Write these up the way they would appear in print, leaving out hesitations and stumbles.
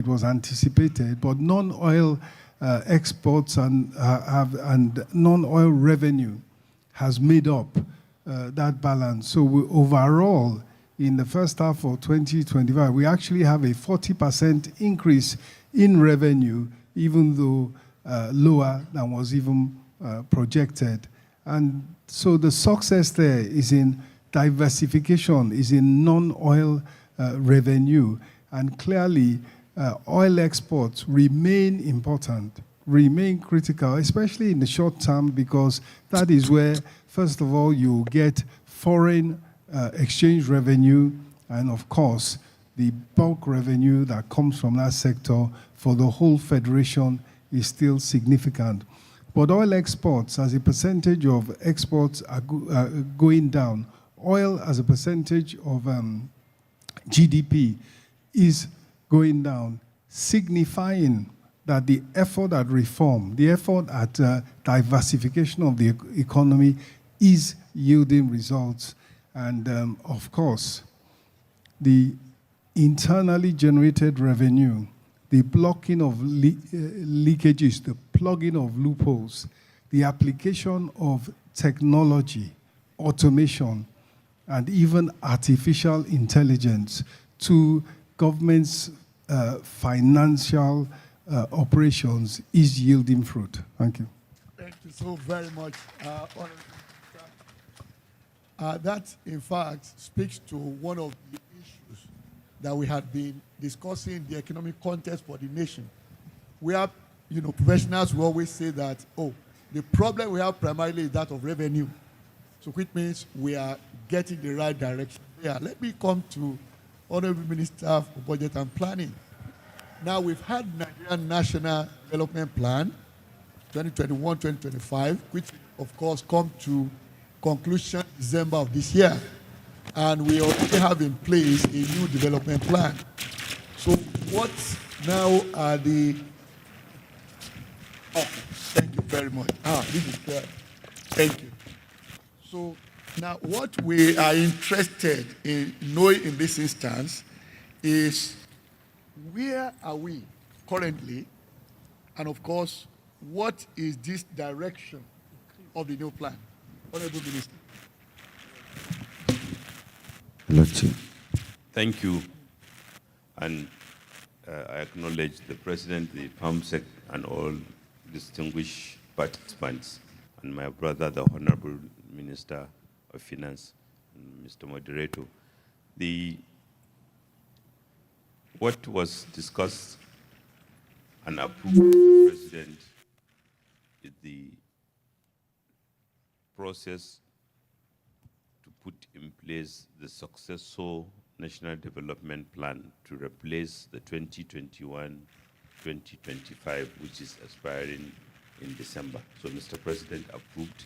it was anticipated, but non-oil exports and non-oil revenue has made up that balance. So overall, in the first half of 2025, we actually have a 40% increase in revenue, even though lower than was even projected. And so the success there is in diversification, is in non-oil revenue. And clearly, oil exports remain important, remain critical, especially in the short term, because that is where, first of all, you get foreign exchange revenue, and of course, the bulk revenue that comes from that sector for the whole federation is still significant. But oil exports, as a percentage of exports, are going down. Oil as a percentage of GDP is going down, signifying that the effort at reform, the effort at diversification of the economy is yielding results. And of course, the internally generated revenue, the blocking of leakages, the plugging of loopholes, the application of technology, automation, and even artificial intelligence to government's financial operations is yielding fruit. Thank you. Thank you so very much. That, in fact, speaks to one of the issues that we had been discussing in the economic context for the nation. We have, professionals who always say that, the problem we have primarily is that of revenue. So which means we are getting the right direction. Yeah, let me come to Honorable Minister for Budget and Planning. Now, we've had Nigerian National Development Plan 2021-2025, which, of course, come to conclusion December of this year. And we already have in place a new development plan. So what now are the... Oh, thank you very much. This is clear. Thank you. So now what we are interested in knowing in this instance is where are we currently, and of course, what is this direction of the new plan? Honorable Minister. Thank you. And I acknowledge the President, the PAMSEC, and all distinguished participants, and my brother, the Honorable Minister of Finance, Mr. Moderator. What was discussed and approved by the President is the process to put in place the successor National Development Plan to replace the 2021-2025, which is expiring in December. So Mr. President approved,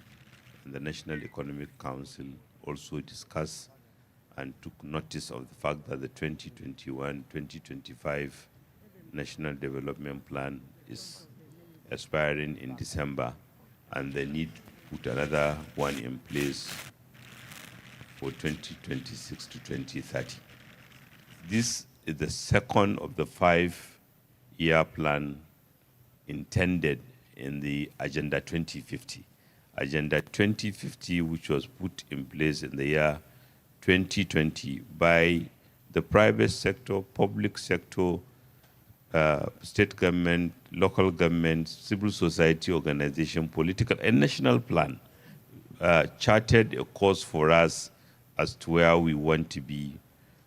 and the National Economic Council also discussed and took notice of the fact that the 2021-2025 National Development Plan is expiring in December, and they need to put another one in place for 2026 to 2030. This is the second of the 5-year plan intended in the Agenda 2050. Agenda 2050, which was put in place in the year 2020 by the private sector, public sector, state government, local government, civil society organization, political and national plan, charted a course for us as to where we want to be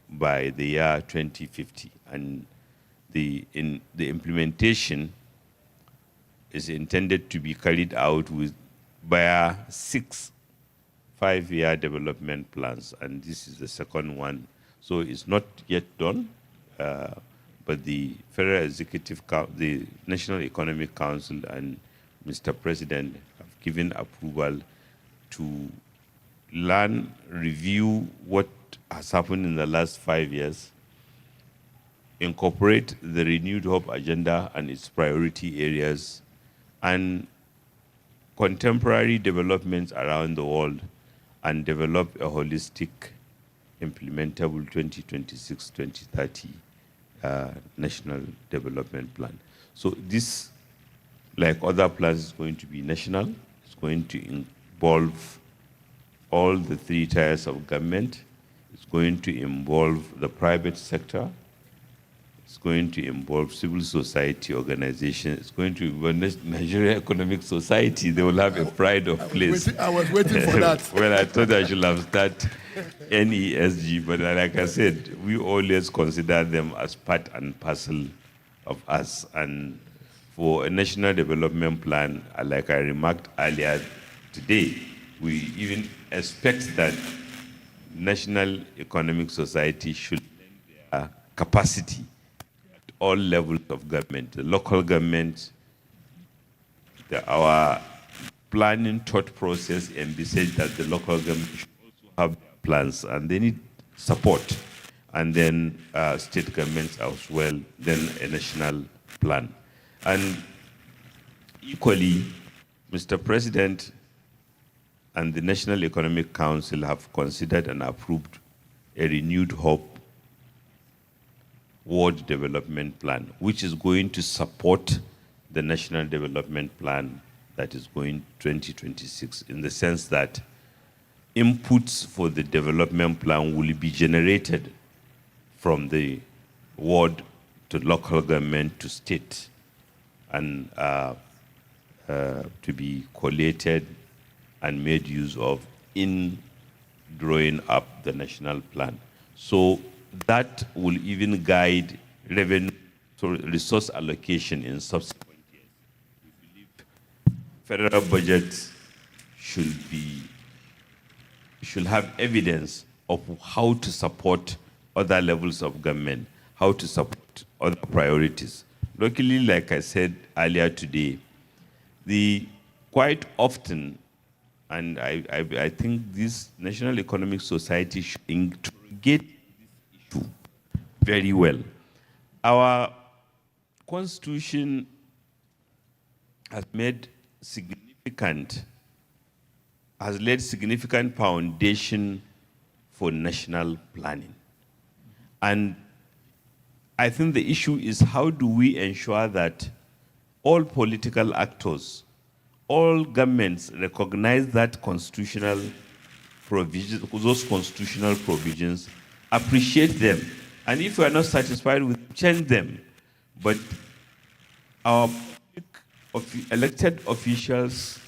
by the year 2050. And the implementation is intended to be carried out via 6 5-year development plans, and this is the second one. So it's not yet done, but the Federal Executive, the National Economic Council and Mr. President have given approval to learn, review what has happened in the last 5 years, incorporate the renewed hope agenda and its priority areas, and contemporary developments around the world, and develop a holistic, implementable 2026-2030 national development plan. So this, like other plans, is going to be national. It's going to involve all the three tiers of government. It's going to involve the private sector. It's going to involve civil society organizations. It's going to involve Nigeria Economic Society. They will have a pride of place. I was waiting for that. Well, I thought I should have started NESG, but like I said, we always consider them as part and parcel of us. And for a national development plan, like I remarked earlier today, we even expect that National Economic Society should lend their capacity at all levels of government, the local government, our planning thought process envisage that the local government should also have plans, and they need support, and then state governments as well, then a national plan. And equally, Mr. President and the National Economic Council have considered and approved a renewed hope World Development Plan, which is going to support the National Development Plan that is going 2026, in the sense that inputs for the development plan will be generated from the ward to local government to state, and to be collated and made use of in drawing up the national plan. So that will even guide revenue, so resource allocation in subsequent years. We believe federal budget should have evidence of how to support other levels of government, how to support other priorities. Luckily, like I said earlier today, quite often, and I think this National Economic Society should interrogate this issue very well. Our Constitution has laid significant foundation for national planning. And I think the issue is, how do we ensure that all political actors, all governments recognize that constitutional provisions, those constitutional provisions, appreciate them, and if we are not satisfied with them, change them. But our elected officials,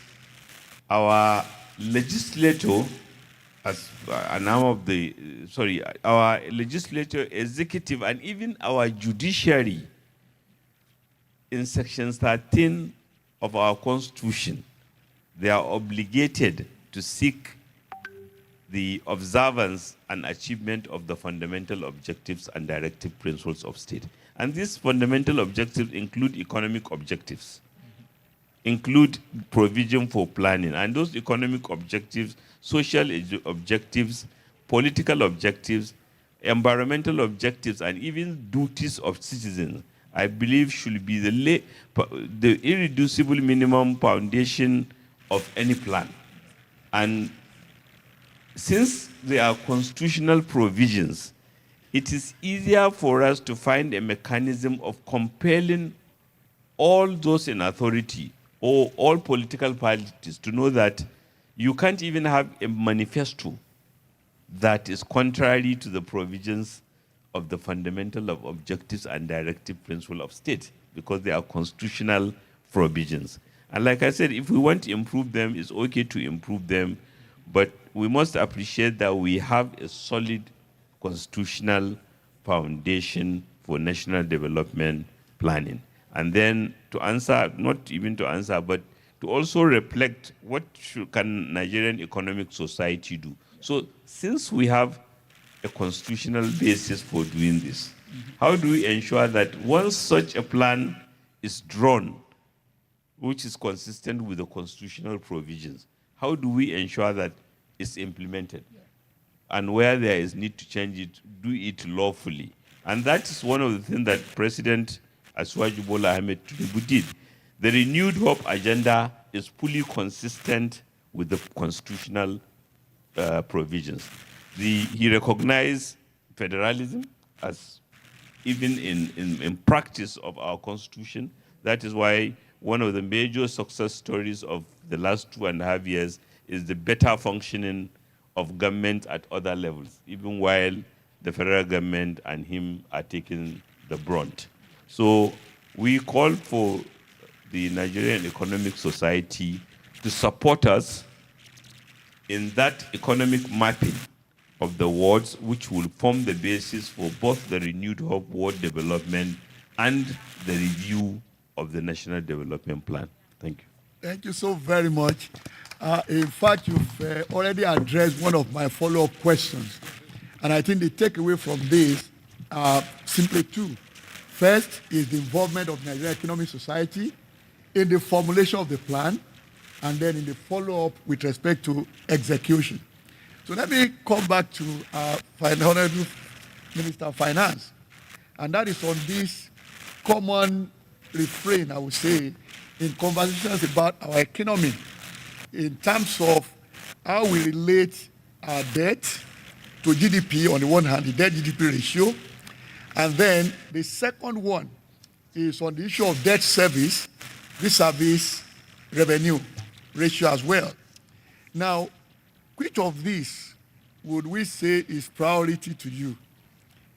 our legislature, our legislature, executive, and even our judiciary, in Section 13 of our Constitution, they are obligated to seek the observance and achievement of the fundamental objectives and directive principles of state. And these fundamental objectives include economic objectives, include provision for planning, and those economic objectives, social objectives, political objectives, environmental objectives, and even duties of citizens, I believe should be the irreducible minimum foundation of any plan. And since there are constitutional provisions, it is easier for us to find a mechanism of compelling all those in authority or all political parties to know that you can't even have a manifesto that is contrary to the provisions of the fundamental of objectives and directive principle of state, because they are constitutional provisions. And like I said, if we want to improve them, it's okay to improve them, but we must appreciate that we have a solid constitutional foundation for national development planning. And then to answer, not even to answer, but to also reflect what can Nigerian Economic Society do. So since we have a constitutional basis for doing this, how do we ensure that once such a plan is drawn, which is consistent with the constitutional provisions, how do we ensure that it's implemented? And where there is need to change it, do it lawfully. And that is one of the things that President Asiwaju Bola Ahmed Tinubu did. The Renewed Hope agenda is fully consistent with the constitutional provisions. He recognized federalism as even in practice of our constitution. That is why one of the major success stories of the last 2.5 years is the better functioning of government at other levels, even while the federal government and him are taking the brunt. So we call for the Nigerian Economic Society to support us in that economic mapping of the wards, which will form the basis for both the renewed hope ward development and the review of the National Development Plan. Thank you. Thank you so very much. In fact, you've already addressed one of my follow-up questions. And I think the takeaway from this are simply two. First is the involvement of Nigeria Economic Society in the formulation of the plan, and then in the follow-up with respect to execution. So let me come back to Honorable Minister of Finance. And that is on this common refrain, I would say, in conversations about our economy in terms of how we relate our debt to GDP on the one hand, the debt GDP ratio, and then the second one is on the issue of debt service vis-a-vis revenue ratio as well. Now, which of these would we say is priority to you?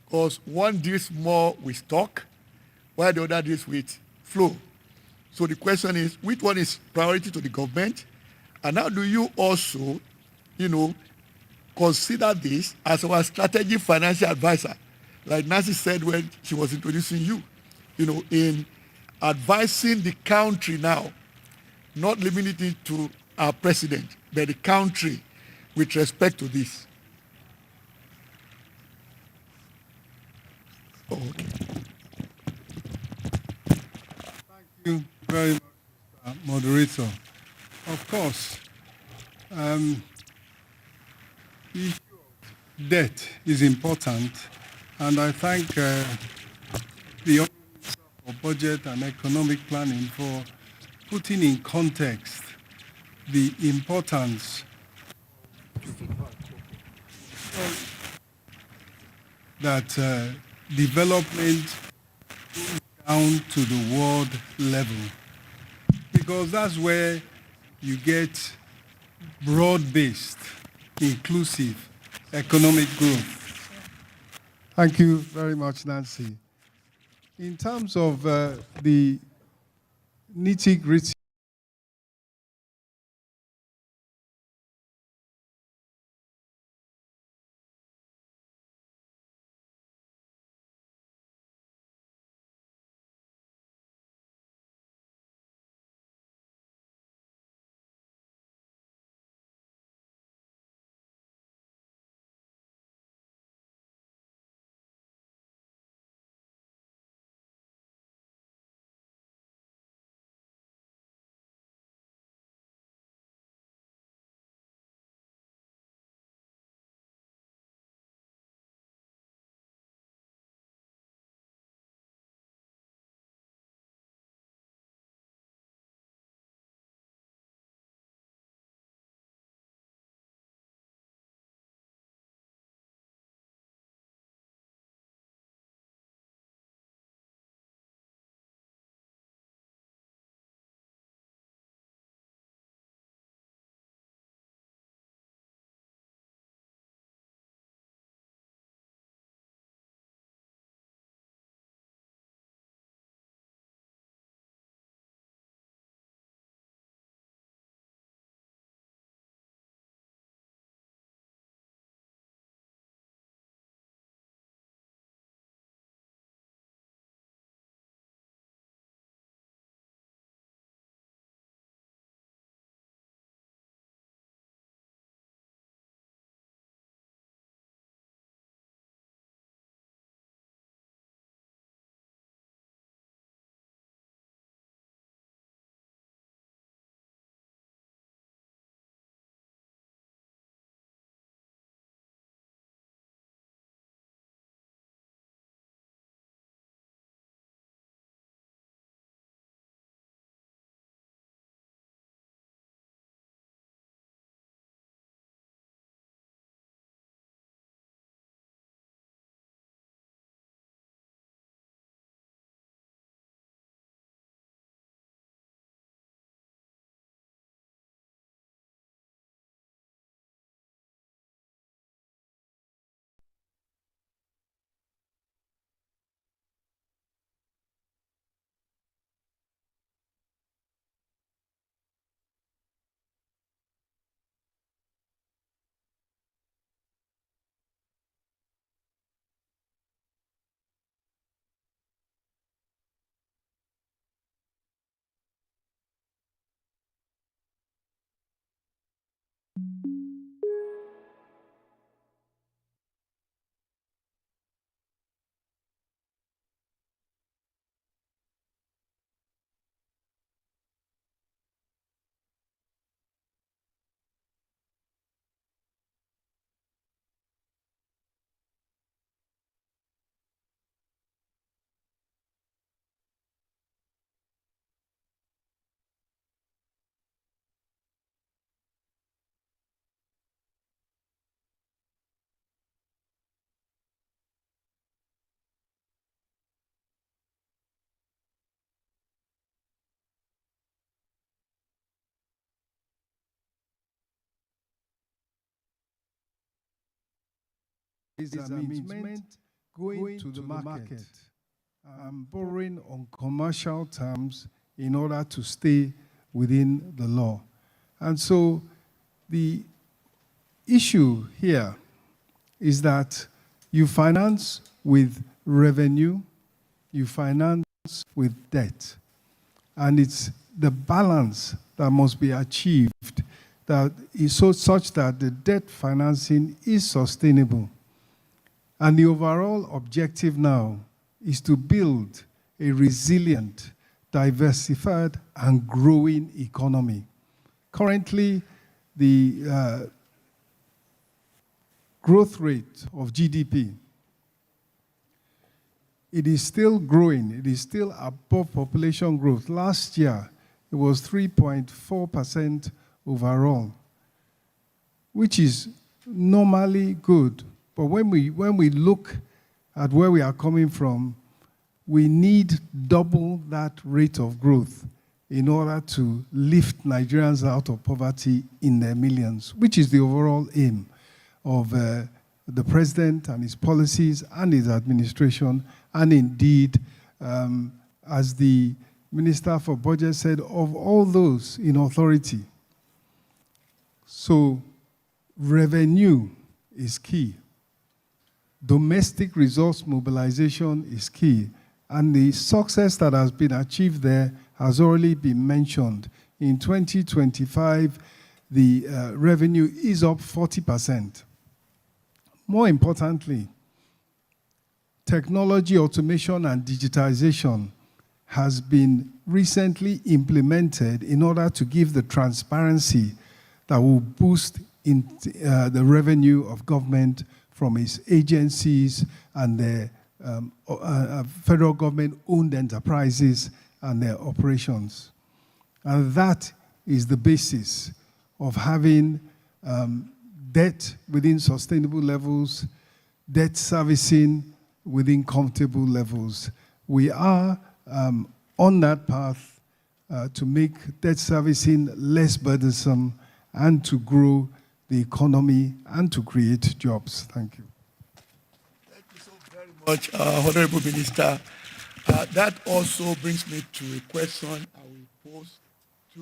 Because one deals more with stock, while the other deals with flow. So the question is, which one is priority to the government? And how do you also, consider this as our strategic financial advisor, like Nancy said when she was introducing you, in advising the country now, not limiting it to our president, but the country with respect to this? Oh, okay. Thank you very much, Mr. Moderator. Of course, the issue of debt is important, and I thank the Honourable Minister for Budget and Economic Planning for putting in context the importance that development goes down to the world level, because that's where you get broad-based, inclusive economic growth. Thank you very much, Nancy. In terms of the nitty-gritty It's meant going to the market. Borrowing on commercial terms in order to stay within the law. And so the issue here is that you finance with revenue, you finance with debt. And it's the balance that must be achieved that is such that the debt financing is sustainable. And the overall objective now is to build a resilient, diversified, and growing economy. Currently, the growth rate of GDP, it is still growing. It is still above population growth. Last year, it was 3.4% overall, which is normally good. But when we look at where we are coming from, we need double that rate of growth in order to lift Nigerians out of poverty in their millions, which is the overall aim of the president and his policies and his administration, and indeed, as the Minister for Budget said, of all those in authority. So revenue is key. Domestic resource mobilization is key. And the success that has been achieved there has already been mentioned. In 2025, the revenue is up 40%. More importantly, technology, automation, and digitization has been recently implemented in order to give the transparency that will boost the revenue of government from its agencies and the federal government-owned enterprises and their operations. And that is the basis of having debt within sustainable levels, debt servicing within comfortable levels. We are on that path to make debt servicing less burdensome and to grow the economy and to create jobs. Thank you. Thank you so very much, Honorable Minister. That also brings me to a question I will pose to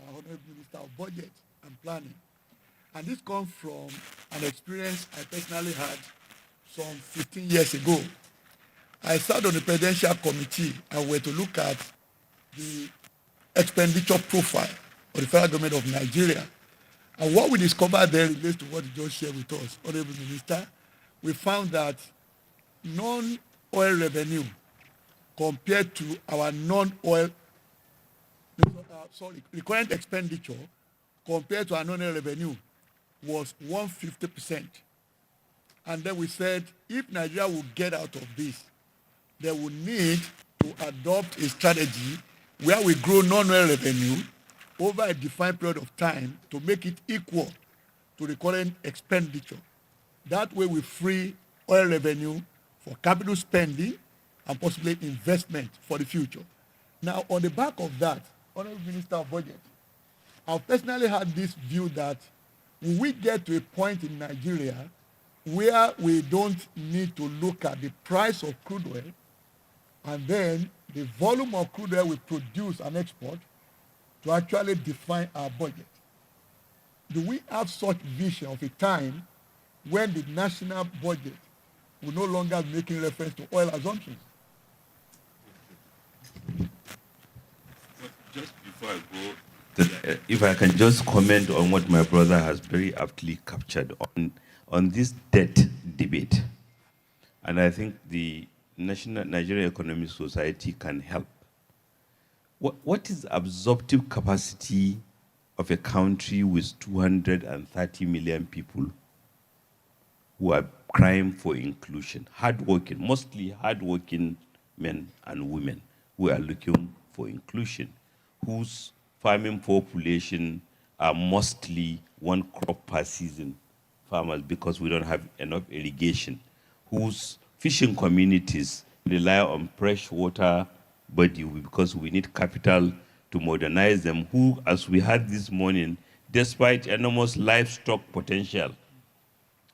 Honorable Minister of Budget and Planning. And this comes from an experience I personally had some 15 years ago. I sat on the presidential committee and were to look at the expenditure profile of the federal government of Nigeria. And what we discovered there relates to what you just shared with us, Honorable Minister. We found that non-oil revenue compared to our recurrent expenditure compared to our non-oil revenue was 150%. And then we said, if Nigeria will get out of this, they will need to adopt a strategy where we grow non-oil revenue over a defined period of time to make it equal to the current expenditure. That way we free oil revenue for capital spending and possibly investment for the future. Now, on the back of that, Honorable Minister of Budget, I've personally had this view that when we get to a point in Nigeria where we don't need to look at the price of crude oil and then the volume of crude oil we produce and export to actually define our budget. Do we have such vision of a time when the national budget will no longer be making reference to oil assumptions? Just before I go, if I can just comment on what my brother has very aptly captured on this debt debate. And I think the Nigerian Economic Society can help. What is the absorptive capacity of a country with 230 million people who are crying for inclusion, hardworking, mostly hardworking men and women who are looking for inclusion, whose farming population are mostly one crop per season farmers because we don't have enough irrigation, whose fishing communities rely on fresh water body because we need capital to modernize them, who, as we had this morning, despite enormous livestock potential,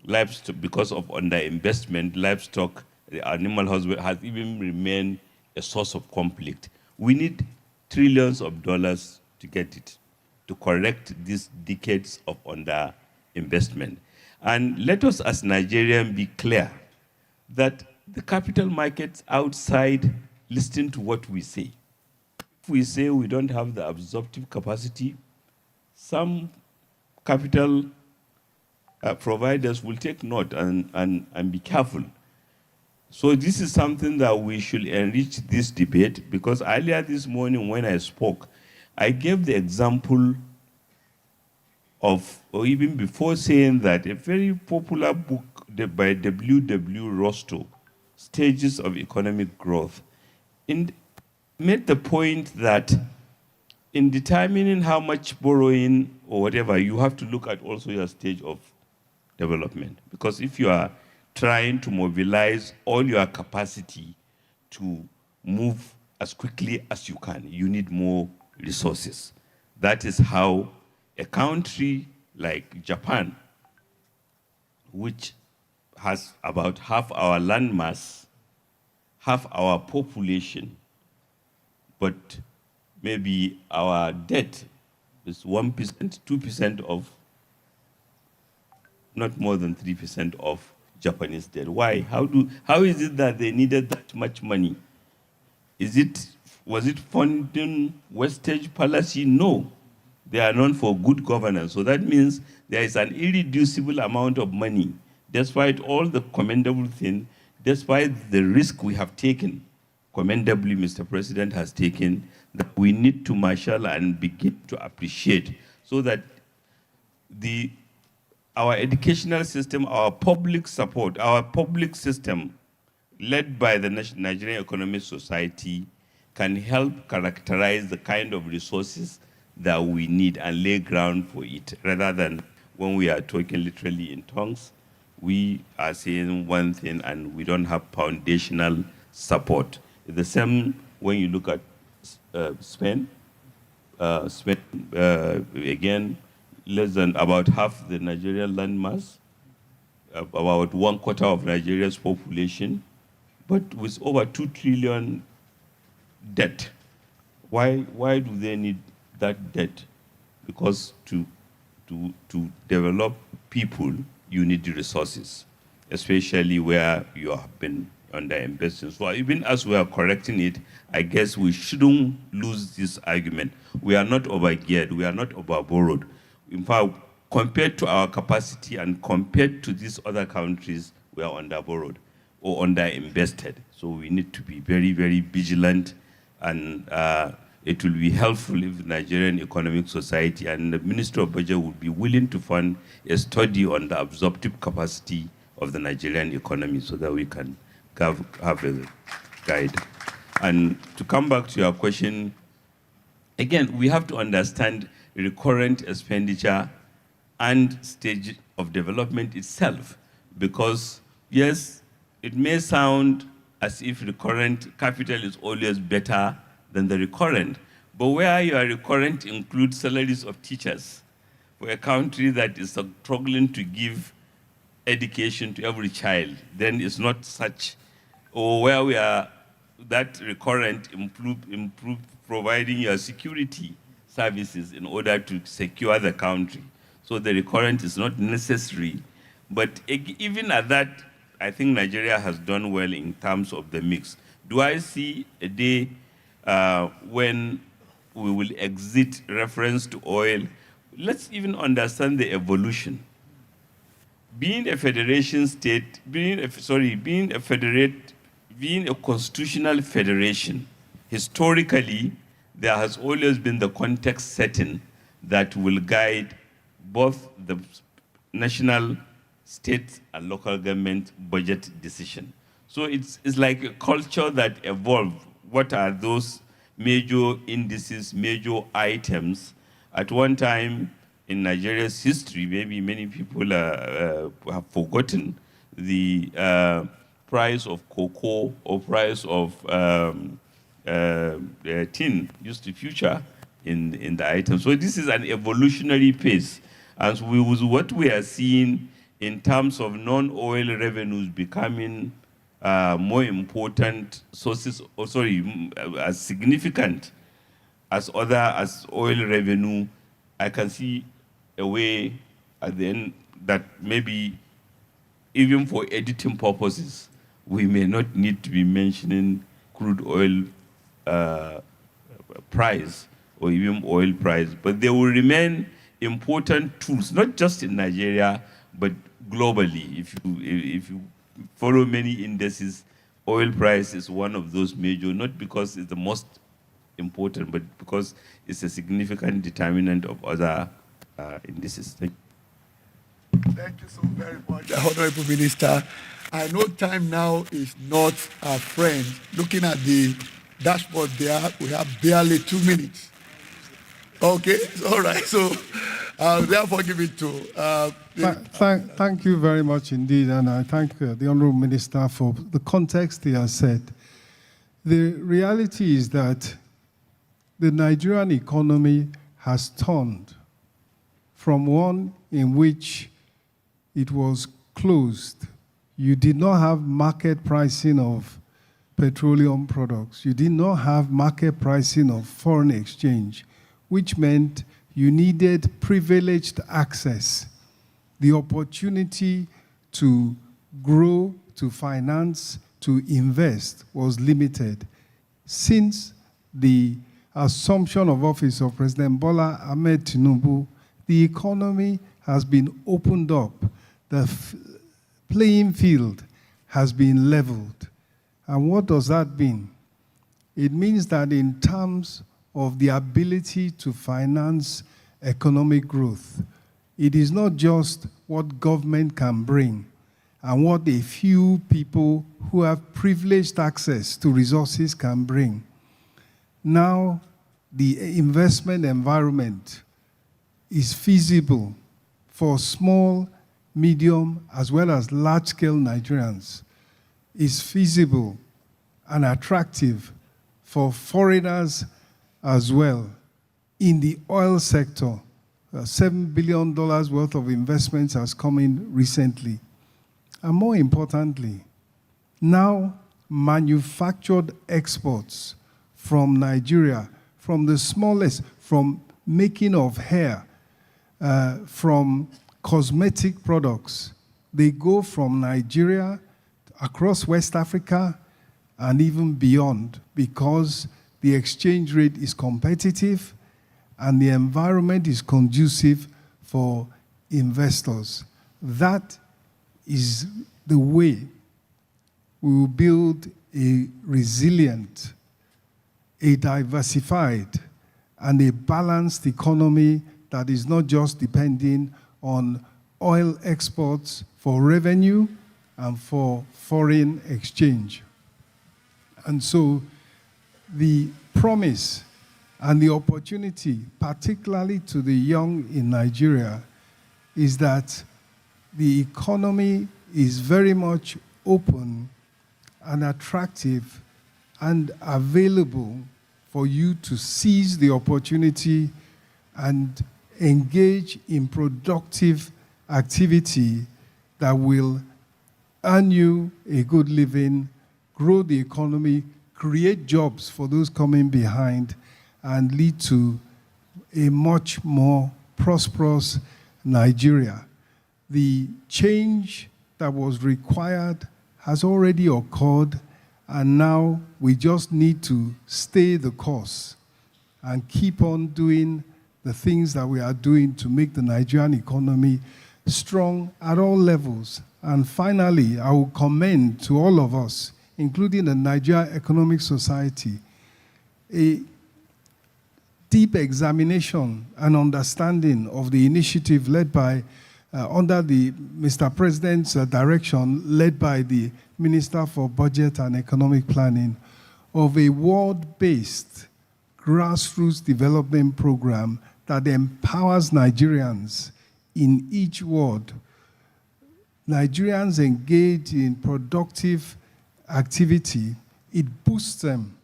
livestock, because of underinvestment, livestock, the animal husband has even remained a source of conflict. We need trillions of dollars to get it, to correct these decades of underinvestment. And let us as Nigerians be clear that the capital markets outside listen to what we say. If we say we don't have the absorptive capacity, some capital providers will take note and be careful. So this is something that we should enrich this debate, because earlier this morning when I spoke, I gave the example of, or even before saying that, a very popular book by W.W. Rostow, Stages of Economic Growth, made the point that in determining how much borrowing or whatever, you have to look at also your stage of development. Because if you are trying to mobilize all your capacity to move as quickly as you can, you need more resources. That is how a country like Japan, which has about half our land mass, half our population, but maybe our debt is 1%, 2% of, not more than 3% of Japanese debt. Why? How is it that they needed that much money? Was it funding wastage policy? No. They are known for good governance. So that means there is an irreducible amount of money, despite all the commendable things, despite the risk we have taken, commendably Mr. President has taken, that we need to marshal and begin to appreciate, so that our educational system, our public support, our public system, led by the Nigerian Economic Society, can help characterize the kind of resources that we need and lay ground for it, rather than when we are talking literally in tongues, we are saying one thing and we don't have foundational support. The same when you look at Spain. Again, less than about half the Nigerian landmass, about 1/4 of Nigeria's population, but with over 2 trillion debt. Why do they need that debt? Because to develop people, you need the resources, especially where you have been underinvested. So even as we are correcting it, I guess we shouldn't lose this argument. We are not overgeared, we are not overborrowed. In fact, compared to our capacity and compared to these other countries, we are underborrowed or underinvested. So we need to be very, very vigilant, and it will be helpful if the Nigerian Economic Society and the Ministry of Budget would be willing to fund a study on the absorptive capacity of the Nigerian economy, so that we can have a guide. And to come back to your question, again, we have to understand recurrent expenditure and stage of development itself, because yes, it may sound as if recurrent capital is always better than the recurrent, but where your recurrent includes salaries of teachers for a country that is struggling to give education to every child, then it's not such, or where we are, that recurrent improve providing your security services in order to secure the country. So the recurrent is not necessary, but even at that, I think Nigeria has done well in terms of the mix. Do I see a day when we will exit reference to oil? Let's even understand the evolution. Being a federation state, being a constitutional federation, historically, there has always been the context setting that will guide both the national, state, and local government budget decision. So it's like a culture that evolved. What are those major indices, major items? At one time in Nigeria's history, maybe many people have forgotten the price of cocoa or price of tin used to feature in the item. So this is an evolutionary pace. And what we are seeing in terms of non-oil revenues becoming more important sources, as significant as oil revenue, I can see a way at the end that maybe even for editing purposes, we may not need to be mentioning crude oil price or even oil price, but they will remain important tools, not just in Nigeria, but globally. If you follow many indices, oil price is one of those major, not because it's the most important, but because it's a significant determinant of other indices. Thank you. Thank you so very much, Honorable Minister. I know time now is not our friend. Looking at the dashboard there, we have barely 2 minutes. Okay, all right. So I'll therefore give it to... Thank you very much indeed, and I thank the Honourable Minister for the context he has set. The reality is that the Nigerian economy has turned from one in which it was closed. You did not have market pricing of petroleum products. You did not have market pricing of foreign exchange, which meant you needed privileged access. The opportunity to grow, to finance, to invest was limited. Since the assumption of office of President Bola Ahmed Tinubu, the economy has been opened up. The playing field has been leveled. And what does that mean? It means that in terms of the ability to finance economic growth, it is not just what government can bring and what a few people who have privileged access to resources can bring. Now, the investment environment is feasible for small, medium, as well as large-scale Nigerians. Is feasible and attractive for foreigners as well. In the oil sector, $7 billion worth of investments has come in recently. And more importantly, now manufactured exports from Nigeria, from the smallest, from making of hair, from cosmetic products, they go from Nigeria across West Africa and even beyond, because the exchange rate is competitive and the environment is conducive for investors. That is the way we will build a resilient, a diversified, and a balanced economy that is not just depending on oil exports for revenue and for foreign exchange. And so the promise and the opportunity, particularly to the young in Nigeria, is that the economy is very much open and attractive and available for you to seize the opportunity and engage in productive activity that will earn you a good living, grow the economy, create jobs for those coming behind, and lead to a much more prosperous Nigeria. The change that was required has already occurred, and now we just need to stay the course and keep on doing the things that we are doing to make the Nigerian economy strong at all levels. And finally, I will commend to all of us, including the Nigeria Economic Society, a deep examination and understanding of the initiative led by, under the Mr. President's direction, led by the Minister for Budget and Economic Planning, of a world-based grassroots development program that empowers Nigerians in each ward. Nigerians engage in productive activity, it boosts them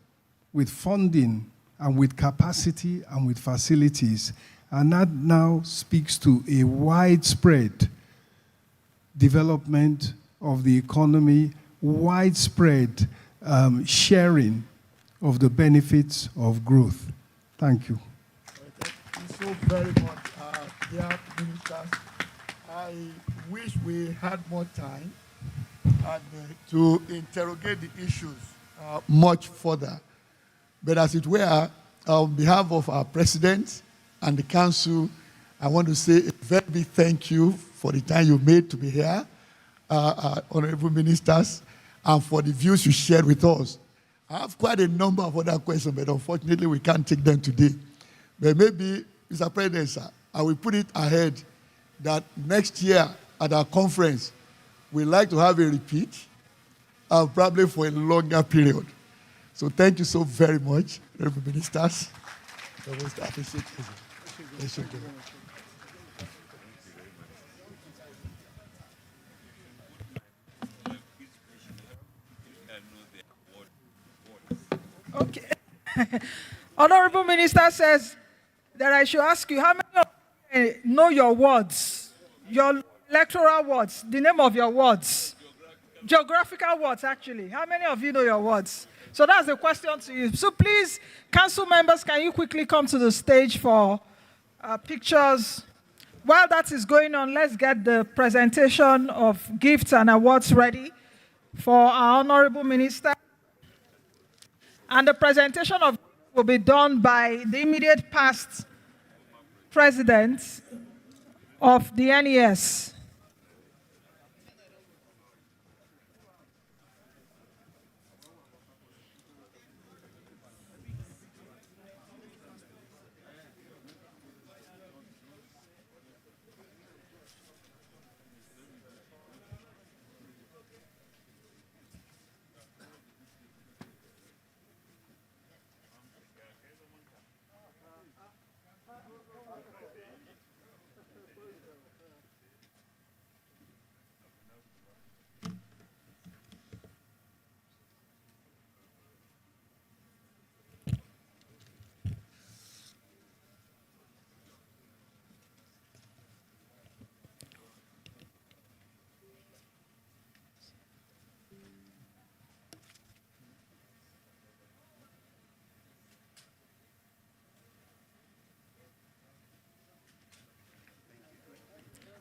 with funding and with capacity and with facilities. And that now speaks to a widespread development of the economy, widespread sharing of the benefits of growth. Thank you. Thank you so very much, dear ministers. I wish we had more time to interrogate the issues much further. But as it were, on behalf of our president and the council, I want to say a very big thank you for the time you made to be here, honorable ministers, and for the views you shared with us. I have quite a number of other questions, but unfortunately we can't take them today. But maybe, Mr. President, sir, I will put it ahead that next year at our conference, we'd like to have a repeat, probably for a longer period. So thank you so very much, honorable ministers. I most appreciate it. Thank you. Okay. Honorable Minister says that I should ask you, how many of you know your words, your electoral words, the name of your words? Geographical words, actually. How many of you know your words? So that's the question to you. So please, council members, can you quickly come to the stage for pictures? While that is going on, let's get the presentation of gifts and awards ready for our honorable minister. And the presentation of will be done by the immediate past president of the NES.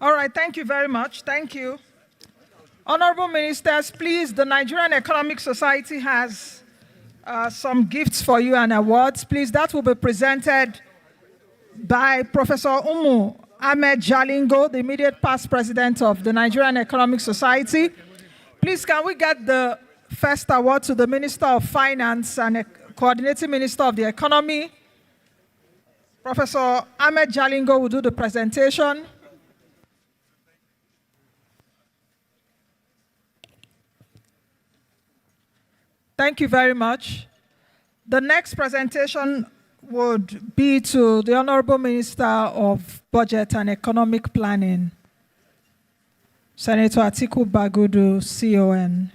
All right, thank you very much. Thank you. Honorable ministers, please, the Nigerian Economic Society has some gifts for you and awards. Please, that will be presented by Professor Umu Ahmed Jalingo, the immediate past president of the Nigerian Economic Society. Please, can we get the first award to the Minister of Finance and Coordinating Minister of the Economy? Professor Ahmed Jalingo will do the presentation. Thank you very much. The next presentation would be to the Honorable Minister of Budget and Economic Planning, Senator Atiku Bagudu, CON.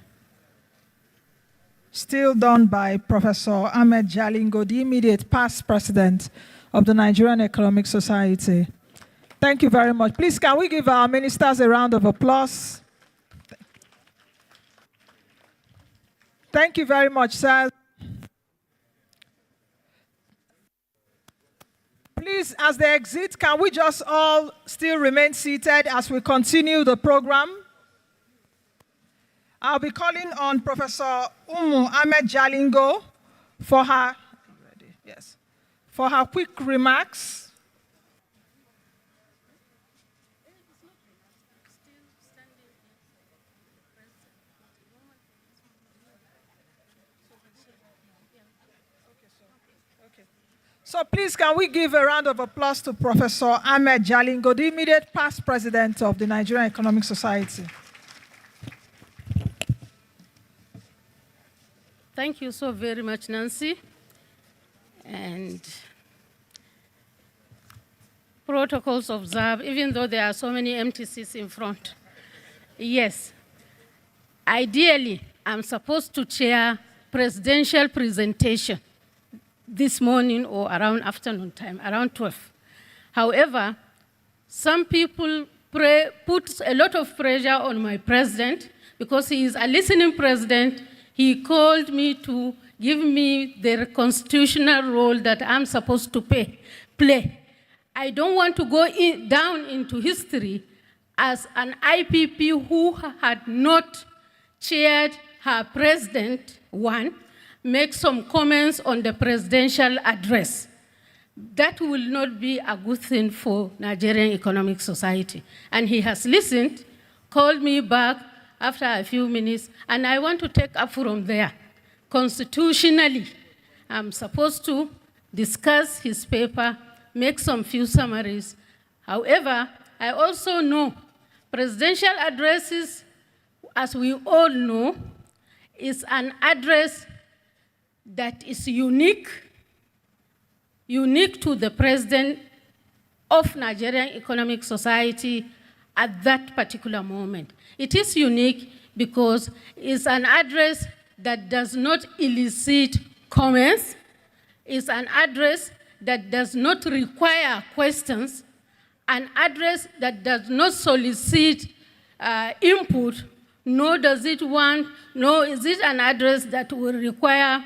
Still done by Professor Ahmed Jalingo, the immediate past president of the Nigerian Economic Society. Thank you very much. Please, can we give our ministers a round of applause? Thank you very much, sir. Please, as they exit, can we just all still remain seated as we continue the program? I'll be calling on Professor Umu Ahmed Jalingo for her, for her quick remarks. So please, can we give a round of applause to Professor Ahmed Jalingo, the immediate past president of the Nigerian Economic Society. Thank you so very much, Nancy. And protocols observed, even though there are so many empty seats in front. Yes, ideally, I'm supposed to chair presidential presentation this morning or around afternoon time, around 12. However, some people puts a lot of pressure on my president because he is a listening president. He called me to give me the constitutional role that I'm supposed to play. I don't want to go down into history as an IPP who had not chaired her president, make some comments on the presidential address. That will not be a good thing for Nigerian Economic Society. And he has listened, called me back after a few minutes, and I want to take up from there. Constitutionally, I'm supposed to discuss his paper, make some few summaries. However, I also know presidential addresses, as we all know, is an address that is unique to the president of Nigerian Economic Society at that particular moment. It is unique because it's an address that does not elicit comments, it's an address that does not require questions, an address that does not solicit input, nor is it an address that will require,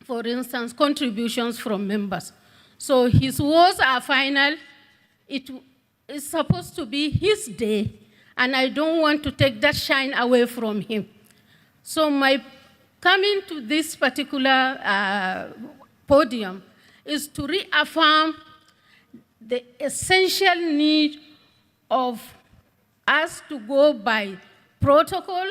for instance, contributions from members. So his words are final. It is supposed to be his day, and I don't want to take that shine away from him. So my coming to this particular podium is to reaffirm the essential need of us to go by protocol,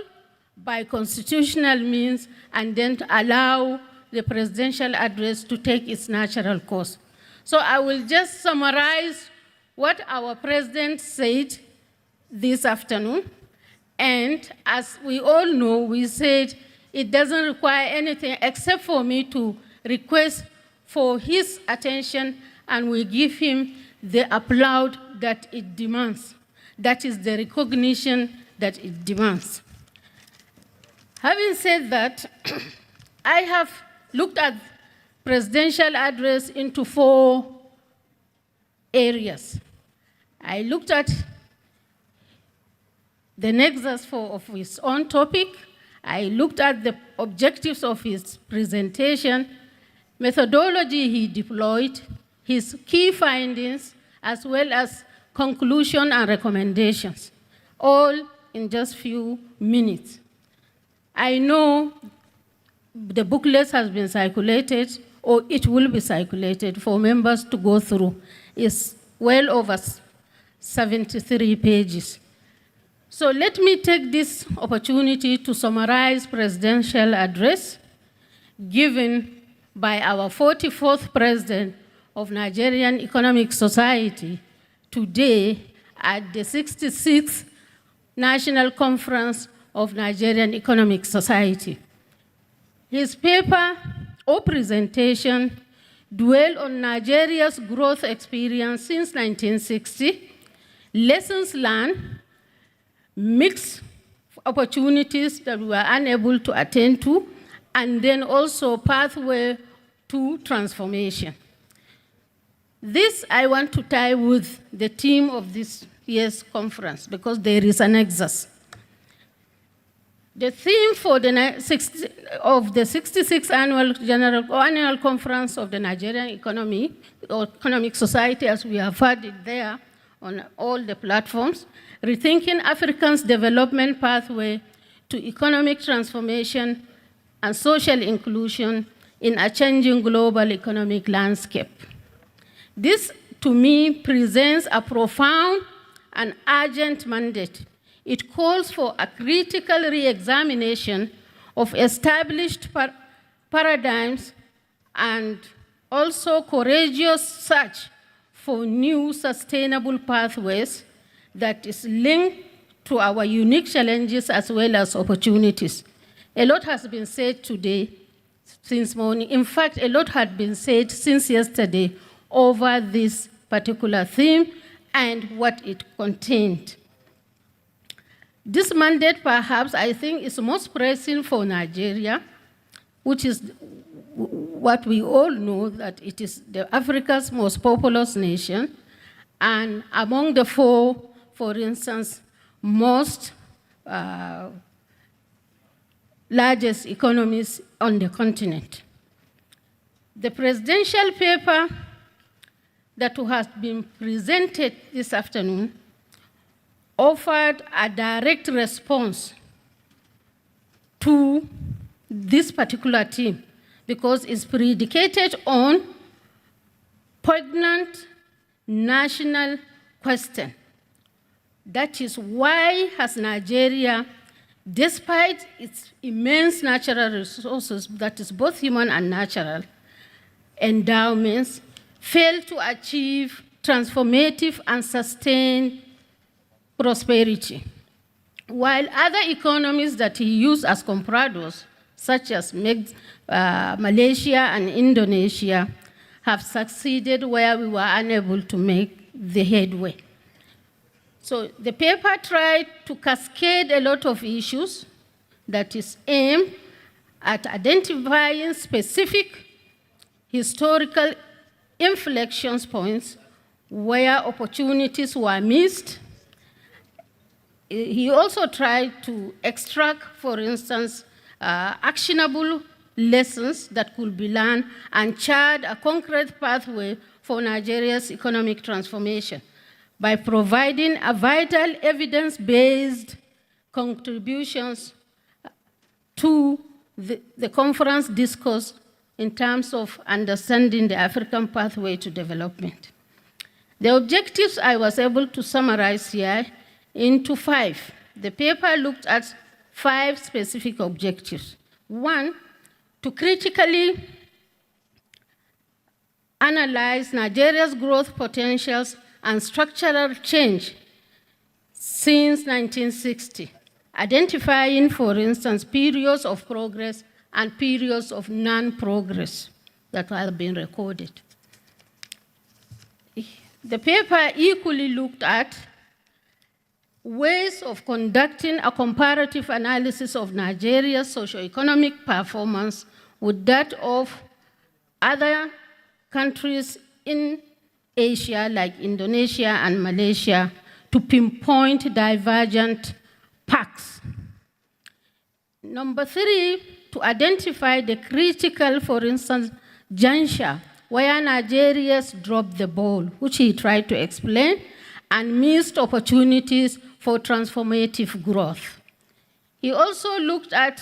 by constitutional means, and then to allow the presidential address to take its natural course. So I will just summarize what our president said this afternoon. And as we all know, we said it doesn't require anything except for me to request for his attention, and we give him the applaud that it demands. That is the recognition that it demands. Having said that, I have looked at presidential address into 4 areas. I looked at the nexus of his own topic. I looked at the objectives of his presentation, methodology he deployed, his key findings, as well as conclusion and recommendations, all in just few minutes. I know the booklet has been circulated, or it will be circulated for members to go through. It's well over 73 pages. So let me take this opportunity to summarize presidential address given by our 44th president of Nigerian Economic Society today at the 66th National Conference of Nigerian Economic Society. His paper or presentation dwelled on Nigeria's growth experience since 1960, lessons learned, mixed opportunities that we were unable to attend to, and then also pathway to transformation. This I want to tie with the theme of this year's conference because there is a nexus. The theme for the 66th annual conference of the Nigerian Economic Society, as we have heard it there on all the platforms, rethinking Africa's development pathway to economic transformation and social inclusion in a changing global economic landscape. This, to me, presents a profound and urgent mandate. It calls for a critical re-examination of established paradigms and also courageous search for new sustainable pathways that is linked to our unique challenges as well as opportunities. A lot has been said today, since morning. In fact, a lot had been said since yesterday over this particular theme and what it contained. This mandate, perhaps, I think is most pressing for Nigeria, which is what we all know, that it is Africa's most populous nation, and among the four for instance, most largest economies on the continent. The presidential paper that has been presented this afternoon offered a direct response to this particular theme because it's predicated on poignant national question. That is why has Nigeria, despite its immense natural resources, that is both human and natural, endowments, failed to achieve transformative and sustained prosperity. While other economies that he used as comparators, such as Malaysia and Indonesia, have succeeded where we were unable to make the headway. So the paper tried to cascade a lot of issues that is aimed at identifying specific historical inflection points where opportunities were missed. He also tried to extract, for instance, actionable lessons that could be learned and chart a concrete pathway for Nigeria's economic transformation by providing a vital evidence-based contributions to the conference discourse in terms of understanding the African pathway to development. The objectives I was able to summarize here into 5. The paper looked at 5 specific objectives. 1, to critically analyze Nigeria's growth potentials and structural change since 1960, identifying, for instance, periods of progress and periods of non-progress that have been recorded. The paper equally looked at ways of conducting a comparative analysis of Nigeria's socioeconomic performance with that of other countries in Asia, like Indonesia and Malaysia, to pinpoint divergent paths. Number 3, to identify the critical, for instance, juncture where Nigeria's dropped the ball, which he tried to explain, and missed opportunities for transformative growth. He also looked at,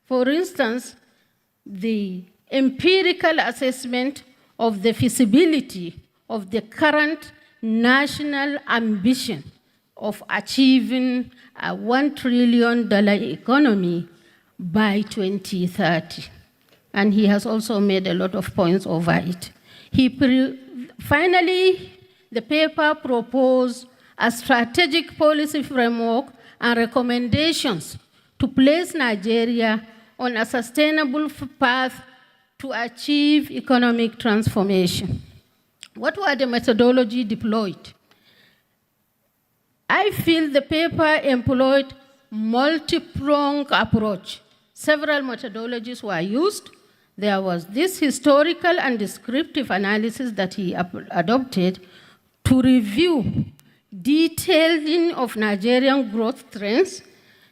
for instance, the empirical assessment of the feasibility of the current national ambition of achieving a $1 trillion economy by 2030. And he has also made a lot of points over it. Finally, the paper proposed a strategic policy framework and recommendations to place Nigeria on a sustainable path to achieve economic transformation. What were the methodology deployed? I feel the paper employed multi-pronged approach. Several methodologies were used. There was this historical and descriptive analysis that he adopted to review detailing of Nigerian growth trends,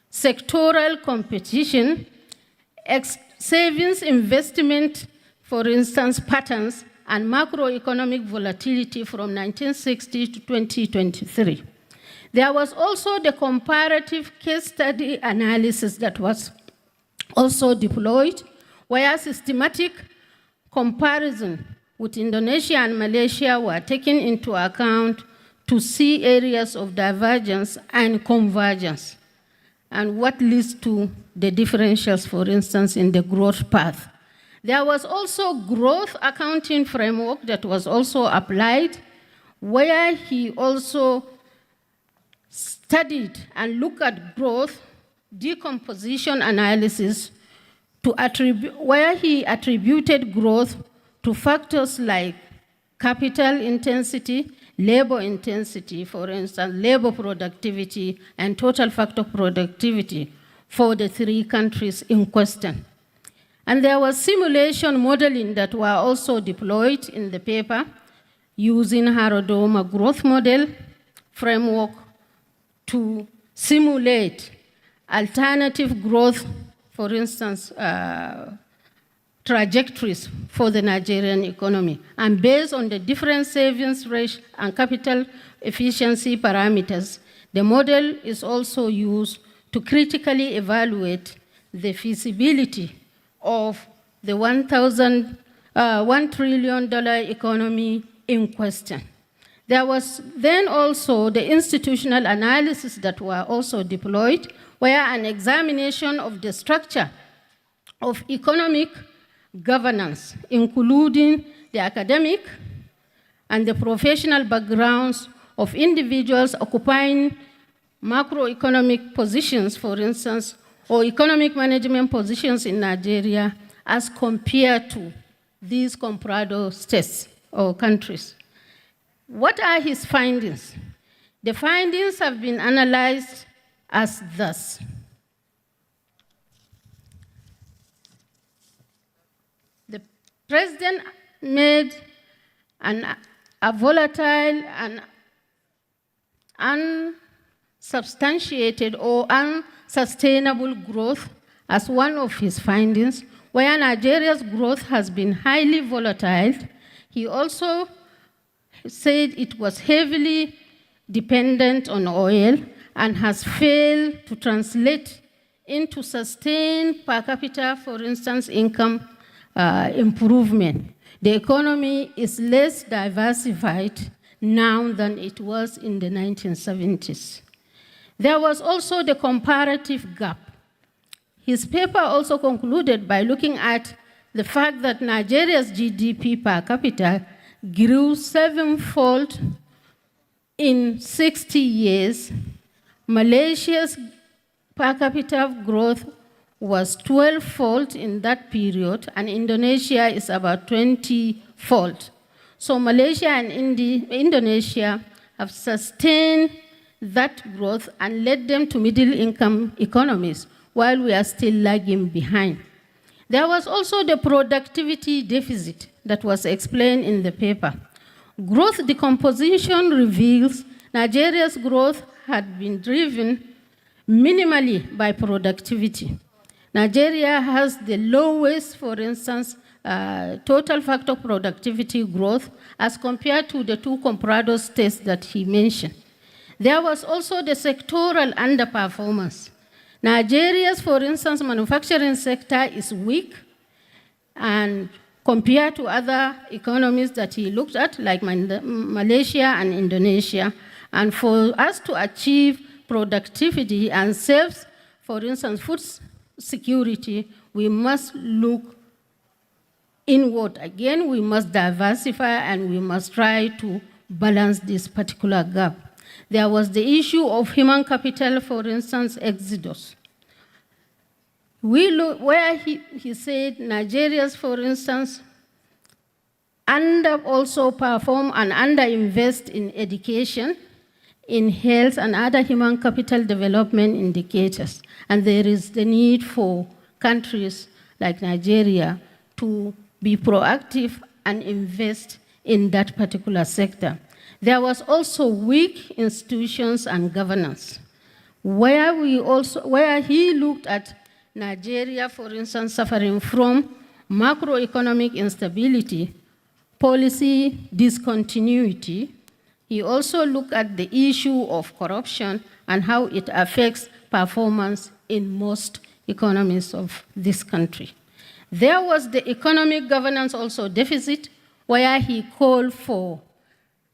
sectoral competition, savings investment, for instance, patterns, and macroeconomic volatility from 1960 to 2023. There was also the comparative case study analysis that was also deployed, where systematic comparison with Indonesia and Malaysia were taken into account to see areas of divergence and convergence, and what leads to the differentials, for instance, in the growth path. There was also growth accounting framework that was also applied, where he also studied and looked at growth decomposition analysis where he attributed growth to factors like capital intensity, labor intensity, for instance, labor productivity, and total factor productivity for the 3 countries in question. And there was simulation modeling that were also deployed in the paper using Harrodoma growth model framework to simulate alternative growth, for instance, trajectories for the Nigerian economy. And based on the different savings rate and capital efficiency parameters, the model is also used to critically evaluate the feasibility of the $1 trillion economy in question. There was then also the institutional analysis that were also deployed, where an examination of the structure of economic governance, including the academic and the professional backgrounds of individuals occupying macroeconomic positions, for instance, or economic management positions in Nigeria as compared to these comparado states or countries. What are his findings? The findings have been analyzed as thus. The president made a volatile and unsubstantiated or unsustainable growth as one of his findings, where Nigeria's growth has been highly volatile. He also said it was heavily dependent on oil and has failed to translate into sustained per capita, for instance, income improvement. The economy is less diversified now than it was in the 1970s. There was also the comparative gap. His paper also concluded by looking at the fact that Nigeria's GDP per capita grew 7-fold in 60 years. Malaysia's per capita growth was 12-fold in that period, and Indonesia is about 20-fold. So Malaysia and Indonesia have sustained that growth and led them to middle-income economies, while we are still lagging behind. There was also the productivity deficit that was explained in the paper. Growth decomposition reveals Nigeria's growth had been driven minimally by productivity. Nigeria has the lowest, for instance, total factor productivity growth as compared to the two comparado states that he mentioned. There was also the sectoral underperformance. Nigeria's, for instance, manufacturing sector is weak, and compared to other economies that he looked at, like Malaysia and Indonesia. And for us to achieve productivity and save, for instance, food security, we must look inward. Again, we must diversify and we must try to balance this particular gap. There was the issue of human capital, for instance, exodus. We look where he said Nigeria's, for instance, also perform and underinvest in education, in health, and other human capital development indicators. And there is the need for countries like Nigeria to be proactive and invest in that particular sector. There was also weak institutions and governance, where he looked at Nigeria, for instance, suffering from macroeconomic instability, policy discontinuity. He also looked at the issue of corruption and how it affects performance in most economies of this country. There was the economic governance also deficit, where he called for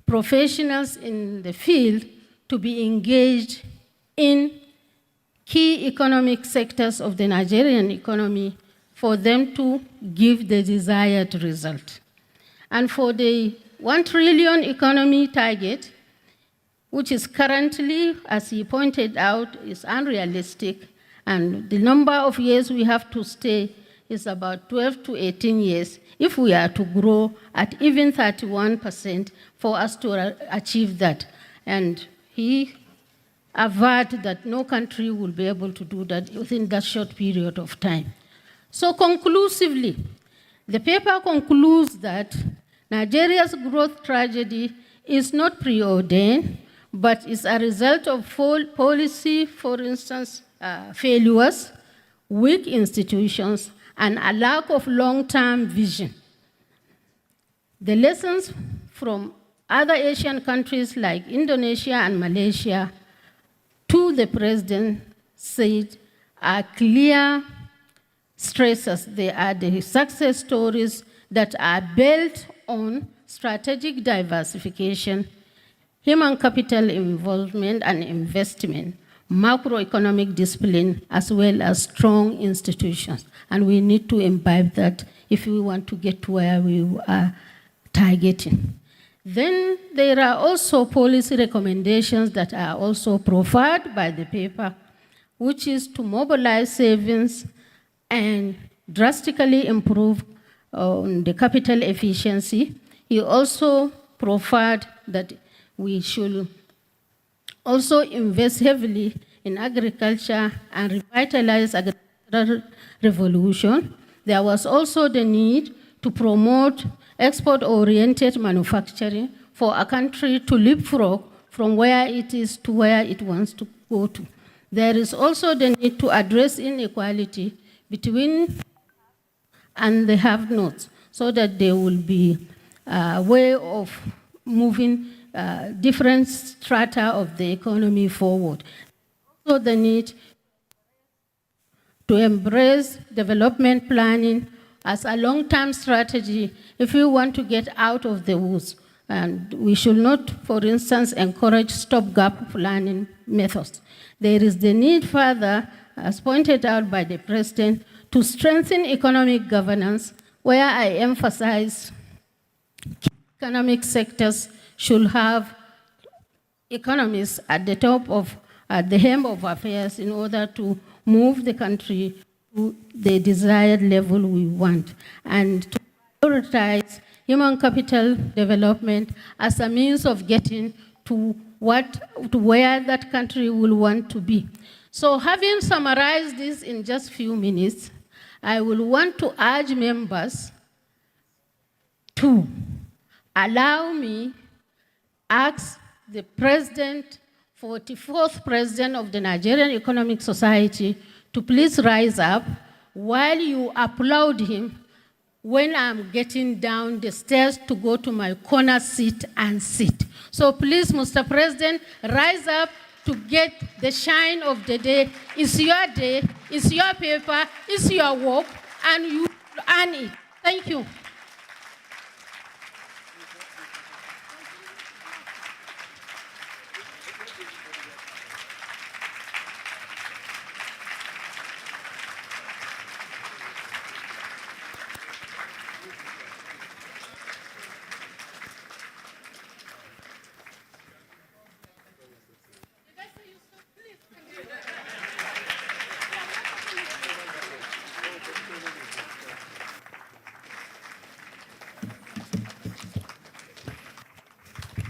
professionals in the field to be engaged in key economic sectors of the Nigerian economy for them to give the desired result. And for the 1 trillion economy target, which is currently, as he pointed out, is unrealistic, and the number of years we have to stay is about 12 to 18 years if we are to grow at even 31% for us to achieve that. And he averred that no country will be able to do that within that short period of time. So conclusively, the paper concludes that Nigeria's growth tragedy is not preordained, but it's a result of policy, for instance, failures, weak institutions, and a lack of long-term vision. The lessons from other Asian countries like Indonesia and Malaysia to the president said are clear stresses. They are the success stories that are built on strategic diversification, human capital involvement and investment, macroeconomic discipline, as well as strong institutions. And we need to imbibe that if we want to get to where we are targeting. Then there are also policy recommendations that are also proffered by the paper, which is to mobilize savings and drastically improve the capital efficiency. He also proffered that we should also invest heavily in agriculture and revitalize agricultural revolution. There was also the need to promote export-oriented manufacturing for a country to leapfrog from where it is to where it wants to go to. There is also the need to address inequality between and the have-nots so that there will be a way of moving different strata of the economy forward. Also the need to embrace development planning as a long-term strategy if we want to get out of the woods. And we should not, for instance, encourage stopgap planning methods. There is the need further, as pointed out by the president, to strengthen economic governance, where I emphasize economic sectors should have economists at the top of, at the helm of affairs in order to move the country to the desired level we want, and to prioritize human capital development as a means of getting to where that country will want to be. So having summarized this in just a few minutes, I will want to urge members to allow me ask the president, 44th president of the Nigerian Economic Society, to please rise up while you applaud him when I'm getting down the stairs to go to my corner seat and sit. So please, Mr. President, rise up to get the shine of the day. It's your day, it's your paper, it's your work, and you earn it. Thank you.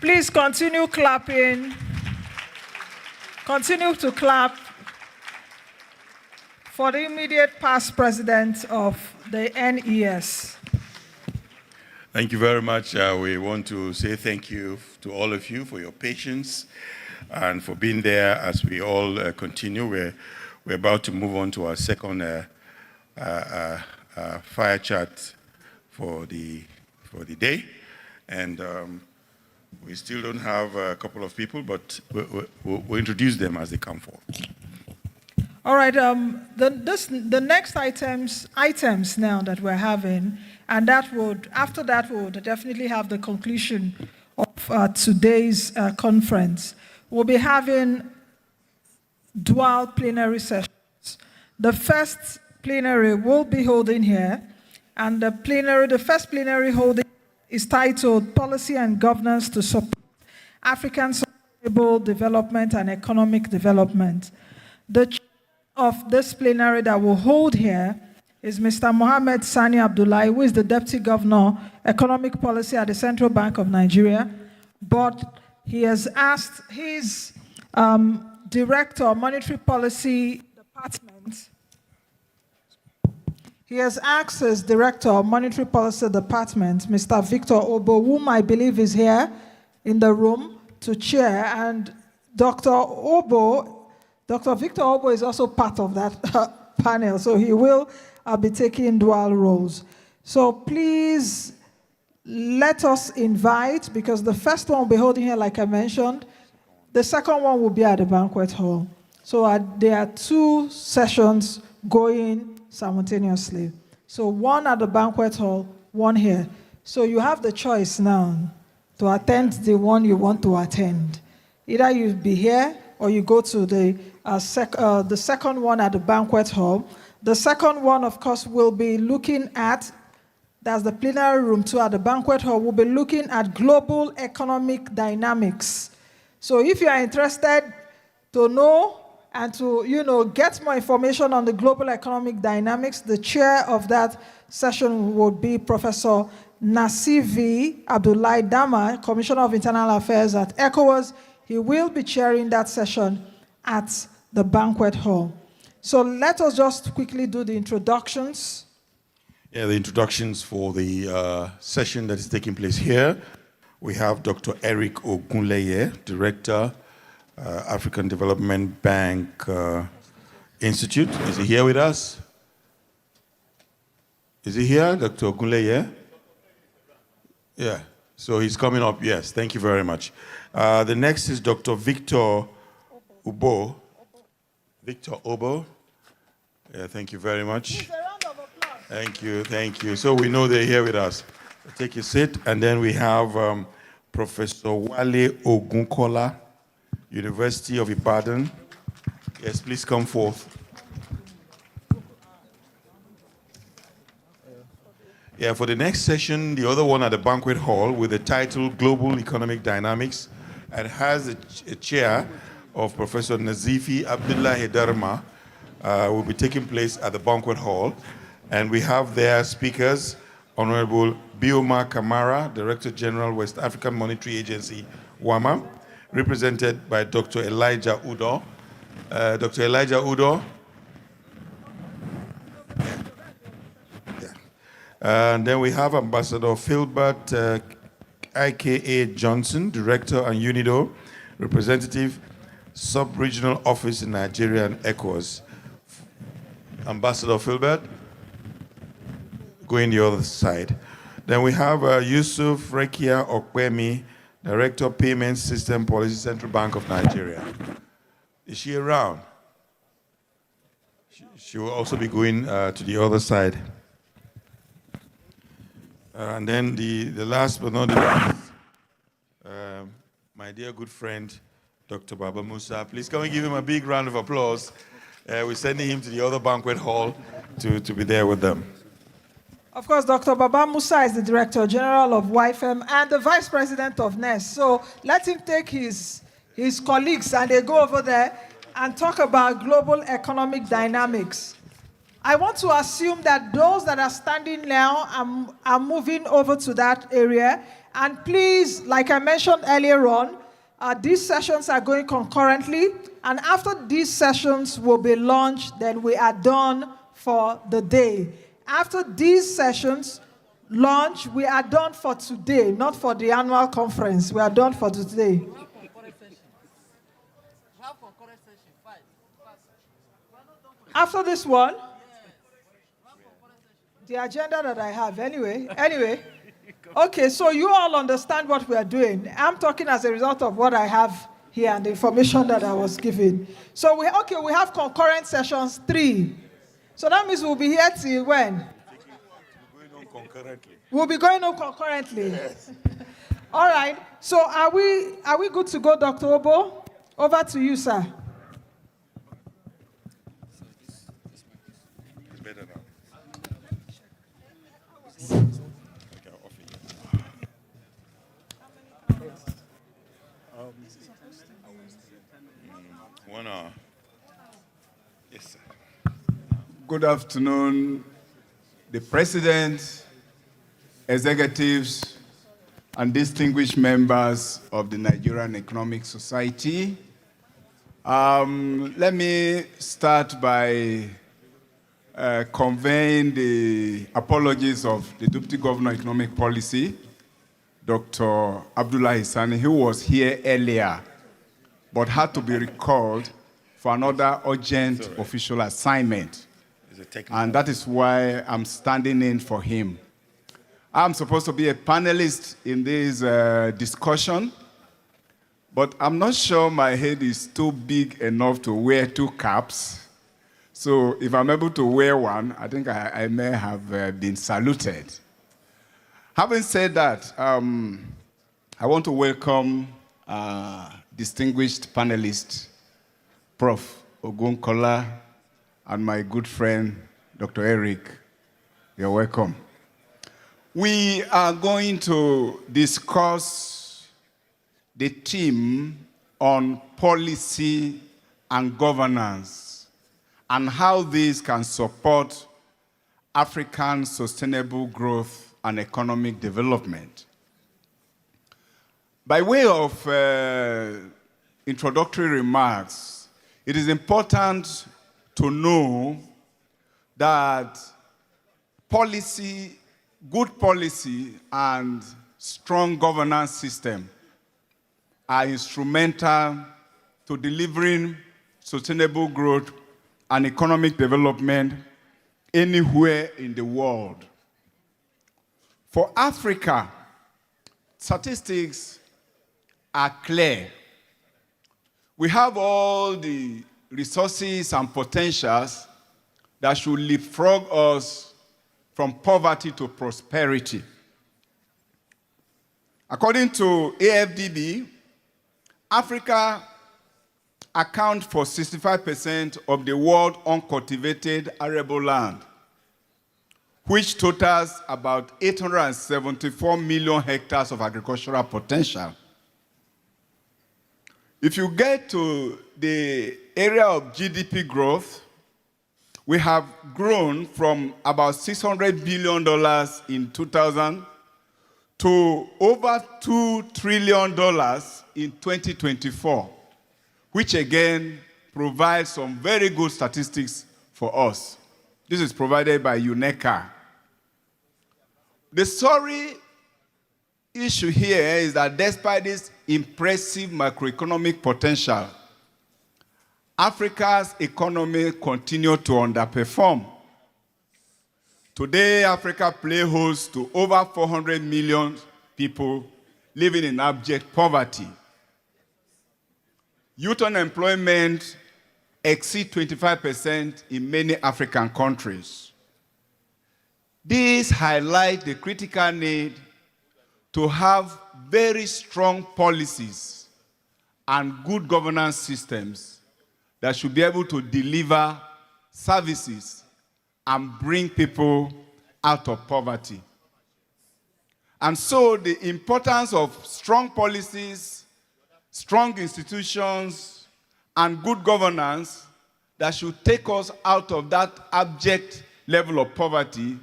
Please continue clapping. Continue to clap for the immediate past president of the NES. Thank you very much. We want to say thank you to all of you for your patience and for being there as we all continue. We're about to move on to our second fire chat for the day. And we still don't have a couple of people, but we'll introduce them as they come forward. All right, the next items now that we're having, and that would, after that, we would definitely have the conclusion of today's conference. We'll be having dual plenary sessions. The first plenary will be holding here, and the first plenary holding is titled Policy and Governance to Support African Sustainable Development and Economic Development. The chair of this plenary that will hold here is Mr. Mohammed Sani Abdullahi, who is the Deputy Governor, Economic Policy at the Central Bank of Nigeria. But he has asked his Director of Monetary Policy Department, he has asked his Director of Monetary Policy Department, Mr. Victor Obo, whom I believe is here in the room, to chair, and Dr. Victor Obo is also part of that panel, so he will be taking dual roles. So please let us invite, because the first one will be holding here, like I mentioned. The second one will be at the banquet hall. So there are 2 sessions going simultaneously. So one at the banquet hall, one here. So you have the choice now to attend the one you want to attend. Either you be here or you go to the second one at the banquet hall. The second one, of course, will be looking at, that's the plenary room 2 at the banquet hall, we'll be looking at global economic dynamics. So if you are interested to know and to get more information on the global economic dynamics, the chair of that session would be Professor Nasivi Abdullahi Dama, Commissioner of Internal Affairs at ECOWAS. He will be chairing that session at the banquet hall. So let us just quickly do the introductions. Yeah, the introductions for the session that is taking place here. We have Dr. Eric Ogunleye, Director, African Development Bank Institute. Is he here with us? Is he here, Dr. Ogunleye? Yeah, so he's coming up, yes, thank you very much. The next is Dr. Victor Obo. Victor Obo. Yeah, thank you very much. Thank you. So we know they're here with us. Take your seat, and then we have Professor Wale Ogunkola, University of Ibadan. Yes, please come forth. Yeah, for the next session, the other one at the banquet hall with the title Global Economic Dynamics, and has a chair of Professor Nazifi Abdullahi Darma, will be taking place at the banquet hall. And we have their speakers, Honorable Bioma Kamara, Director General, West African Monetary Agency, WAMA, represented by Dr. Elijah Udo. Dr. Elijah Udo. And then we have Ambassador Philbert I.K.A. Johnson, Director and UNIDO, Representative, Sub-Regional Office in Nigeria and ECOWAS. Ambassador Philbert, going the other side. Then we have Yusuf Rekia Okwemi, Director, Payment System Policy, Central Bank of Nigeria. Is she around? She will also be going to the other side. And then the last but not the least, my dear good friend, Dr. Baba Musa. Please come and give him a big round of applause. We're sending him to the other banquet hall to be there with them. Of course, Dr. Baba Musa is the Director General of YFM and the Vice President of NEST. So let him take his colleagues and they go over there and talk about global economic dynamics. I want to assume that those that are standing now are moving over to that area. And please, like I mentioned earlier on, these sessions are going concurrently. And after these sessions will be launched, then we are done for the day. After these sessions launch, we are done for today, not for the annual conference. We are done for today. After this one, the agenda that I have, anyway. Okay, so you all understand what we are doing. I'm talking as a result of what I have here and the information that I was given. So we have concurrent sessions 3. So that means we'll be here till when? We'll be going on concurrently. Yes. All right. So are we good to go, Dr. Obo? Over to you, sir. It's better now. One hour. Yes, sir. Good afternoon, the President, executives, and distinguished members of the Nigerian Economic Society. Let me start by conveying the apologies of the Deputy Governor of Economic Policy, Dr. Abdullah Hisani, who was here earlier, but had to be recalled for another urgent official assignment. And that is why I'm standing in for him. I'm supposed to be a panelist in this discussion, but I'm not sure my head is too big enough to wear two caps. So if I'm able to wear one, I think I may have been saluted. Having said that, I want to welcome distinguished panelist, Prof. Ogunkola, and my good friend, Dr. Eric. You're welcome. We are going to discuss the theme on policy and governance and how these can support African sustainable growth and economic development. By way of introductory remarks, it is important to know that good policy and strong governance system are instrumental to delivering sustainable growth and economic development anywhere in the world. For Africa, statistics are clear. We have all the resources and potentials that should leapfrog us from poverty to prosperity. According to AFDB, Africa accounts for 65% of the world's uncultivated arable land, which totals about 874 million hectares of agricultural potential. If you get to the area of GDP growth, we have grown from about $600 billion in 2000 to over $2 trillion in 2024, which again provides some very good statistics for us. This is provided by UNECA. The sorry issue here is that despite this impressive macroeconomic potential, Africa's economy continues to underperform. Today, Africa plays host to over 400 million people living in abject poverty. Youth unemployment exceeds 25% in many African countries. This highlights the critical need to have very strong policies and good governance systems that should be able to deliver services and bring people out of poverty. And so the importance of strong policies, strong institutions, and good governance that should take us out of that abject level of poverty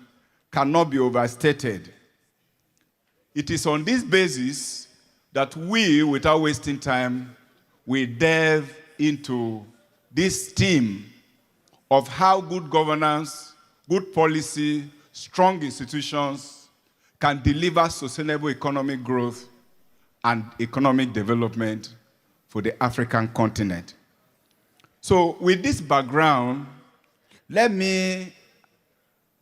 cannot be overstated. It is on this basis that we, without wasting time, will delve into this theme of how good governance, good policy, strong institutions can deliver sustainable economic growth and economic development for the African continent. So with this background, let me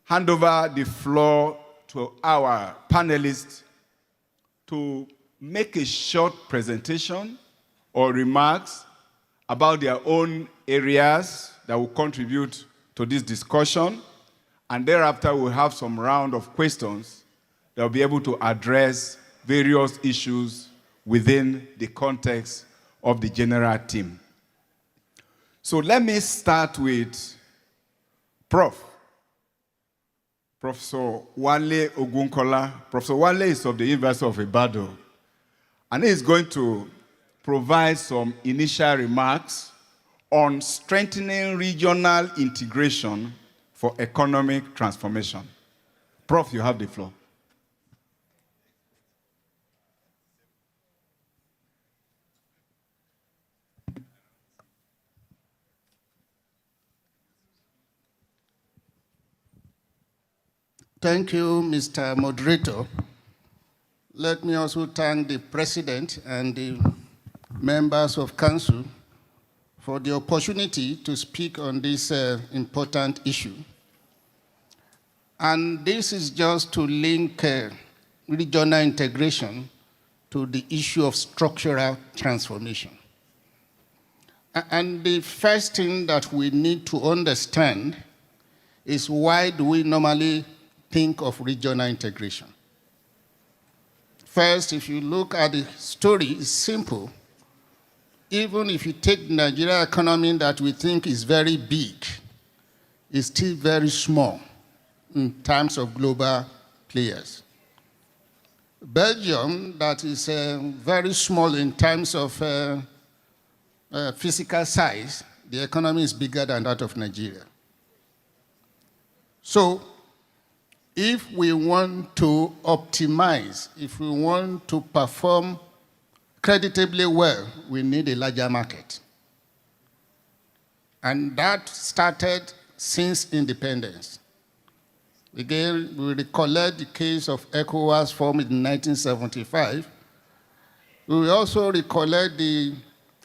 hand over the floor to our panelists to make a short presentation or remarks about their own areas that will contribute to this discussion. And thereafter, we'll have some round of questions that will be able to address various issues within the context of the general theme. So let me start with Professor Wale Ogunkola. Professor Wale is of the University of Ibadan, and he is going to provide some initial remarks on strengthening regional integration for economic transformation. Prof, you have the floor. Thank you, Mr. Moderator. Let me also thank the President and the members of Council for the opportunity to speak on this important issue. And this is just to link regional integration to the issue of structural transformation. And the first thing that we need to understand is, why do we normally think of regional integration? First, if you look at the story, it's simple. Even if you take the Nigerian economy that we think is very big, it's still very small in terms of global players. Belgium, that is very small in terms of physical size, the economy is bigger than that of Nigeria. So, if we want to optimize, if we want to perform creditably well, we need a larger market. And that started since independence. Again, we recollect the case of ECOWAS formed in 1975. We also recollect the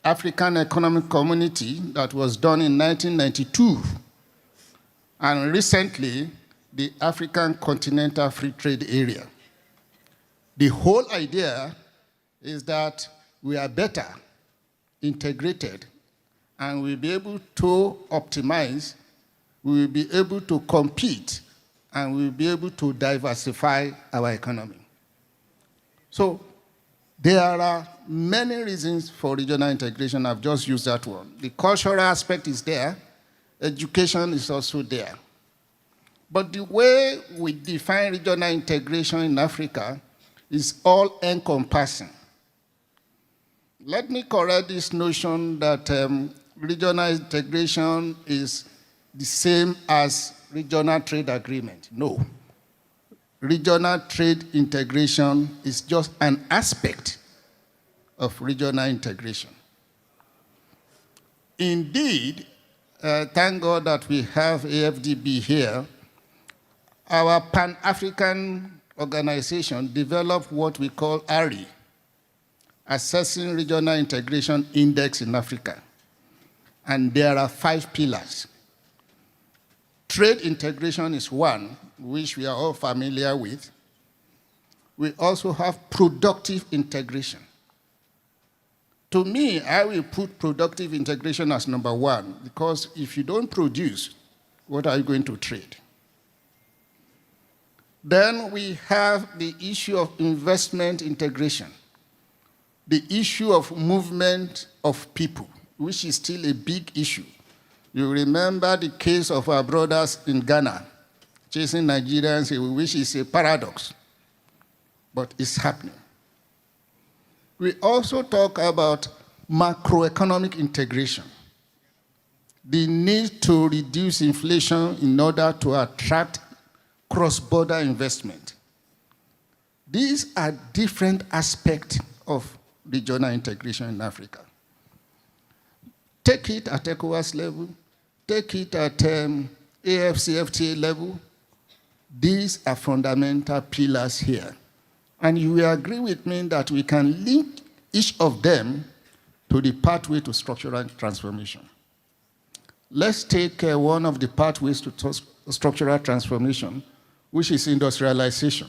African Economic Community that was done in 1992. And recently, the African Continental Free Trade Area. The whole idea is that we are better integrated, and we'll be able to optimize, we will be able to compete, and we'll be able to diversify our economy. So there are many reasons for regional integration. I've just used that one. The cultural aspect is there. Education is also there. But the way we define regional integration in Africa is all-encompassing. Let me correct this notion that regional integration is the same as regional trade agreement. No. Regional trade integration is just an aspect of regional integration. Indeed, thank God that we have AFDB here. Our Pan-African organization developed what we call ARI, Assessing Regional Integration Index in Africa. And there are 5 pillars. Trade integration is one, which we are all familiar with. We also have productive integration. To me, I will put productive integration as number 1, because if you don't produce, what are you going to trade? Then we have the issue of investment integration, the issue of movement of people, which is still a big issue. You remember the case of our brothers in Ghana, chasing Nigerians, which is a paradox, but it's happening. We also talk about macroeconomic integration, the need to reduce inflation in order to attract cross-border investment. These are different aspects of regional integration in Africa. Take it at ECOWAS level, take it at AFCFTA level. These are fundamental pillars here. And you will agree with me that we can link each of them to the pathway to structural transformation. Let's take one of the pathways to structural transformation, which is industrialization.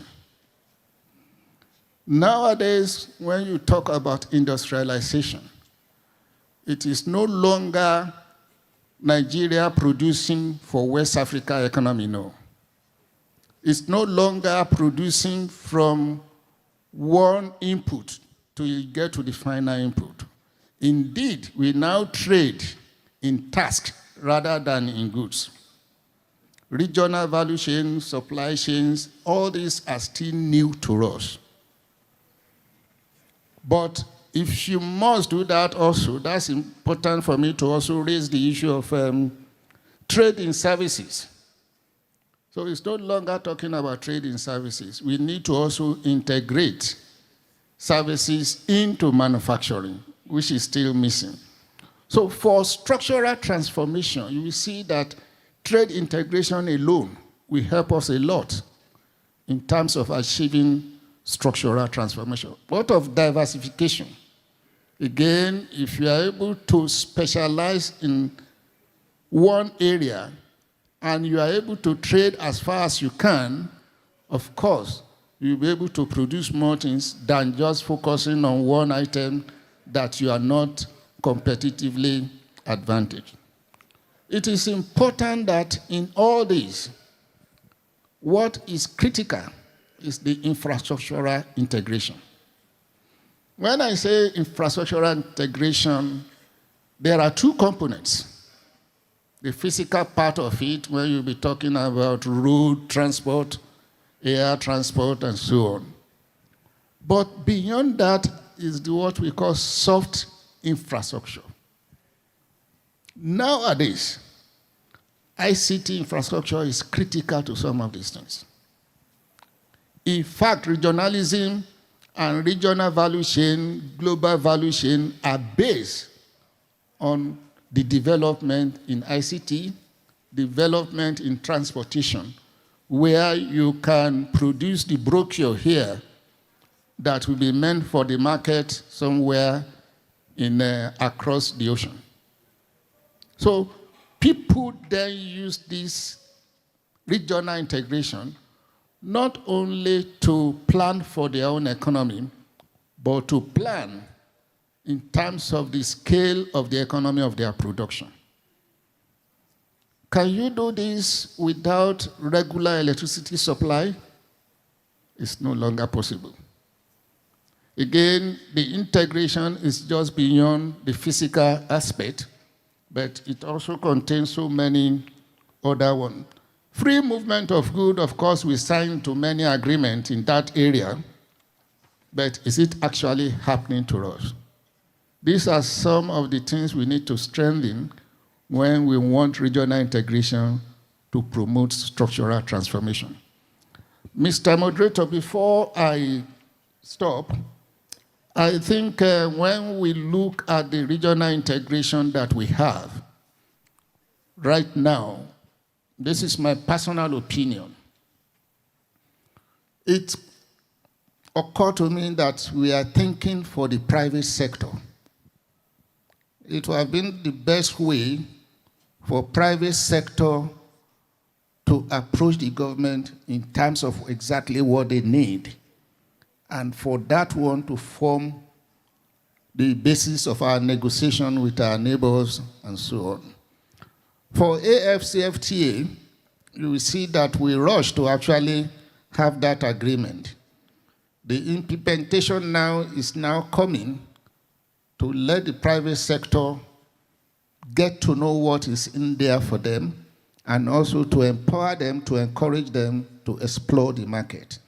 Nowadays, when you talk about industrialization, it is no longer Nigeria producing for West Africa economy, no. It's no longer producing from one input to get to the final input. Indeed, we now trade in tasks rather than in goods. Regional value chains, supply chains, all these are still new to us. But if you must do that also, that's important for me to also raise the issue of trade in services. So it's no longer talking about trade in services. We need to also integrate services into manufacturing, which is still missing. So for structural transformation, you will see that trade integration alone will help us a lot in terms of achieving structural transformation. What of diversification? Again, if you are able to specialize in one area and you are able to trade as far as you can, of course, you'll be able to produce more things than just focusing on one item that you are not competitively advantaged. It is important that in all this, what is critical is the infrastructural integration. When I say infrastructural integration, there are two components. The physical part of it, where you'll be talking about road transport, air transport, and so on. But beyond that is what we call soft infrastructure. Nowadays, ICT infrastructure is critical to some of these things. In fact, regionalism and regional value chain, global value chain are based on the development in ICT, development in transportation, where you can produce the brochure here that will be meant for the market somewhere in across the ocean. So people then use this regional integration not only to plan for their own economy, but to plan in terms of the scale of the economy of their production. Can you do this without regular electricity supply? It's no longer possible. Again, the integration is just beyond the physical aspect, but it also contains so many other ones. Free movement of goods, of course, we signed to many agreements in that area, but is it actually happening to us? These are some of the things we need to strengthen when we want regional integration to promote structural transformation. Mr. Moderator, before I stop, I think when we look at the regional integration that we have right now, this is my personal opinion. It occurred to me that we are thinking for the private sector. It would have been the best way for private sector to approach the government in terms of exactly what they need, and for that one to form the basis of our negotiation with our neighbors and so on. For AFCFTA, you will see that we rushed to actually have that agreement. The implementation now is coming to let the private sector get to know what is in there for them, and also to empower them, to encourage them to explore the market.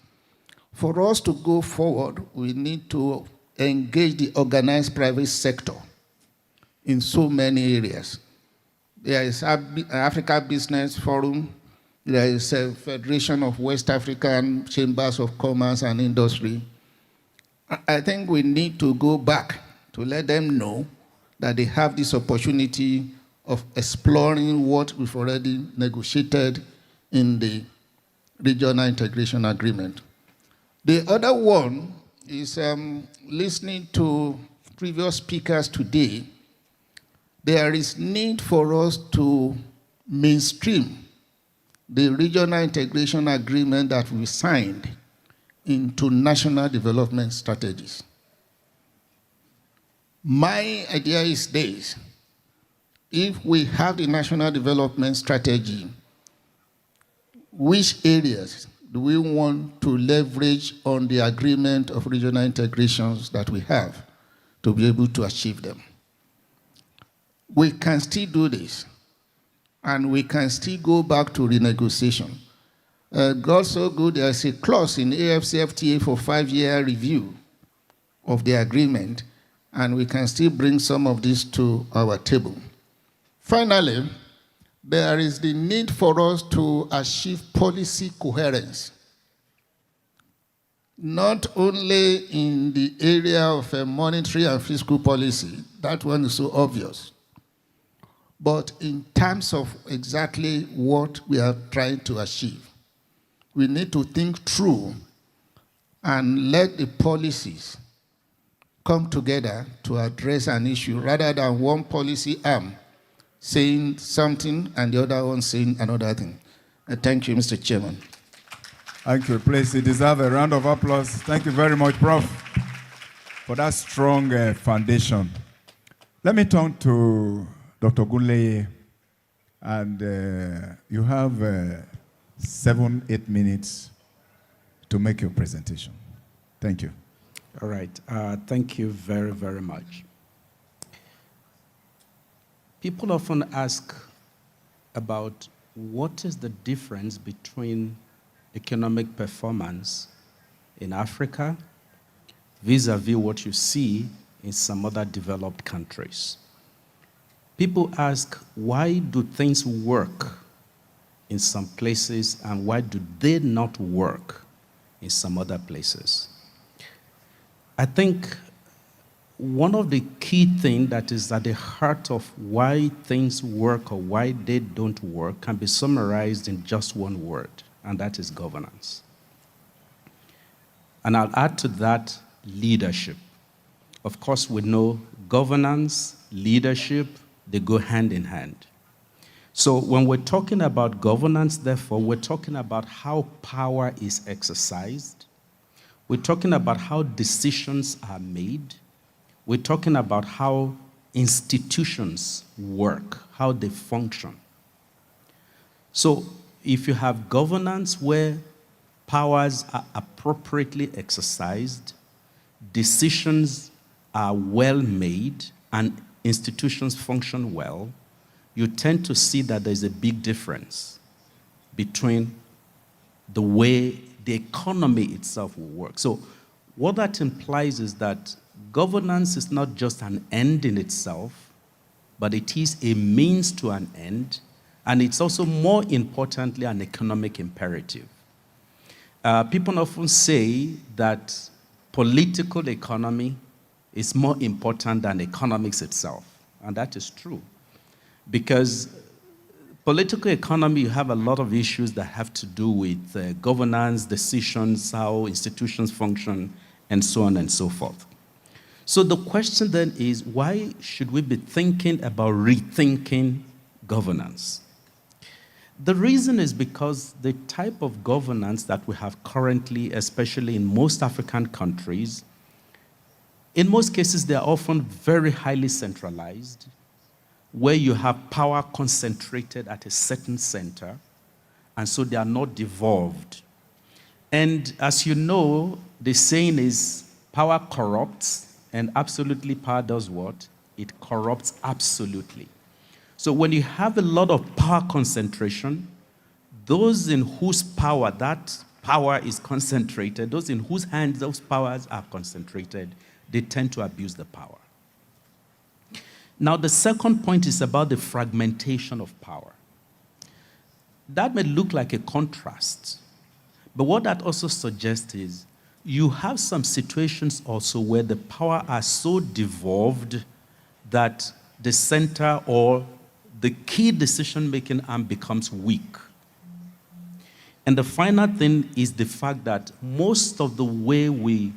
For us to go forward, we need to engage the organized private sector in so many areas. There is Africa Business Forum, there is a Federation of West African Chambers of Commerce and Industry. I think we need to go back to let them know that they have this opportunity of exploring what we've already negotiated in the regional integration agreement. The other one is listening to previous speakers today. There is need for us to mainstream the regional integration agreement that we signed into national development strategies. My idea is this: if we have the national development strategy, which areas do we want to leverage on the agreement of regional integrations that we have to be able to achieve them? We can still do this, and we can still go back to renegotiation. God so good, there's a clause in AFCFTA for 5-year review of the agreement, and we can still bring some of this to our table. Finally, there is the need for us to achieve policy coherence, not only in the area of monetary and fiscal policy, that one is so obvious, but in terms of exactly what we are trying to achieve. We need to think through and let the policies come together to address an issue rather than one policy arm saying something and the other one saying another thing. Thank you, Mr. Chairman. Thank you. Please, you deserve a round of applause. Thank you very much, Prof, for that strong foundation. Let me turn to Dr. Gunleye, and you have 7-8 minutes to make your presentation. Thank you. All right. Thank you very, very much. People often ask about what is the difference between economic performance in Africa vis-a-vis what you see in some other developed countries. People ask, why do things work in some places and why do they not work in some other places? I think one of the key things that is at the heart of why things work or why they don't work can be summarized in just one word, and that is governance. And I'll add to that leadership. Of course, we know governance, leadership, they go hand in hand. So when we're talking about governance, therefore, we're talking about how power is exercised. We're talking about how decisions are made. We're talking about how institutions work, how they function. So if you have governance where powers are appropriately exercised, decisions are well made, and institutions function well, you tend to see that there's a big difference between the way the economy itself will work. So what that implies is that governance is not just an end in itself, but it is a means to an end, and it's also, more importantly, an economic imperative. People often say that political economy is more important than economics itself, and that is true. Because political economy, you have a lot of issues that have to do with governance, decisions, how institutions function, and so on and so forth. So the question then is, why should we be thinking about rethinking governance? The reason is because the type of governance that we have currently, especially in most African countries, in most cases, they are often very highly centralized, where you have power concentrated at a certain center, and so they are not devolved. And as you know, the saying is, power corrupts, and absolutely power does what? It corrupts absolutely. So when you have a lot of power concentration, those in whose power that power is concentrated, those in whose hands those powers are concentrated, they tend to abuse the power. Now, the second point is about the fragmentation of power. That may look like a contrast, but what that also suggests is you have some situations also where the power are so devolved that the center or the key decision-making arm becomes weak. And the final thing is the fact that most of the way we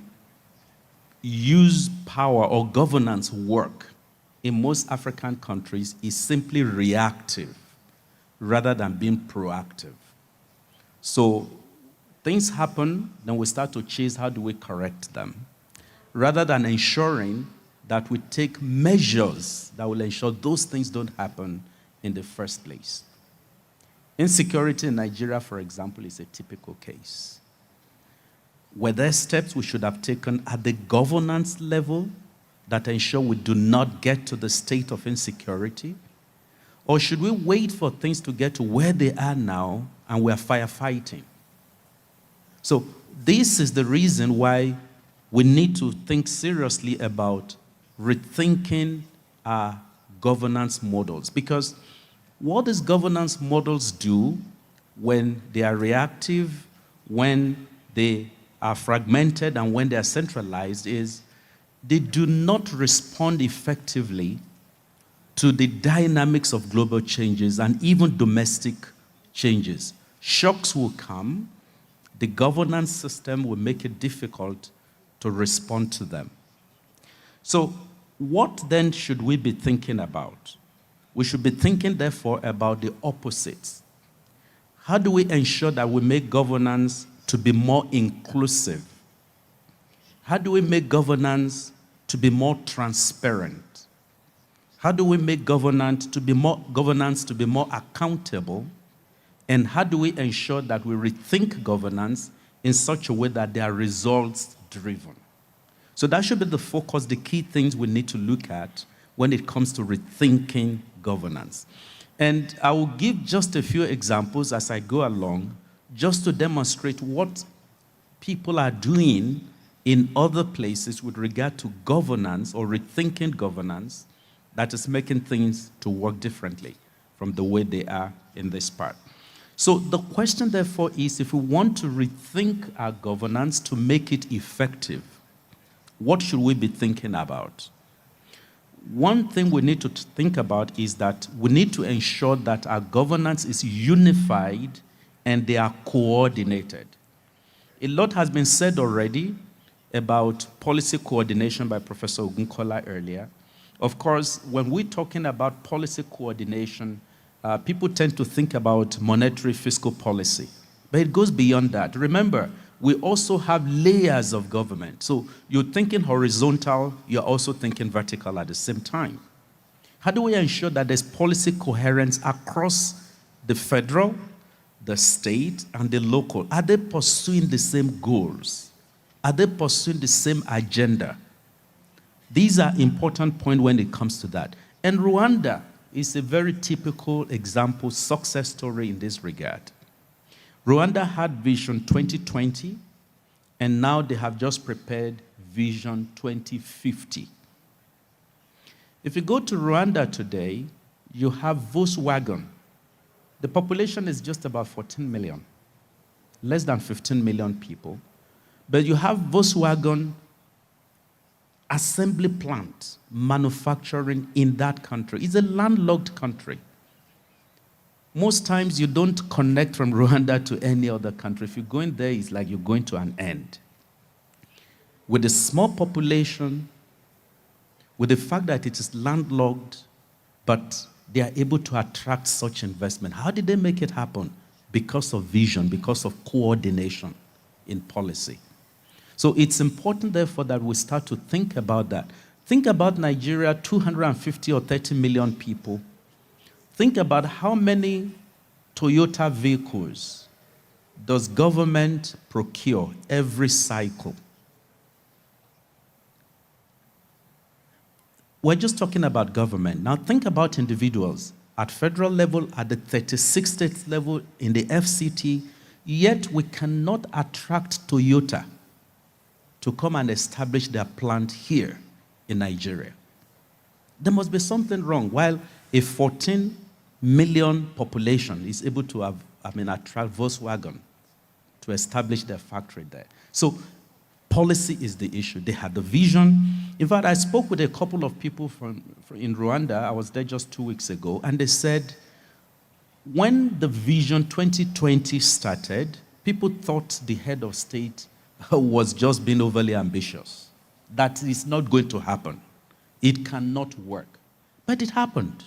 use power or governance work in most African countries is simply reactive rather than being proactive. So things happen, then we start to chase how do we correct them, rather than ensuring that we take measures that will ensure those things don't happen in the first place. Insecurity in Nigeria, for example, is a typical case. Were there steps we should have taken at the governance level that ensure we do not get to the state of insecurity? Or should we wait for things to get to where they are now and we are firefighting? So this is the reason why we need to think seriously about rethinking our governance models. Because what these governance models do when they are reactive, when they are fragmented, and when they are centralized is they do not respond effectively to the dynamics of global changes and even domestic changes. Shocks will come, the governance system will make it difficult to respond to them. So what then should we be thinking about? We should be thinking, therefore, about the opposites. How do we ensure that we make governance to be more inclusive? How do we make governance to be more transparent? How do we make governance to be more accountable? And how do we ensure that we rethink governance in such a way that they are results-driven? So that should be the focus, the key things we need to look at when it comes to rethinking governance. And I will give just a few examples as I go along, just to demonstrate what people are doing in other places with regard to governance or rethinking governance that is making things to work differently from the way they are in this part. So the question, therefore, is if we want to rethink our governance to make it effective, what should we be thinking about? One thing we need to think about is that we need to ensure that our governance is unified and they are coordinated. A lot has been said already about policy coordination by Professor Ogunkola earlier. Of course, when we're talking about policy coordination, people tend to think about monetary fiscal policy, but it goes beyond that. Remember, we also have layers of government. So you're thinking horizontal, you're also thinking vertical at the same time. How do we ensure that there's policy coherence across the federal, the state, and the local? Are they pursuing the same goals? Are they pursuing the same agenda? These are important points when it comes to that. And Rwanda is a very typical example, success story in this regard. Rwanda had Vision 2020, and now they have just prepared Vision 2050. If you go to Rwanda today, you have Volkswagen. The population is just about 14 million, less than 15 million people. But you have Volkswagen assembly plant manufacturing in that country. It's a landlocked country. Most times you don't connect from Rwanda to any other country. If you go in there, it's like you're going to an end. With a small population, with the fact that it is landlocked, but they are able to attract such investment. How did they make it happen? Because of vision, because of coordination in policy. So it's important, therefore, that we start to think about that. Think about Nigeria, 250 or 30 million people. Think about how many Toyota vehicles does government procure every cycle. We're just talking about government. Now think about individuals at federal level, at the 36th state level, in the FCT, yet we cannot attract Toyota to come and establish their plant here in Nigeria. There must be something wrong. While a 14 million population is able to attract Volkswagen to establish their factory there. So policy is the issue. They had the vision. In fact, I spoke with a couple of people in Rwanda. I was there just 2 weeks ago, and they said when the Vision 2020 started, people thought the head of state was just being overly ambitious. That is not going to happen. It cannot work. But it happened.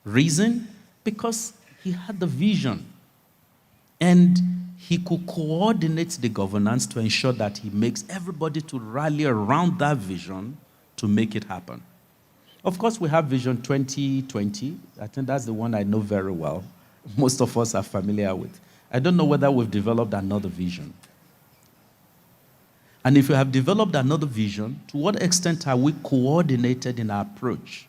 Reason? Because he had the vision. And he could coordinate the governance to ensure that he makes everybody to rally around that vision to make it happen. Of course, we have Vision 2020. I think that's the one I know very well. Most of us are familiar with. I don't know whether we've developed another vision. And if we have developed another vision, to what extent are we coordinated in our approach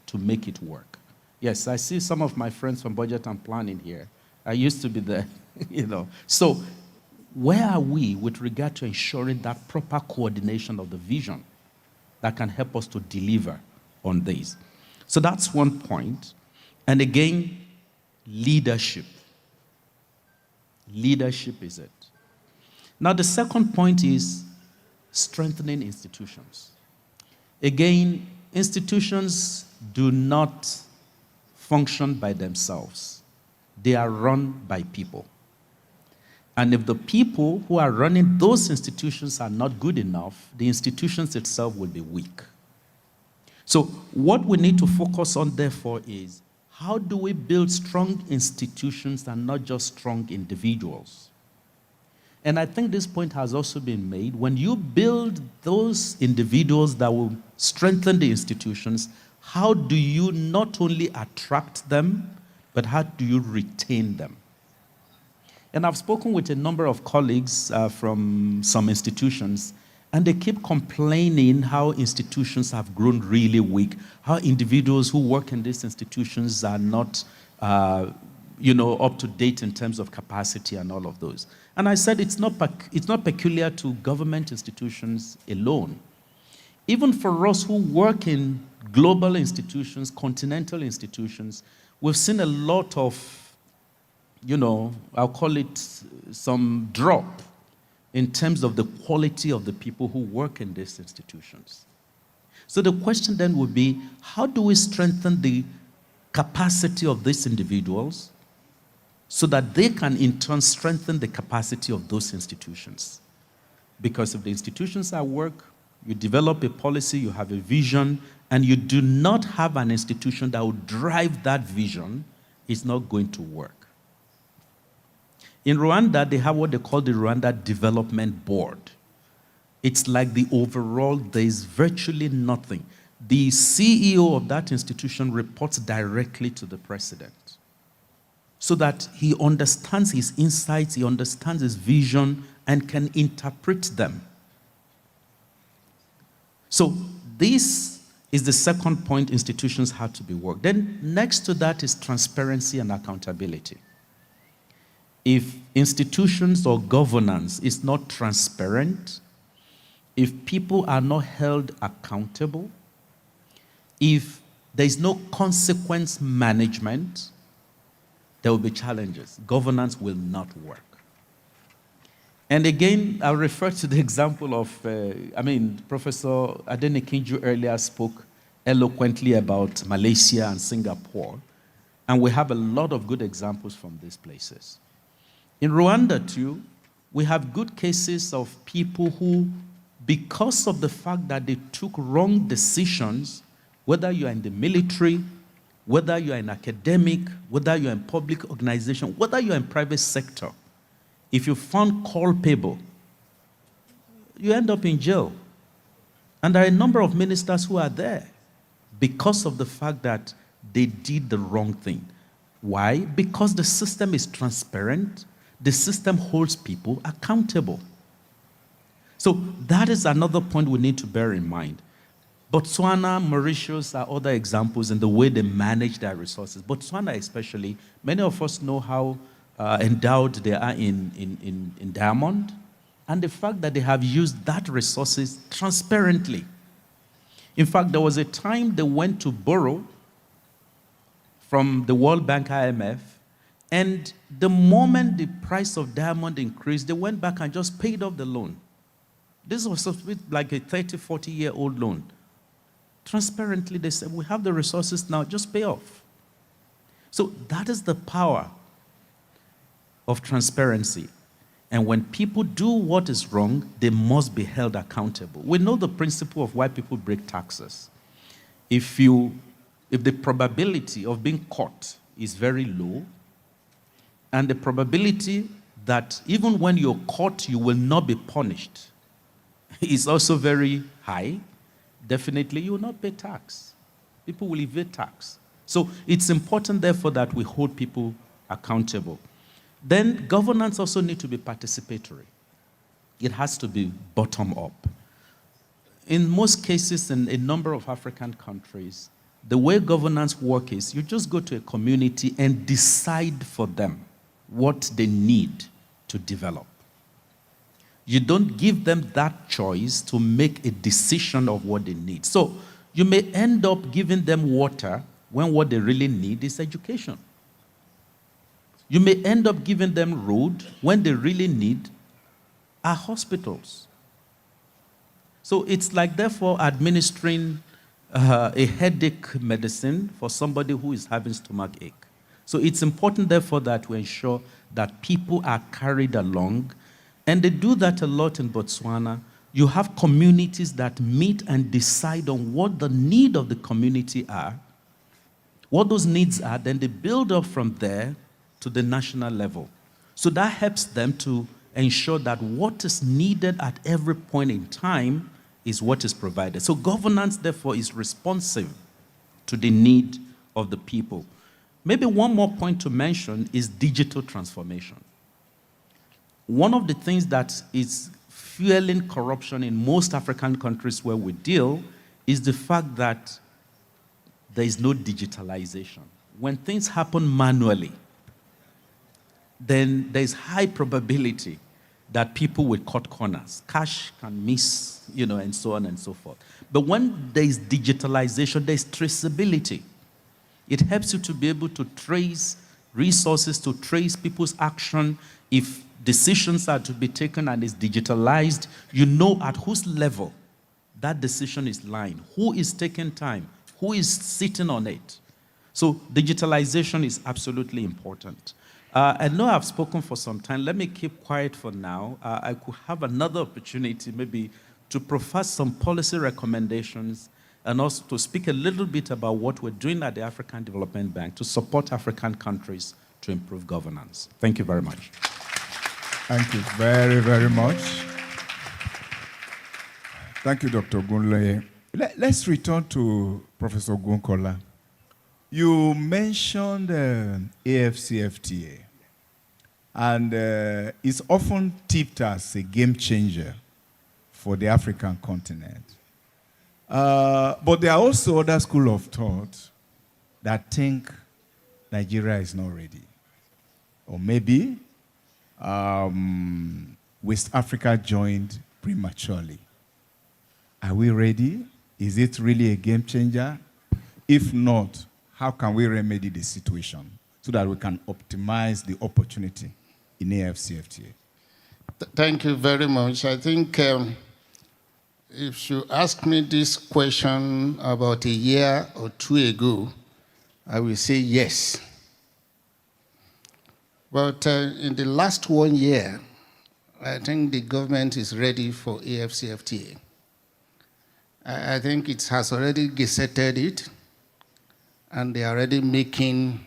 to make it work? Yes, I see some of my friends from budget and planning here. I used to be there, So where are we with regard to ensuring that proper coordination of the vision that can help us to deliver on this? So that's one point. And again, leadership. Leadership is it. Now the second point is strengthening institutions. Again, institutions do not function by themselves. They are run by people. And if the people who are running those institutions are not good enough, the institutions itself will be weak. So what we need to focus on, therefore, is how do we build strong institutions and not just strong individuals? And I think this point has also been made. When you build those individuals that will strengthen the institutions, how do you not only attract them, but how do you retain them? And I've spoken with a number of colleagues from some institutions, and they keep complaining how institutions have grown really weak, how individuals who work in these institutions are not up to date in terms of capacity and all of those. And I said it's not peculiar to government institutions alone. Even for us who work in global institutions, continental institutions, we've seen a lot of, I'll call it some drop in terms of the quality of the people who work in these institutions. So the question then would be, how do we strengthen the capacity of these individuals so that they can in turn strengthen the capacity of those institutions? Because if the institutions are work, you develop a policy, you have a vision, and you do not have an institution that will drive that vision, it's not going to work. In Rwanda, they have what they call the Rwanda Development Board. It's like the overall, there is virtually nothing. The CEO of that institution reports directly to the president so that he understands his insights, he understands his vision, and can interpret them. So this is the second point institutions have to be worked. Then next to that is transparency and accountability. If institutions or governance is not transparent, if people are not held accountable, if there is no consequence management, there will be challenges. Governance will not work. And again, I'll refer to the example of, Professor Adenekinju earlier spoke eloquently about Malaysia and Singapore, and we have a lot of good examples from these places. In Rwanda, too, we have good cases of people who, because of the fact that they took wrong decisions, whether you're in the military, whether you're in academic, whether you're in public organization, whether you're in private sector, if you're found culpable, you end up in jail. And there are a number of ministers who are there because of the fact that they did the wrong thing. Why? Because the system is transparent. The system holds people accountable. So that is another point we need to bear in mind. Botswana, Mauritius are other examples in the way they manage their resources. Botswana especially, many of us know how endowed they are in diamond, and the fact that they have used that resources transparently. In fact, there was a time they went to borrow from the World Bank, IMF, and the moment the price of diamond increased, they went back and just paid off the loan. This was like a 30, 40-year-old loan. Transparently, they said, we have the resources now, just pay off. So that is the power of transparency. And when people do what is wrong, they must be held accountable. We know the principle of why people break taxes. If the probability of being caught is very low, and the probability that even when you're caught, you will not be punished is also very high, definitely you will not pay tax. People will evade tax. So it's important, therefore, that we hold people accountable. Then governance also needs to be participatory. It has to be bottom up. In most cases, in a number of African countries, the way governance works is you just go to a community and decide for them what they need to develop. You don't give them that choice to make a decision of what they need. So you may end up giving them water when what they really need is education. You may end up giving them road when they really need are hospitals. So it's like, therefore, administering a headache medicine for somebody who is having stomach ache. So it's important, therefore, that we ensure that people are carried along. And they do that a lot in Botswana. You have communities that meet and decide on what the need of the community are, what those needs are, then they build up from there to the national level. So that helps them to ensure that what is needed at every point in time is what is provided. So governance, therefore, is responsive to the need of the people. Maybe one more point to mention is digital transformation. One of the things that is fueling corruption in most African countries where we deal is the fact that there is no digitalization. When things happen manually, then there is high probability that people will cut corners. Cash can miss, and so on and so forth. But when there is digitalization, there is traceability. It helps you to be able to trace resources, to trace people's action. If decisions are to be taken and is digitalized, you know at whose level that decision is lying, who is taking time, who is sitting on it. So digitalization is absolutely important. I know I've spoken for some time. Let me keep quiet for now. I could have another opportunity maybe to profess some policy recommendations and also to speak a little bit about what we're doing at the African Development Bank to support African countries to improve governance. Thank you very much. Thank you very, very much. Thank you, Dr. Ogunleye. Let's return to Professor Ogunkola. You mentioned AFCFTA, and it's often tipped as a game changer for the African continent. But there are also other schools of thought that think Nigeria is not ready. Or maybe West Africa joined prematurely. Are we ready? Is it really a game changer? If not, how can we remedy the situation so that we can optimize the opportunity in AFCFTA? Thank you very much. I think if you asked me this question about a year or two ago, I will say yes. But in the last 1 year, I think the government is ready for AFCFTA. I think it has already gazetted it, and they are already making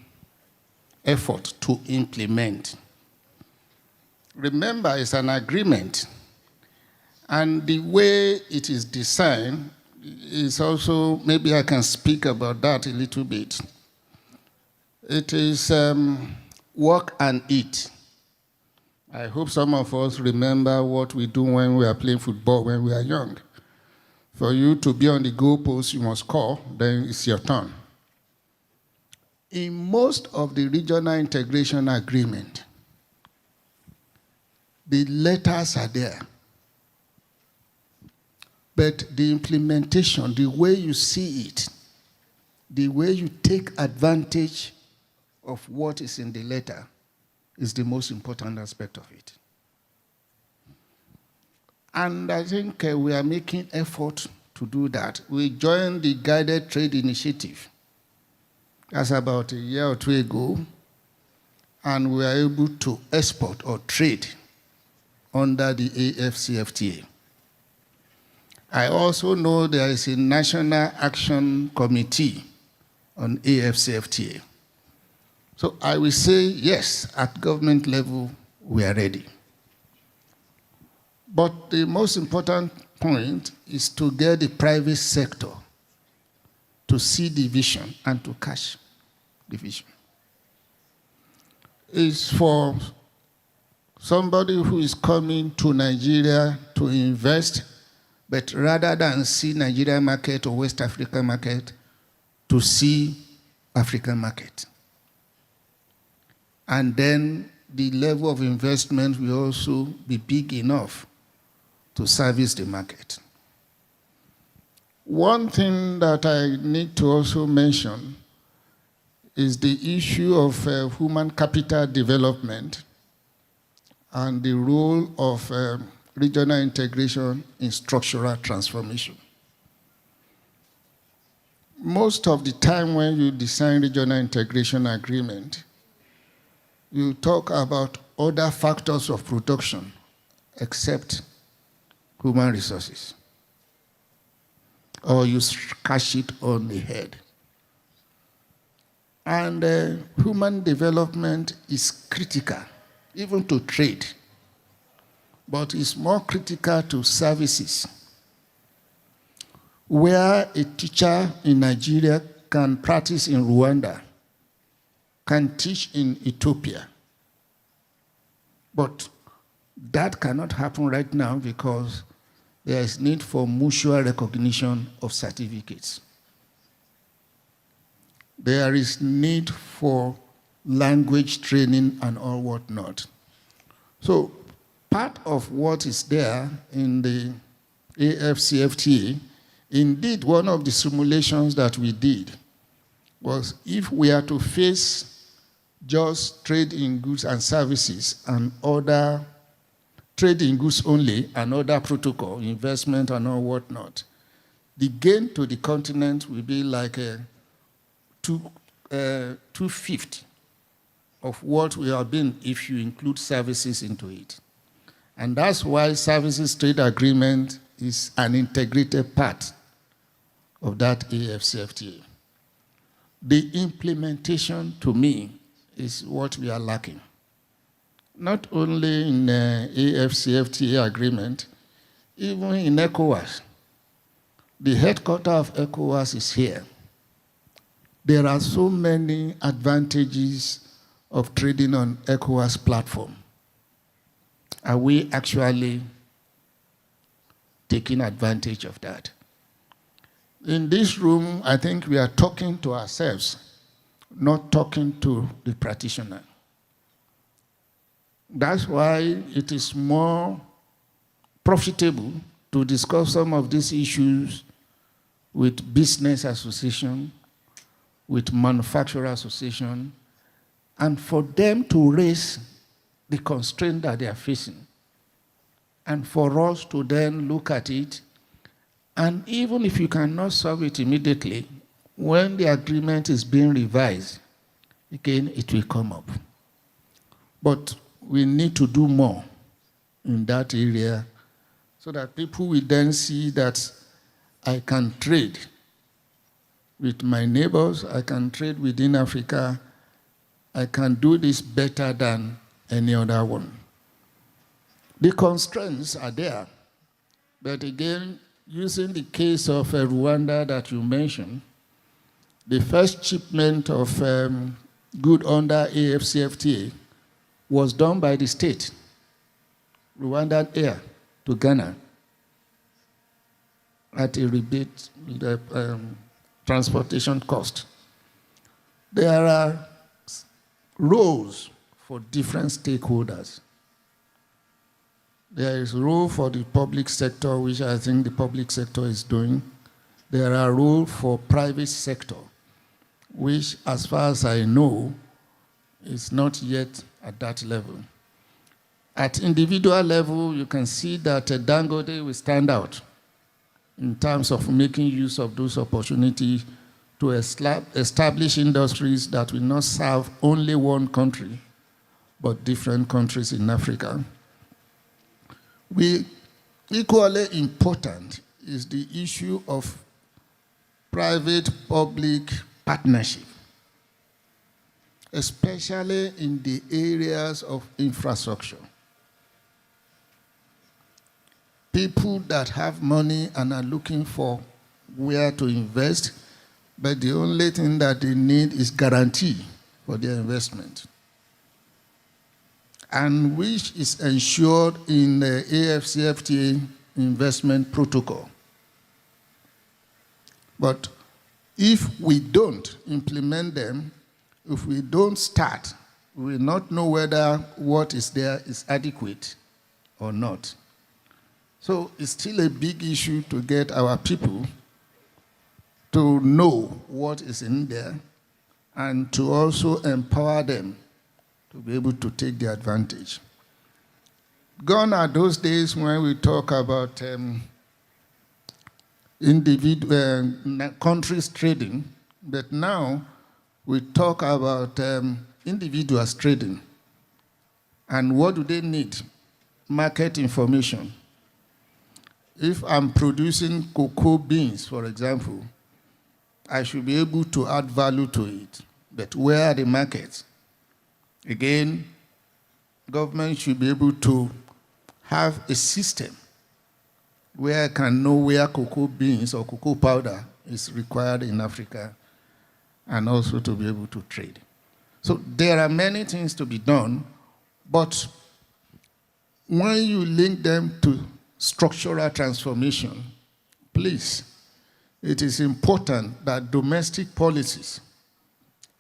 effort to implement. Remember, it's an agreement, and the way it is designed is also, maybe I can speak about that a little bit. It is work and eat. I hope some of us remember what we do when we are playing football when we are young. For you to be on the goalpost, you must score, then it's your turn. In most of the regional integration agreement, the letters are there. But the implementation, the way you see it, the way you take advantage of what is in the letter is the most important aspect of it. And I think we are making effort to do that. We joined the Guided Trade Initiative. That's about a year or two ago, and we were able to export or trade under the AFCFTA. I also know there is a National Action Committee on AFCFTA. So I will say, yes, at government level, we are ready. But the most important point is to get the private sector to see the vision and to catch the vision. It's for somebody who is coming to Nigeria to invest, but rather than see Nigeria market or West African market, to see African market. And then the level of investment will also be big enough to service the market. One thing that I need to also mention is the issue of human capital development and the role of regional integration in structural transformation. Most of the time when you design regional integration agreement, you talk about other factors of production except human resources, or you cash it on the head. And human development is critical, even to trade, but it's more critical to services. Where a teacher in Nigeria can practice in Rwanda, can teach in Ethiopia. But that cannot happen right now because there is need for mutual recognition of certificates. There is need for language training and all whatnot. So part of what is there in the AFCFTA, indeed one of the simulations that we did was if we are to face just trade in goods and services and other trade in goods only and other protocol, investment and all whatnot, the gain to the continent will be like a 2/5 of what we have been if you include services into it. And that's why services trade agreement is an integrated part of that AFCFTA. The implementation, to me, is what we are lacking. Not only in the AFCFTA agreement, even in ECOWAS. The headquarters of ECOWAS is here. There are so many advantages of trading on ECOWAS platform. Are we actually taking advantage of that? In this room, I think we are talking to ourselves, not talking to the practitioner. That's why it is more profitable to discuss some of these issues with business association, with manufacturer association, and for them to raise the constraint that they are facing. And for us to then look at it, and even if you cannot solve it immediately, when the agreement is being revised, again, it will come up. But we need to do more in that area so that people will then see that I can trade with my neighbors, I can trade within Africa, I can do this better than any other one. The constraints are there, but again, using the case of Rwanda that you mentioned, the first shipment of good under AFCFTA was done by the state, Rwandan Air, to Ghana at a rebate transportation cost. There are roles for different stakeholders. There is a role for the public sector, which I think the public sector is doing. There are roles for private sector, which, as far as I know, is not yet at that level. At individual level, you can see that Dangote will stand out in terms of making use of those opportunities to establish industries that will not serve only one country, but different countries in Africa. Equally important is the issue of private-public partnership, especially in the areas of infrastructure. People that have money and are looking for where to invest, but the only thing that they need is guarantee for their investment, and which is ensured in the AFCFTA investment protocol. But if we don't implement them, if we don't start, we will not know whether what is there is adequate or not. So it's still a big issue to get our people to know what is in there and to also empower them to be able to take the advantage. Gone are those days when we talk about countries trading, but now we talk about individuals trading. And what do they need? Market information. If I'm producing cocoa beans, for example, I should be able to add value to it. But where are the markets? Again, government should be able to have a system where I can know where cocoa beans or cocoa powder is required in Africa, and also to be able to trade. So there are many things to be done, but when you link them to structural transformation, please, it is important that domestic policies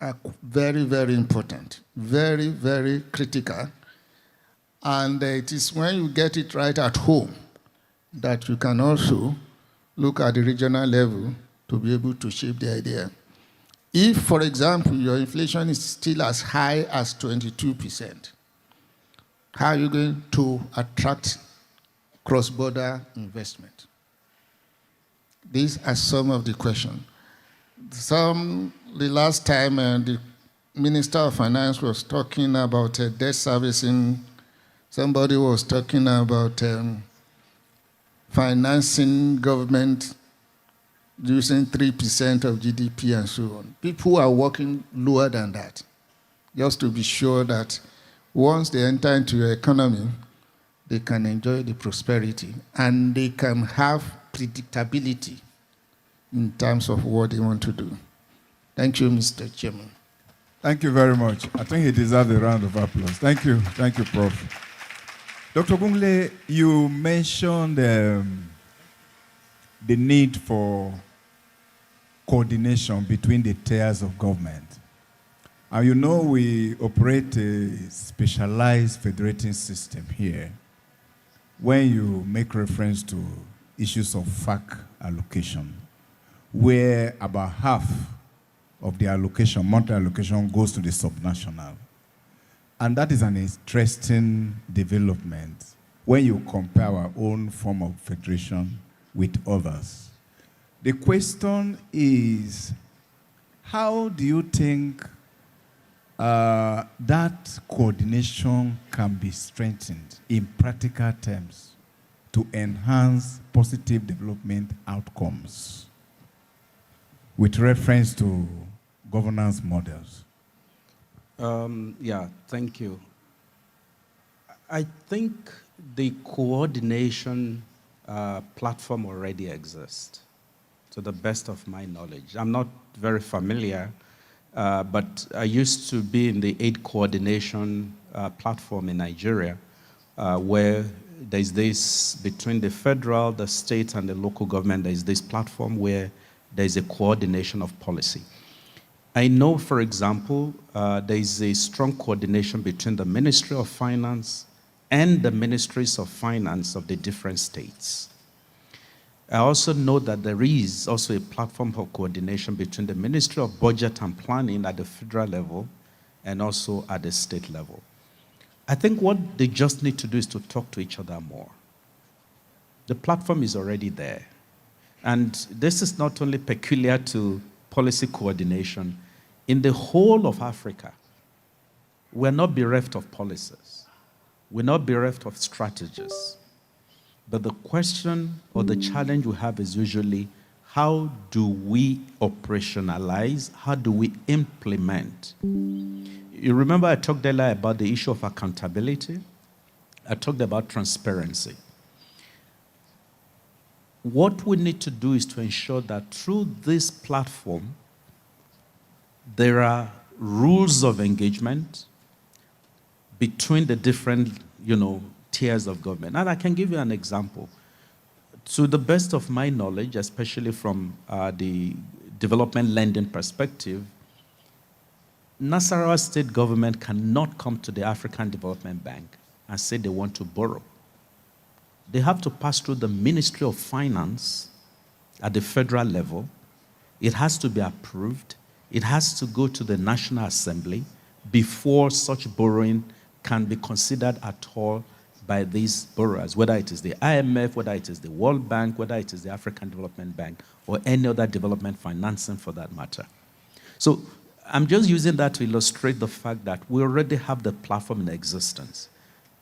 are very, very important, very, very critical. And it is when you get it right at home that you can also look at the regional level to be able to shape the idea. If, for example, your inflation is still as high as 22%, how are you going to attract cross-border investment? These are some of the questions. The last time the Minister of Finance was talking about debt servicing, somebody was talking about financing government using 3% of GDP and so on. People are working lower than that, just to be sure that once they enter into your economy, they can enjoy the prosperity and they can have predictability in terms of what they want to do. Thank you, Mr. Chairman. Thank you very much. I think he deserves a round of applause. Thank you, Prof. Dr. Ogunle, you mentioned the need for coordination between the tiers of government. And you know we operate a specialized federating system here. When you make reference to issues of FAC allocation, where about half of the allocation, monthly allocation, goes to the subnational. And that is an interesting development when you compare our own form of federation with others. The question is, how do you think that coordination can be strengthened in practical terms to enhance positive development outcomes with reference to governance models? Yeah, thank you. I think the coordination platform already exists, to the best of my knowledge. I'm not very familiar, but I used to be in the aid coordination platform in Nigeria, where there's this, between the federal, the state, and the local government, there's this platform where there's a coordination of policy. I know, for example, there is a strong coordination between the Ministry of Finance and the Ministries of Finance of the different states. I also know that there is also a platform for coordination between the Ministry of Budget and Planning at the federal level and also at the state level. I think what they just need to do is to talk to each other more. The platform is already there. And this is not only peculiar to policy coordination. In the whole of Africa, we're not bereft of policies. We're not bereft of strategies. But the question or the challenge we have is usually, how do we operationalize? How do we implement? You remember I talked earlier about the issue of accountability? I talked about transparency. What we need to do is to ensure that through this platform, there are rules of engagement between the different, tiers of government. And I can give you an example. To the best of my knowledge, especially from the development lending perspective, Nasarawa state government cannot come to the African Development Bank and say they want to borrow. They have to pass through the Ministry of Finance at the federal level. It has to be approved. It has to go to the National Assembly before such borrowing can be considered at all by these borrowers, whether it is the IMF, whether it is the World Bank, whether it is the African Development Bank, or any other development financing for that matter. So I'm just using that to illustrate the fact that we already have the platform in existence.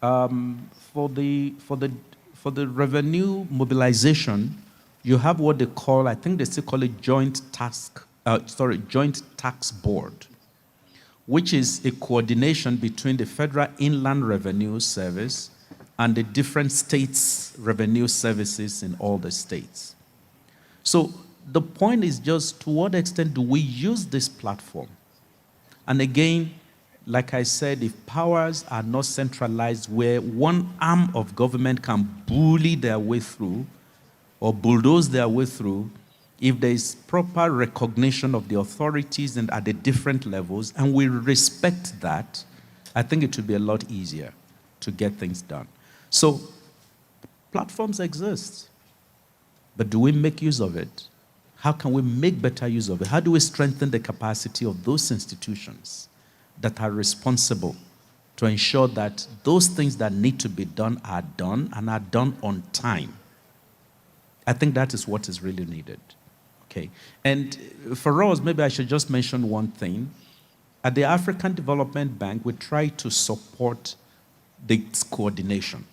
For the revenue mobilization, you have what they call, I think they still call it joint tax board, which is a coordination between the Federal Inland Revenue Service and the different states' revenue services in all the states. So the point is just to what extent do we use this platform? And again, like I said, if powers are not centralized where one arm of government can bully their way through or bulldoze their way through, if there is proper recognition of the authorities and at the different levels, and we respect that, I think it will be a lot easier to get things done. So platforms exist, but do we make use of it? How can we make better use of it? How do we strengthen the capacity of those institutions that are responsible to ensure that those things that need to be done are done and are done on time? I think that is what is really needed. Okay. And for us, maybe I should just mention one thing. At the African Development Bank, we try to support its coordination.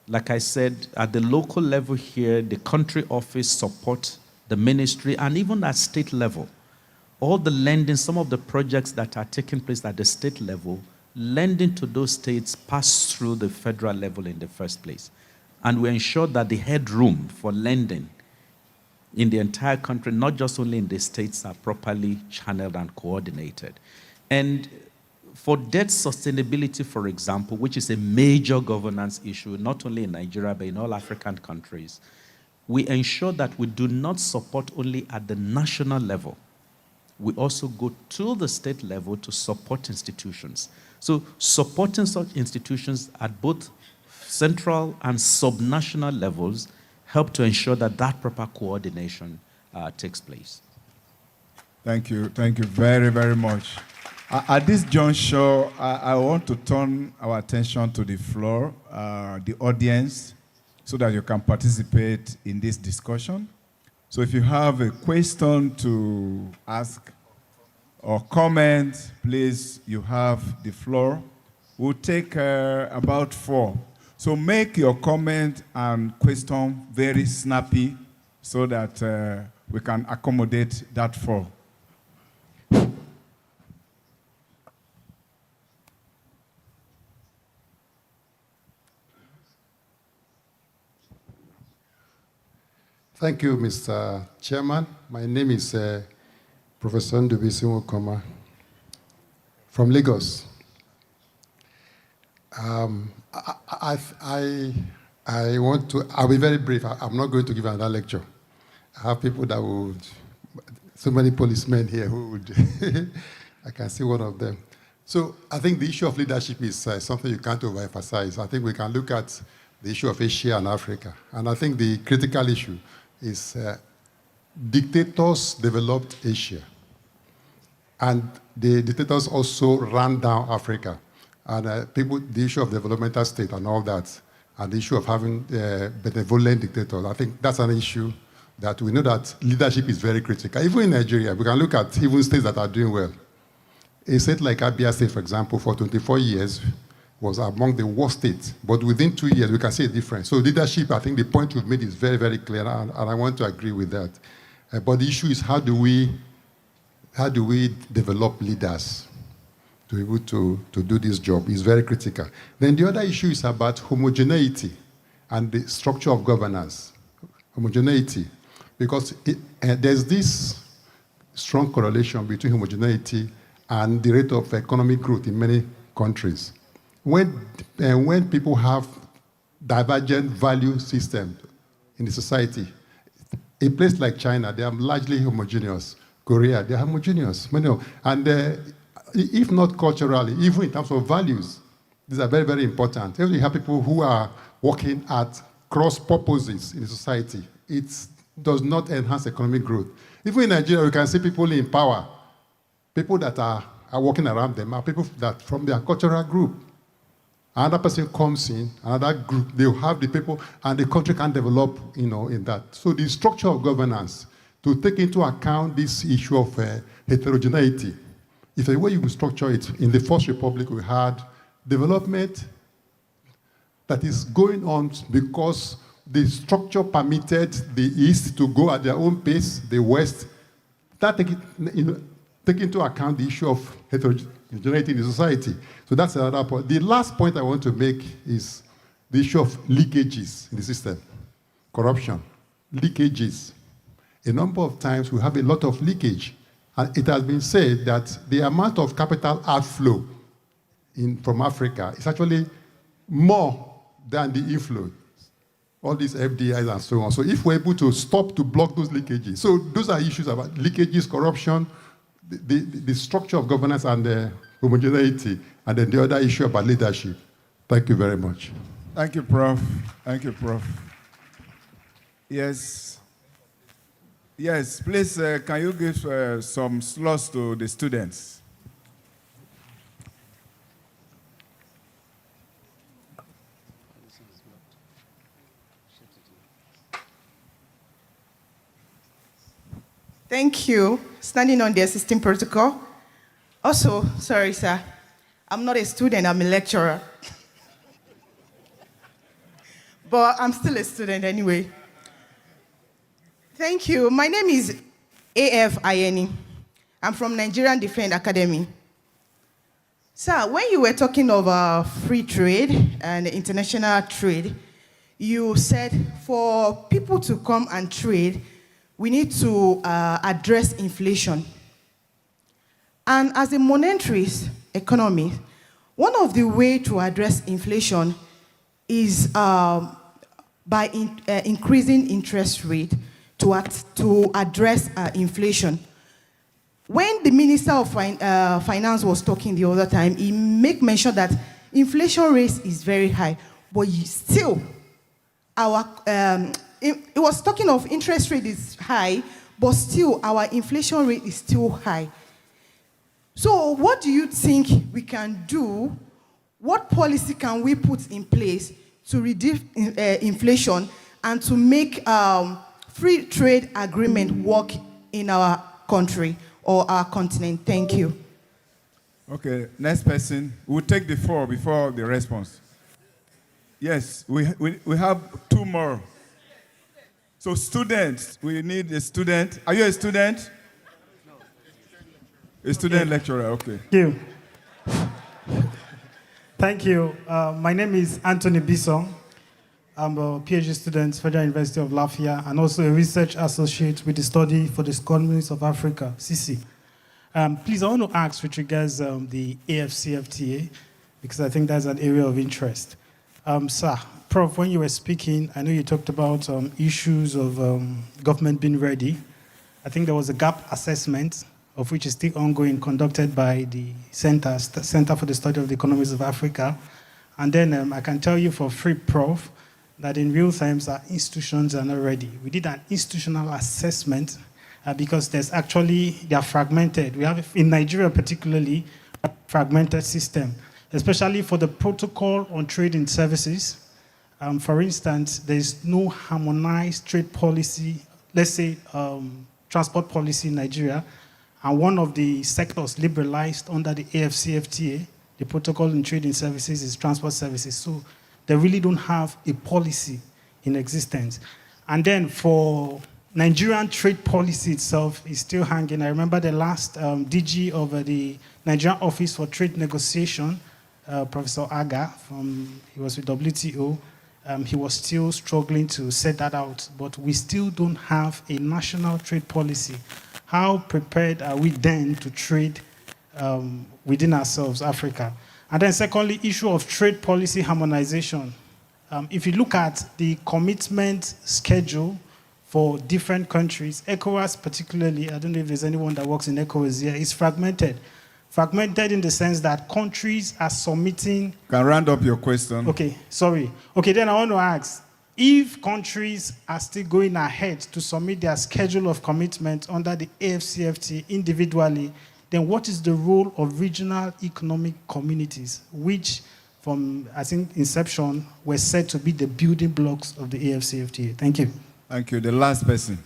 Like I said, at the local level here, the country office supports the ministry, and even at state level, all the lending, some of the projects that are taking place at the state level, lending to those states pass through the federal level in the first place. And we ensure that the headroom for lending in the entire country, not just only in the states, are properly channeled and coordinated. And for debt sustainability, for example, which is a major governance issue, not only in Nigeria, but in all African countries, we ensure that we do not support only at the national level. We also go to the state level to support institutions. So supporting such institutions at both central and subnational levels help to ensure that that proper coordination takes place. Thank you very, very much. At this juncture, I want to turn our attention to the floor, the audience, so that you can participate in this discussion. So if you have a question to ask or comment, please, you have the floor. We'll take about 4. So make your comment and question very snappy so that we can accommodate that 4. Thank you, Mr. Chairman. My name is Professor Ndubisi Nwokoma from Lagos. I'll be very brief. I'm not going to give another lecture. I have people that would, so many policemen here who would, I can see one of them. So I think the issue of leadership is something you can't overemphasize. I think we can look at the issue of Asia and Africa. And I think the critical issue is dictators developed Asia. And the dictators also ran down Africa. And the issue of developmental state and all that, and the issue of having benevolent dictators, I think that's an issue that we know that leadership is very critical. Even in Nigeria, we can look at even states that are doing well. A state like Abia State, for example, for 24 years, was among the worst states. But within 2 years, we can see a difference. So leadership, I think the point you've made is very, very clear, and I want to agree with that. But the issue is how do we develop leaders to be able to do this job? Is very critical. Then the other issue is about homogeneity and the structure of governance. Homogeneity. Because there's this strong correlation between homogeneity and the rate of economic growth in many countries. When people have divergent value systems in the society, a place like China, they are largely homogeneous. Korea, they are homogeneous. And if not culturally, even in terms of values, these are very, very important. If you have people who are working at cross purposes in the society, it does not enhance economic growth. Even in Nigeria, you can see people in power. People that are working around them are people that from their cultural group. Another person comes in, another group, they'll have the people, and the country can develop, in that. So the structure of governance, to take into account this issue of heterogeneity, if the way you structure it, in the First Republic we had development, that is going on because the structure permitted the East to go at their own pace, the West. That take into account the issue of heterogeneity in the society. So that's another point. The last point I want to make is the issue of leakages in the system. Corruption, leakages. A number of times we have a lot of leakage. And it has been said that the amount of capital outflow from Africa is actually more than the inflow. All these FDIs and so on. So if we're able to stop to block those leakages. So those are issues about leakages, corruption, the structure of governance and the homogeneity, and then the other issue about leadership. Thank you very much. Thank you, Prof. Thank you, Prof. Yes. Yes, please, can you give some slots to the students? Thank you. Standing on the existing protocol. Also, sorry, sir, I'm not a student, I'm a lecturer. But I'm still a student anyway. Thank you. My name is A.F. Ayeni. I'm from Nigerian Defense Academy. Sir, when you were talking of free trade and international trade, you said for people to come and trade, we need to address inflation. And as a monetarist economy, one of the ways to address inflation is by increasing interest rate to address inflation. When the Minister of Finance was talking the other time, he made mention that inflation rate is very high, but still, it was talking of interest rate is high, but still our inflation rate is still high. So what do you think we can do? What policy can we put in place to reduce inflation and to make free trade agreement work in our country or our continent? Thank you. Okay, next person. We'll take the floor before the response. Yes, we have two more. So students, we need a student. Are you a student? No. A student lecturer, okay. Thank you. Thank you. My name is Anthony Bisson. I'm a PhD student, Federal University of Lafayette, and also a research associate with the Study for the Economies of Africa, CC. Please, I want to ask with regards the AFCFTA, because I think that's an area of interest. Sir, Prof, when you were speaking, I know you talked about issues of government being ready. I think there was a gap assessment, of which is still ongoing, conducted by the Center for the Study of the Economies of Africa. And then I can tell you for free, Prof, that in real times our institutions are not ready. We did an institutional assessment because they are fragmented. We have, in Nigeria particularly, a fragmented system, especially for the protocol on trade and services. For instance, there is no harmonized trade policy, let's say transport policy in Nigeria, and one of the sectors liberalized under the AFCFTA, the protocol on trade and services, is transport services. So they really don't have a policy in existence. And then for Nigerian trade policy itself is still hanging. I remember the last DG of the Nigerian Office for Trade Negotiation, Professor Aga, he was with WTO. He was still struggling to set that out, but we still don't have a national trade policy. How prepared are we then to trade within ourselves, Africa? And then secondly, issue of trade policy harmonization. If you look at the commitment schedule for different countries, ECOWAS particularly, I don't know if there's anyone that works in ECOWAS here, is fragmented. Fragmented in the sense that countries are submitting... Can round up your question. Okay, sorry. Okay, then I want to ask, if countries are still going ahead to submit their schedule of commitment under the AFCFTA individually, then what is the role of regional economic communities, which from, I think, inception, were said to be the building blocks of the AFCFTA? Thank you. Thank you. The last person.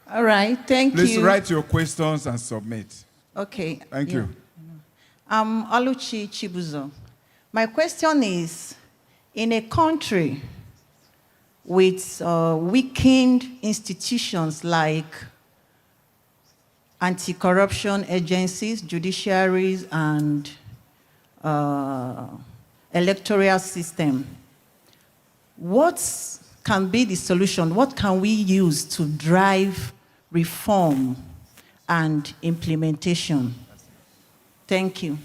All right, thank you. Please write your questions and submit. Okay. Thank you. I'm Oluchi Chibuzo. My question is, In a country with weakened institutions like anti-corruption agencies, judiciaries, and electoral system, what can be the solution? What can we use to drive reform and implementation? Thank you.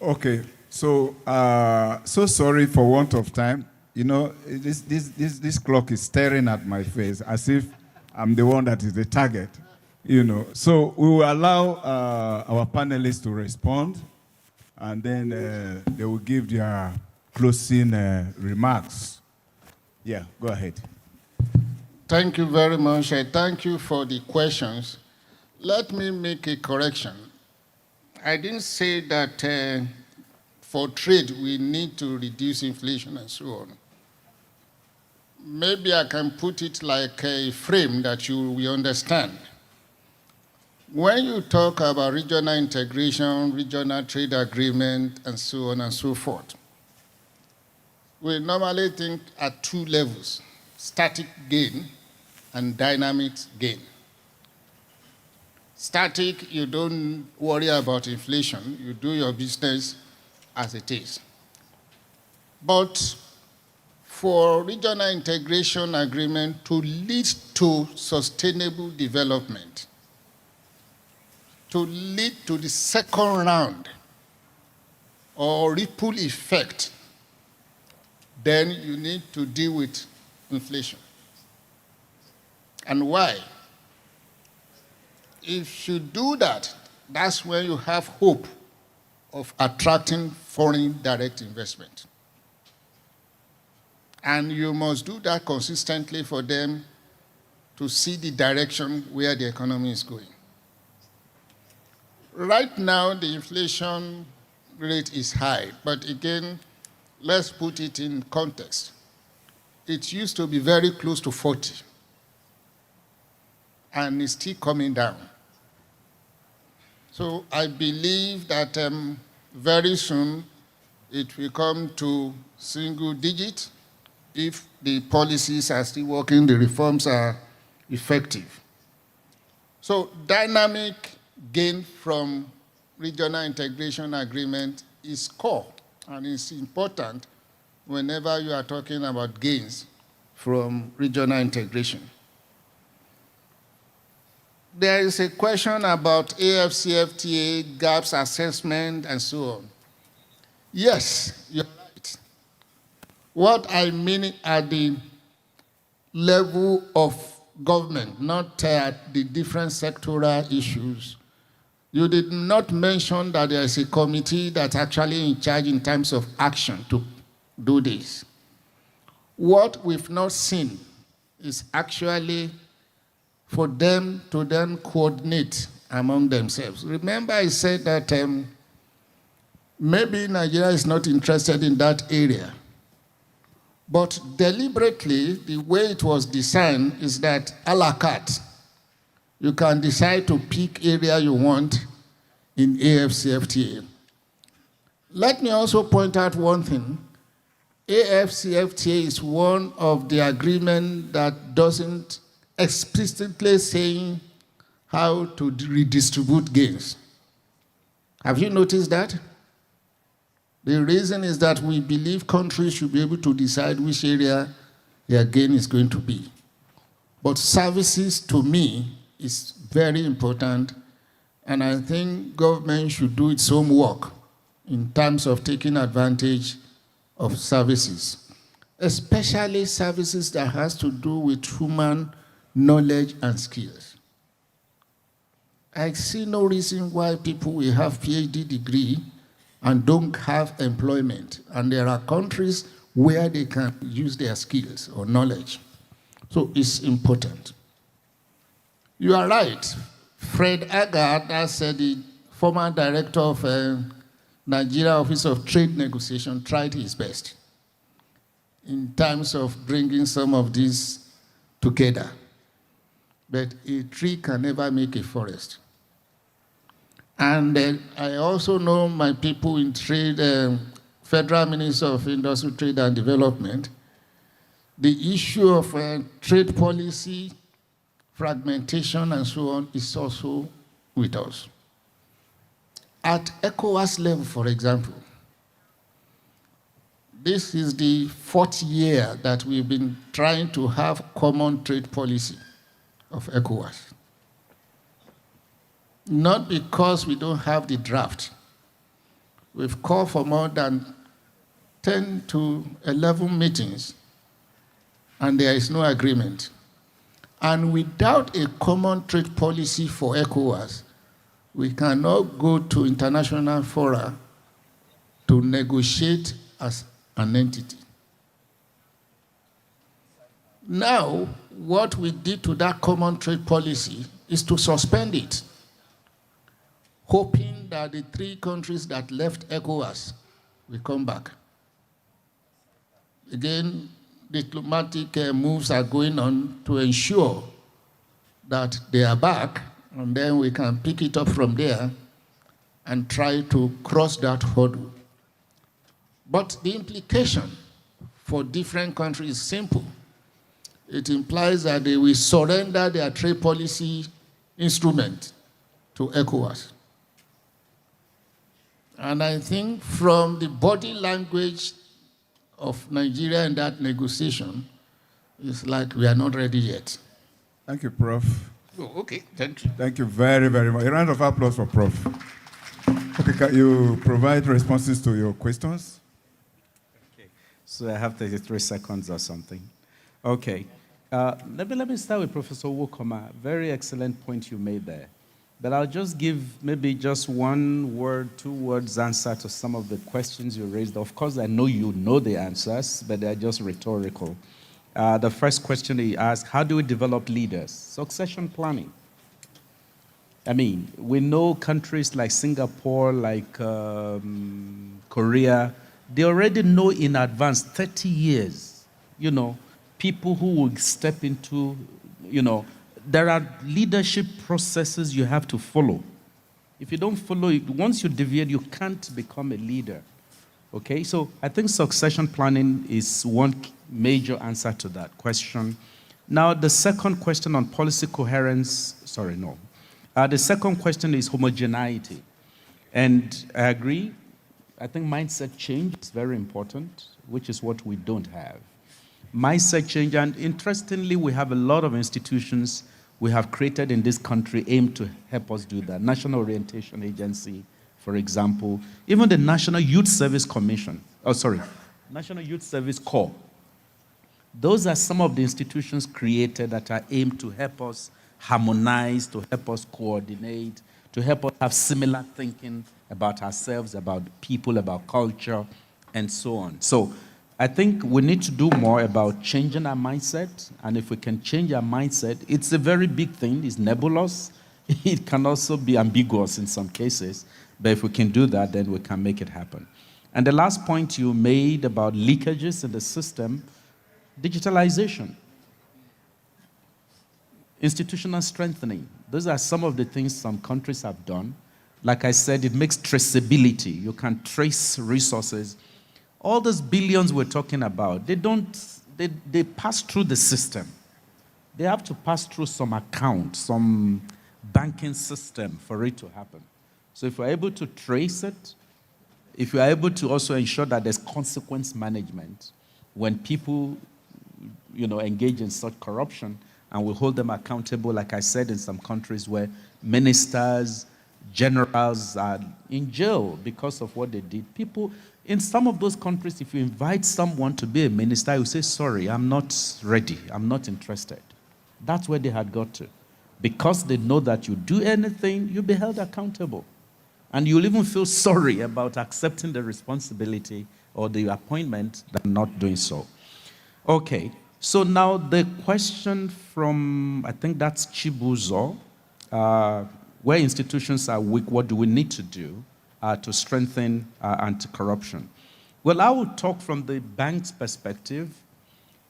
Okay, so so sorry for want of time. You know, this clock is staring at my face as if I'm the one that is the target. You know, so we will allow our panelists to respond, and then they will give their closing remarks. Yeah, go ahead. Thank you very much. I thank you for the questions. Let me make a correction. I didn't say that for trade we need to reduce inflation and so on. Maybe I can put it like a frame that you will understand. When you talk about regional integration, regional trade agreement, and so on and so forth, we normally think at two levels: static gain and dynamic gain. Static, you don't worry about inflation. You do your business as it is. But for regional integration agreement to lead to sustainable development, to lead to the second round or ripple effect, then you need to deal with inflation. And why? If you do that, that's when you have hope of attracting foreign direct investment. And you must do that consistently for them to see the direction where the economy is going. Right now, the inflation rate is high, but again, let's put it in context. It used to be very close to 40, and it's still coming down. So I believe that very soon it will come to single digit if the policies are still working, the reforms are effective. So dynamic gain from regional integration agreement is core, and it's important whenever you are talking about gains from regional integration. There is a question about AFCFTA, gaps assessment, and so on. Yes, you're right. What I mean at the level of government, not at the different sectoral issues. You did not mention that there is a committee that's actually in charge in terms of action to do this. What we've not seen is actually for them to then coordinate among themselves. Remember I said that maybe Nigeria is not interested in that area. But deliberately, the way it was designed is that a la carte. You can decide to pick area you want in AFCFTA. Let me also point out one thing. AFCFTA is one of the agreements that doesn't explicitly saying how to redistribute gains. Have you noticed that? The reason is that we believe countries should be able to decide which area their gain is going to be. But services, to me, is very important, and I think government should do its homework in terms of taking advantage of services, especially services that has to do with human knowledge and skills. I see no reason why people will have PhD degree and don't have employment. And there are countries where they can use their skills or knowledge. So it's important. You are right. Fred Agard, that's the former director of Nigeria Office of Trade Negotiation, tried his best in terms of bringing some of these together. But a tree can never make a forest. And I also know my people in trade Federal Minister of Industry, Trade and Development, the issue of trade policy, fragmentation, and so on is also with us. At ECOWAS level, for example, this is the 4th year that we've been trying to have common trade policy of ECOWAS. Not because we don't have the draft. We've called for more than 10 to 11 meetings, and there is no agreement. And without a common trade policy for ECOWAS, we cannot go to international fora to negotiate as an entity. Now, what we did to that common trade policy is to suspend it, hoping that the 3 countries that left ECOWAS will come back. Again, diplomatic moves are going on to ensure that they are back, and then we can pick it up from there and try to cross that hurdle. But the implication for different countries is simple. It implies that they will surrender their trade policy instrument to ECOWAS. And I think from the body language of Nigeria in that negotiation, it's like we are not ready yet. Thank you, Prof. Oh, okay, thank you. Thank you very, very much. A round of applause for Prof. Okay, can you provide responses to your questions? Okay, so I have 33 seconds or something. Okay, let me start with Professor Wokoma. Very excellent point you made there. But I'll just give maybe just 1 word, 2 words answer to some of the questions you raised. Of course, I know you know the answers, but they're just rhetorical. The first question he asked, how do we develop leaders? Succession planning. I mean, we know countries like Singapore, like Korea, they already know in advance, 30 years, you know, people who will step into, you know, there are leadership processes you have to follow. If you don't follow it, once you deviate, you can't become a leader. Okay, so I think succession planning is one major answer to that question. Now, the second question on policy coherence, the second question is homogeneity. And I agree, I think mindset change is very important, which is what we don't have. Mindset change, and interestingly, we have a lot of institutions we have created in this country aimed to help us do that. National Orientation Agency, for example, even the National Youth Service Commission, National Youth Service Corps. Those are some of the institutions created that are aimed to help us harmonize, to help us coordinate, to help us have similar thinking about ourselves, about people, about culture, and so on. So I think we need to do more about changing our mindset, and if we can change our mindset, it's a very big thing, it's nebulous, it can also be ambiguous in some cases, but if we can do that, then we can make it happen. And the last point you made about leakages in the system, digitalization, institutional strengthening, those are some of the things some countries have done. Like I said, it makes traceability, you can trace resources. All those billions we're talking about, they pass through the system. They have to pass through some account, some banking system for it to happen. So if we're able to trace it, if we're able to also ensure that there's consequence management when people, you know, engage in such corruption, and we hold them accountable, like I said, in some countries where ministers, generals are in jail because of what they did. People, in some of those countries, if you invite someone to be a minister, you say, sorry, I'm not ready, I'm not interested. That's where they had got to. Because they know that you do anything, you'll be held accountable. And you'll even feel sorry about accepting the responsibility or the appointment than not doing so. Okay, so now the question from, I think that's Chibuzo, where institutions are weak, what do we need to do to strengthen anti-corruption? Well, I will talk from the bank's perspective.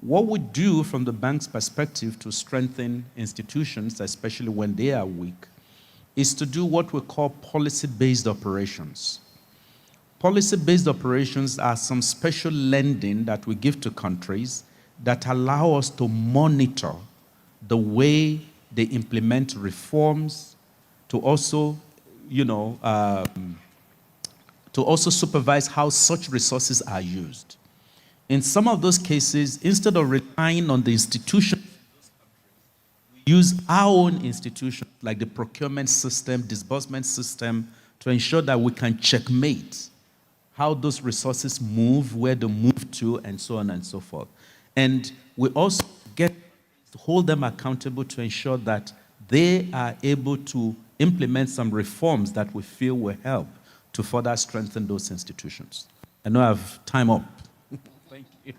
What we do from the bank's perspective to strengthen institutions, especially when they are weak, is to do what we call policy-based operations. Policy-based operations are some special lending that we give to countries that allow us to monitor the way they implement reforms, to also, to also supervise how such resources are used. In some of those cases, instead of relying on the institution, we use our own institutions like the procurement system, disbursement system, to ensure that we can checkmate how those resources move, where they move to, and so on and so forth. And we also get to hold them accountable to ensure that they are able to implement some reforms that we feel will help to further strengthen those institutions. I know I have time up. Thank you.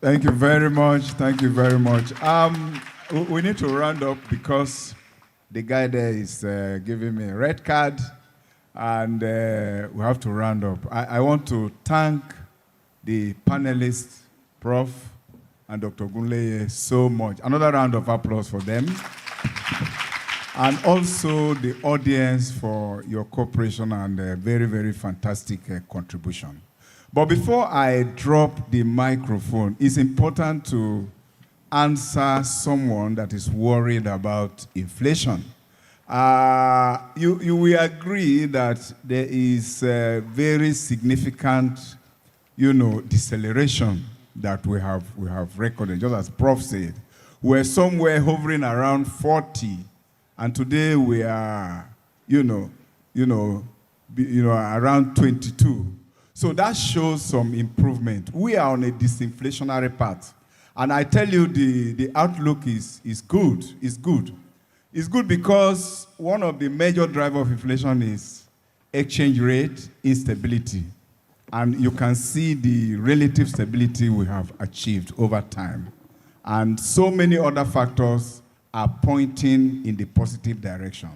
Thank you very much. Thank you very much. We need to round up because the guy there is giving me a red card, and we have to round up. I want to thank the panelists, Prof. and Dr. Gunleye, so much. Another round of applause for them. And also the audience for your cooperation and very, very fantastic contribution. But before I drop the microphone, it's important to answer someone that is worried about inflation. You will agree that there is a very significant, deceleration that we have recorded. Just as Prof said, we're somewhere hovering around 40, and today we are, around 22. So that shows some improvement. We are on a disinflationary path. And I tell you, the outlook is good. It's good. It's good because one of the major drivers of inflation is exchange rate instability. And you can see the relative stability we have achieved over time. And so many other factors are pointing in the positive direction.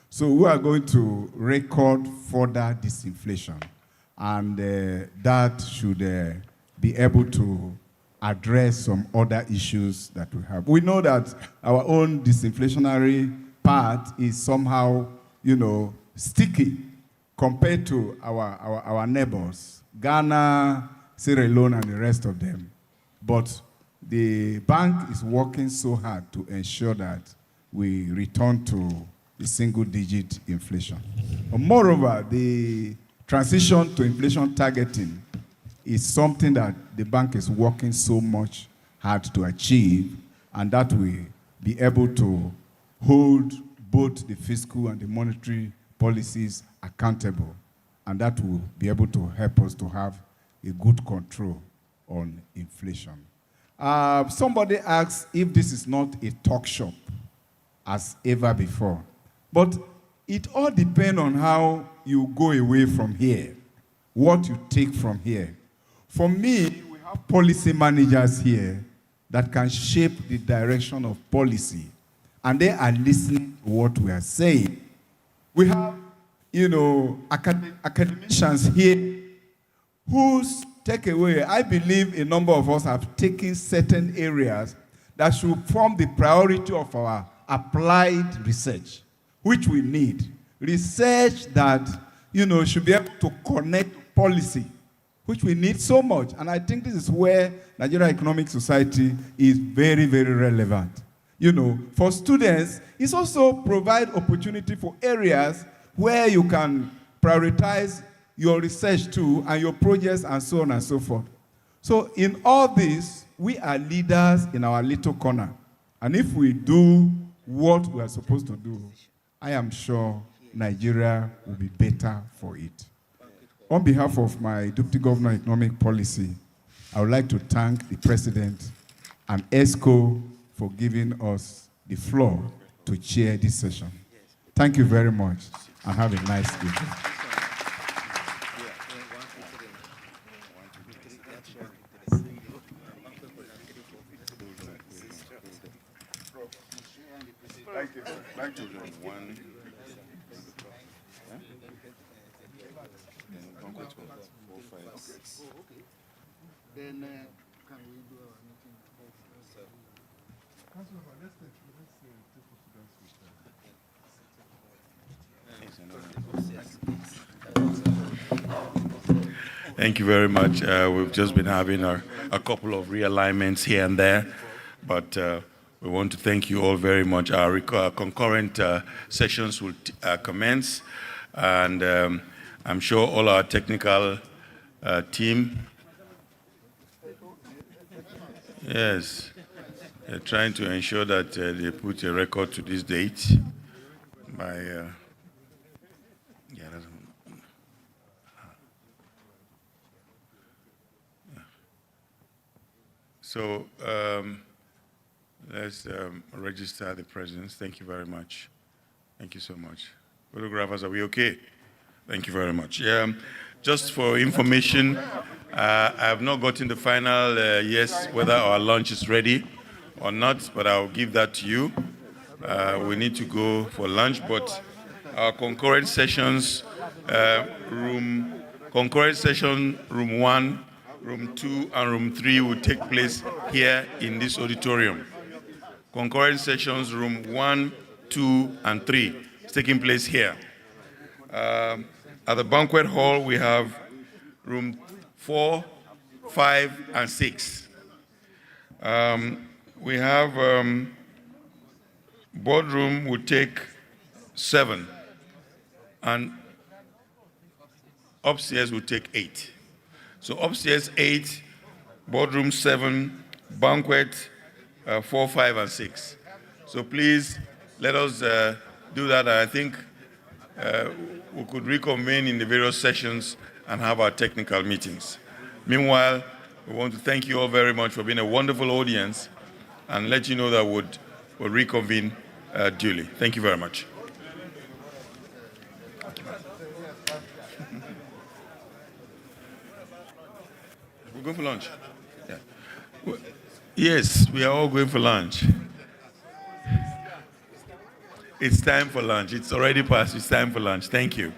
So we are going to record further disinflation. And that should be able to address some other issues that we have. We know that our own disinflationary part is somehow, sticky compared to our neighbors, Ghana, Sierra Leone, and the rest of them. But the bank is working so hard to ensure that we return to the single-digit inflation. But moreover, the transition to inflation targeting is something that the bank is working so much hard to achieve, and that will be able to hold both the fiscal and the monetary policies accountable, and that will be able to help us to have a good control on inflation. Somebody asked if this is not a talk shop as ever before, but it all depends on how you go away from here, what you take from here. For me, we have policy managers here that can shape the direction of policy, and they are listening to what we are saying. We have, academicians here whose takeaway, I believe a number of us have taken certain areas that should form the priority of our applied research, which we need. Research that, should be able to connect policy, which we need so much. And I think this is where Nigeria Economic Society is very, very relevant. For students, it's also provide opportunity for areas where you can prioritize your research too, and your projects, and so on and so forth. So in all this, we are leaders in our little corner. And if we do what we are supposed to do, I am sure Nigeria will be better for it. On behalf of my Deputy Governor of Economic Policy, I would like to thank the President and ESCO for giving us the floor to chair this session. Thank you very much, and have a nice evening. Thank you. One. Then can we do our meeting? Yes. Thank you very much. We've just been having a couple of realignments here and there, but we want to thank you all very much. Our concurrent sessions will commence, and I'm sure all our technical team, yes, they're trying to ensure that they put a record to this date by, So let's register the presence. Thank you very much. Thank you so much. Photographers, are we okay? Thank you very much. Just for information, I have not gotten the final yes, whether our lunch is ready or not, but I'll give that to you. We need to go for lunch, but our concurrent sessions, concurrent session room 1, room 2, and room 3 will take place here in this auditorium. Concurrent sessions room 1, 2, and 3 is taking place here. At the banquet hall, we have room 4, 5, and 6. We have boardroom will take 7, and upstairs will take 8. So upstairs 8, boardroom 7, banquet 4, 5, and 6. So please let us do that. I think we could reconvene in the various sessions and have our technical meetings. Meanwhile, we want to thank you all very much for being a wonderful audience and let you know that we'll reconvene duly. Thank you very much. We're going for lunch. Yeah. Yes, we are all going for lunch. It's time for lunch. It's already past. It's time for lunch. Thank you.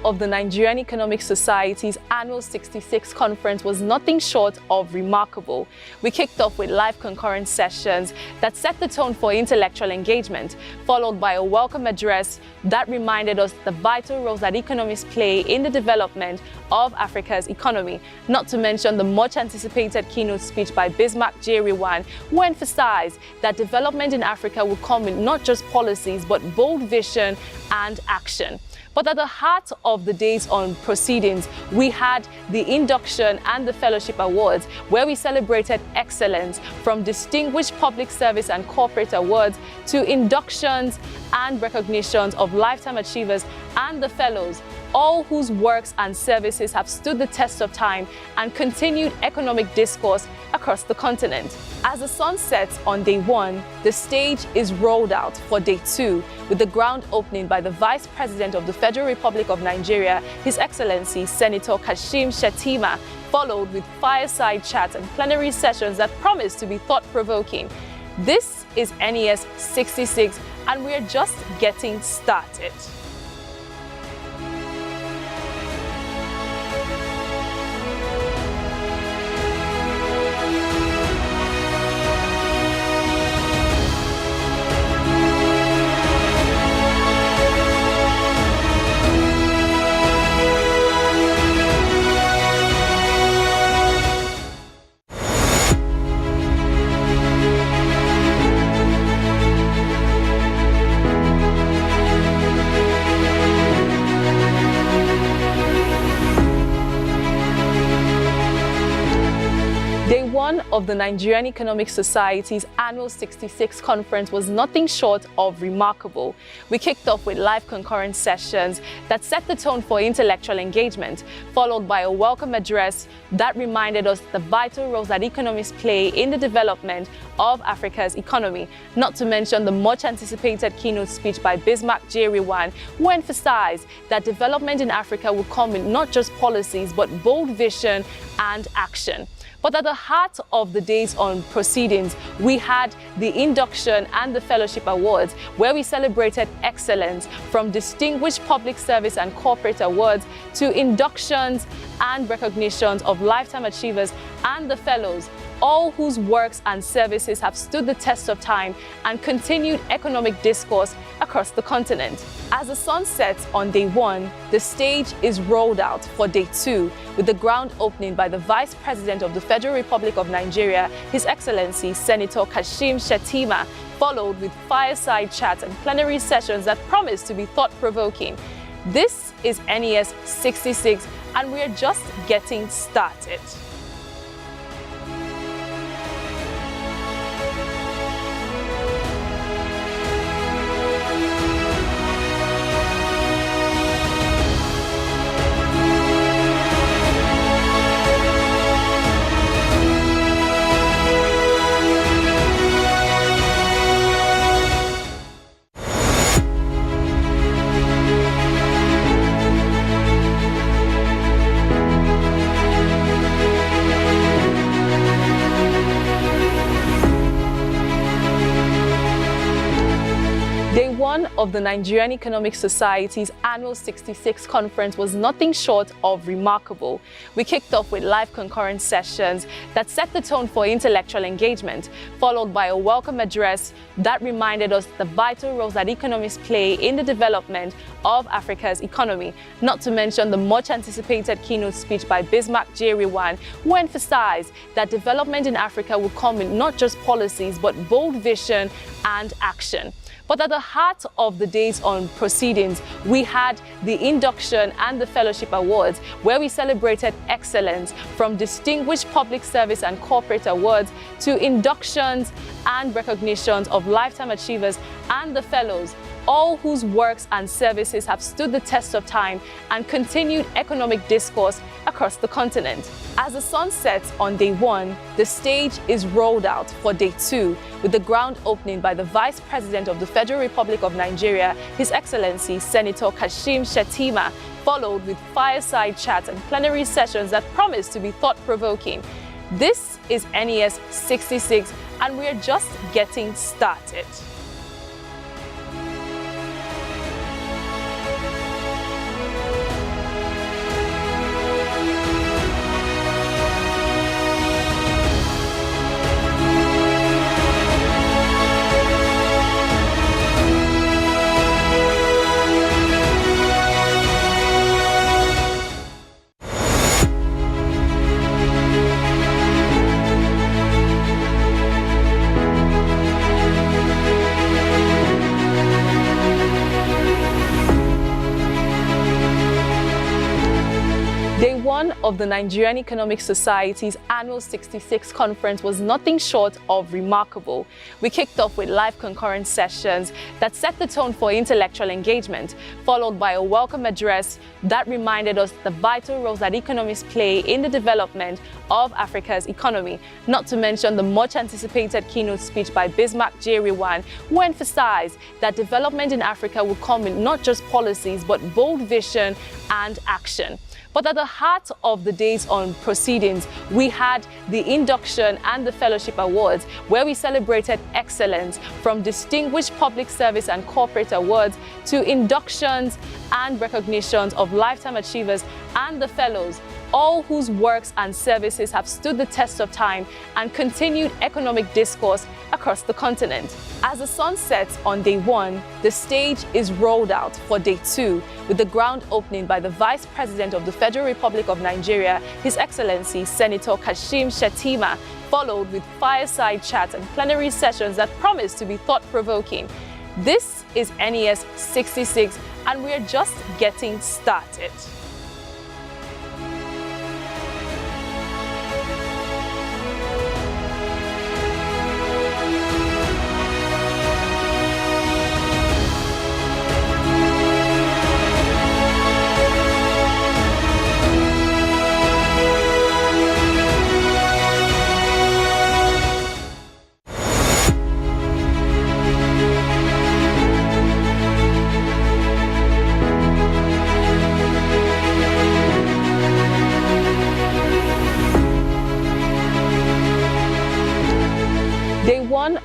of the Nigerian Economic Society's annual 66th conference was nothing short of remarkable. We kicked off with live concurrent sessions that set the tone for intellectual engagement, followed by a welcome address that reminded us the vital roles that economists play in the development of Africa's economy, not to mention the much-anticipated keynote speech by Bismarck J. Rewan, who emphasized that development in Africa will come with not just policies, but bold vision and action. But at the heart of the day's proceedings, we had the induction and the fellowship awards, where we celebrated excellence, from distinguished public service and corporate awards to inductions and recognitions of lifetime achievers and the fellows, all whose works and services have stood the test of time and continued economic discourse across the continent. As the sun sets on day 1, the stage is rolled out for day 2, with the ground opening by the Vice President of the Federal Republic of Nigeria, His Excellency Senator Kashim Shettima, followed with fireside chats and plenary sessions that promise to be thought-provoking. This is NES 66, and we're just getting started. Of the Nigerian Economic Society's annual 66th conference was nothing short of remarkable. We kicked off with live concurrent sessions that set the tone for intellectual engagement, followed by a welcome address that reminded us the vital roles that economists play in the development of Africa's economy, not to mention the much-anticipated keynote speech by Bismarck J. Rewan, who emphasized that development in Africa will come with not just policies, but bold vision and action. But at the heart of the day's proceedings, we had the induction and the fellowship awards, where we celebrated excellence, from distinguished public service and corporate awards to inductions and recognitions of lifetime achievers and the fellows, all whose works and services have stood the test of time and continued economic discourse across the continent. As the sun sets on day 1, the stage is rolled out for day 2, with the ground opening by the Vice President of the Federal Republic of Nigeria, His Excellency Senator Kashim Shettima, followed with fireside chats and plenary sessions that promise to be thought-provoking. This is NES 66, and we're just getting started. Of the Nigerian Economic Society's annual 66th conference was nothing short of remarkable. We kicked off with live concurrent sessions that set the tone for intellectual engagement, followed by a welcome address that reminded us the vital roles that economists play in the development of Africa's economy, not to mention the much-anticipated keynote speech by Bismarck J. Rewan, who emphasized that development in Africa will come with not just policies, but bold vision and action. But at the heart of the day's proceedings, we had the induction and the fellowship awards, where we celebrated excellence, from distinguished public service and corporate awards to inductions and recognitions of lifetime achievers and the fellows, all whose works and services have stood the test of time and continued economic discourse across the continent. As the sun sets on day 1, the stage is rolled out for day 2, with the ground opening by the Vice President of the Federal Republic of Nigeria, His Excellency Senator Kashim Shettima, followed with fireside chats and plenary sessions that promise to be thought-provoking. This is NES 66, and we're just getting started. one of the Nigerian Economic Society's annual 66 conference was nothing short of remarkable. We kicked off with live concurrent sessions that set the tone for intellectual engagement, followed by a welcome address that reminded us the vital roles that economists play in the development of Africa's economy, not to mention the much-anticipated keynote speech by Bismarck J. Rewan, who emphasized that development in Africa will come with not just policies, but bold vision and action. But at the heart of the day's proceedings, we had the induction and the fellowship awards, where we celebrated excellence, from distinguished public service and corporate awards to inductions and recognitions of lifetime achievers and the fellows, all whose works and services have stood the test of time and continued economic discourse across the continent. As the sun sets on day one, the stage is rolled out for day two, with the ground opening by the Vice President of the Federal Republic of Nigeria, His Excellency Senator Kashim Shettima, followed with fireside chats and plenary sessions that promise to be thought-provoking. This is NES 66, and we're just getting started.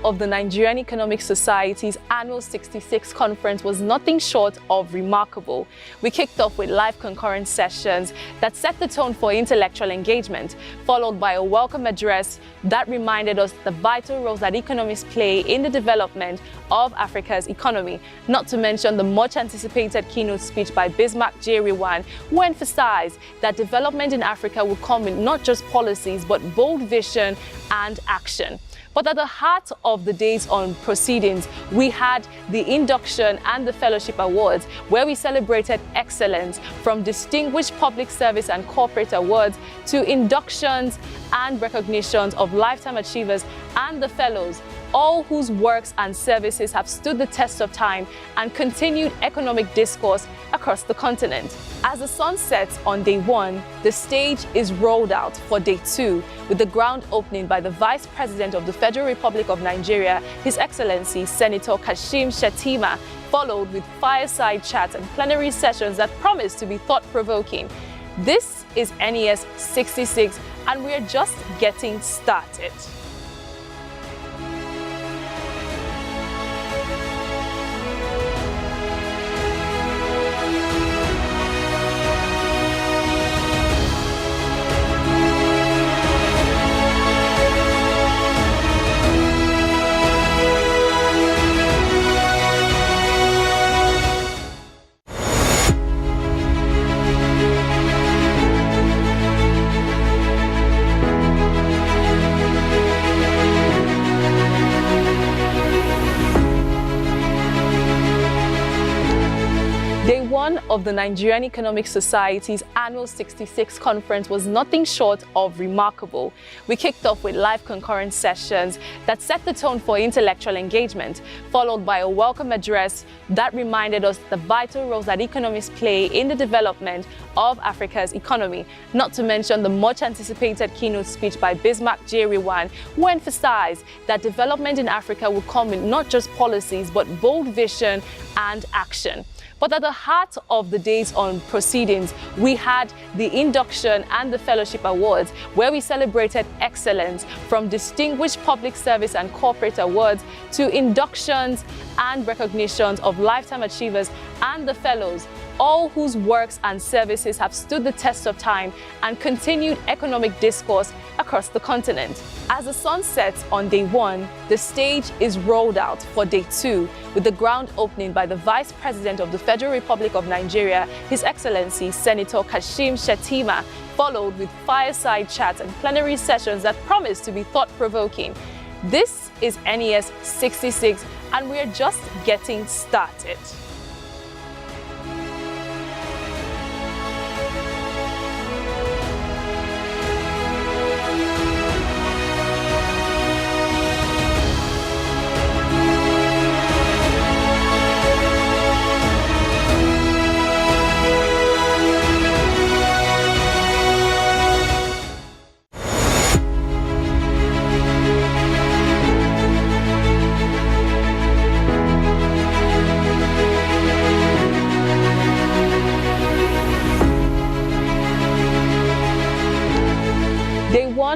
Of the Nigerian Economic Society's annual 66 conference was nothing short of remarkable. We kicked off with live concurrent sessions that set the tone for intellectual engagement, followed by a welcome address that reminded us the vital roles that economists play in the development of Africa's economy, not to mention the much-anticipated keynote speech by Bismarck J. Rewan, who emphasized that development in Africa will come with not just policies, but bold vision and action. But at the heart of the day's proceedings, we had the induction and the fellowship awards, where we celebrated excellence, from distinguished public service and corporate awards to inductions and recognitions of lifetime achievers and the fellows, all whose works and services have stood the test of time and continued economic discourse across the continent. As the sun sets on day one, the stage is rolled out for day two, with the ground opening by the Vice President of the Federal Republic of Nigeria, His Excellency Senator Kashim Shettima, followed with fireside chats and plenary sessions that promise to be thought-provoking. This is NES 66, and we're just getting started. Of the Nigerian Economic Society's annual 66 conference was nothing short of remarkable. We kicked off with live concurrent sessions that set the tone for intellectual engagement, followed by a welcome address that reminded us the vital roles that economists play in the development of Africa's economy, not to mention the much-anticipated keynote speech by Bismarck J. Rewan, who emphasized that development in Africa will come with not just policies, but bold vision and action. But at the heart of the day's proceedings, we had the induction and the fellowship awards, where we celebrated excellence, from distinguished public service and corporate awards to inductions and recognitions of lifetime achievers and the fellows, all whose works and services have stood the test of time and continued economic discourse across the continent. As the sun sets on day one, the stage is rolled out for day two, with the ground opening by the Vice President of the Federal Republic of Nigeria, His Excellency Senator Kashim Shettima, followed with fireside chats and plenary sessions that promise to be thought-provoking. This is NES 66, and we're just getting started.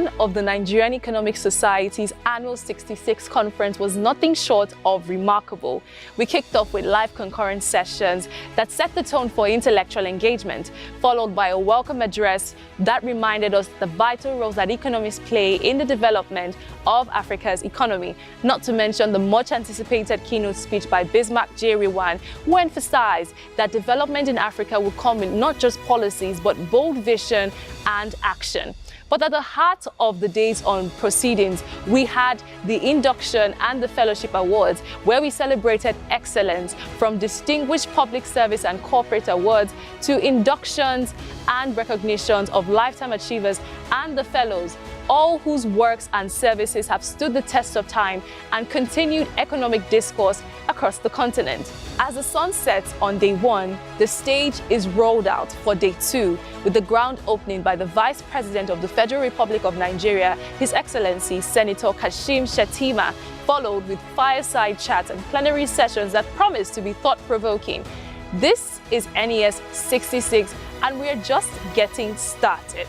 one of the Nigerian Economic Society's annual 66 conference was nothing short of remarkable. We kicked off with live concurrent sessions that set the tone for intellectual engagement, followed by a welcome address that reminded us the vital roles that economists play in the development of Africa's economy, not to mention the much anticipated keynote speech by Bismarck J. Rewan, who emphasized that development in Africa will come with not just policies but bold vision and action. But at the heart of the day's proceedings, we had the induction and the fellowship awards, where we celebrated excellence, from distinguished public service and corporate awards to inductions and recognitions of lifetime achievers and the fellows, all whose works and services have stood the test of time and continued economic discourse across the continent. As the sun sets on day one, the stage is rolled out for day two, with the ground opening by the Vice President of the Federal Republic of Nigeria, His Excellency Senator Kashim Shettima, followed with fireside chats and plenary sessions that promise to be thought-provoking. This is NES 66, and we're just getting started.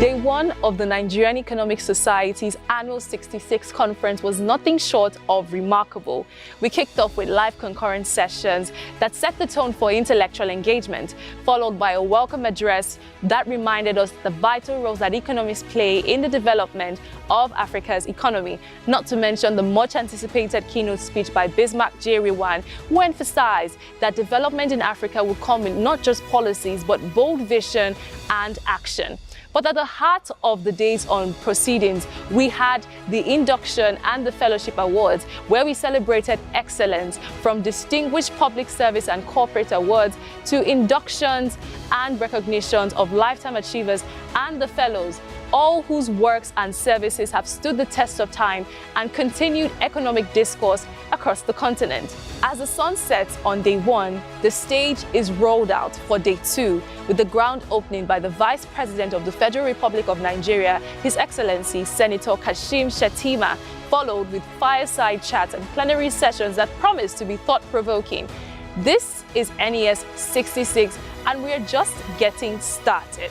Day one of the Nigerian Economic Society's annual 66 conference was nothing short of remarkable. We kicked off with live concurrent sessions that set the tone for intellectual engagement, followed by a welcome address that reminded us the vital roles that economists play in the development of Africa's economy, not to mention the much anticipated keynote speech by Bismarck J. Rewan, who emphasized that development in Africa will come with not just policies but bold vision and action. But at the heart of the day's proceedings, we had the induction and the fellowship awards, where we celebrated excellence, from distinguished public service and corporate awards to inductions and recognitions of lifetime achievers and the fellows, all whose works and services have stood the test of time and continued economic discourse across the continent. As the sun sets on day one, the stage is rolled out for day two, with the ground opening by the Vice President of the Federal Republic of Nigeria, His Excellency Senator Kashim Shettima, followed with fireside chats and plenary sessions that promise to be thought-provoking. This is NES 66, and we're just getting started.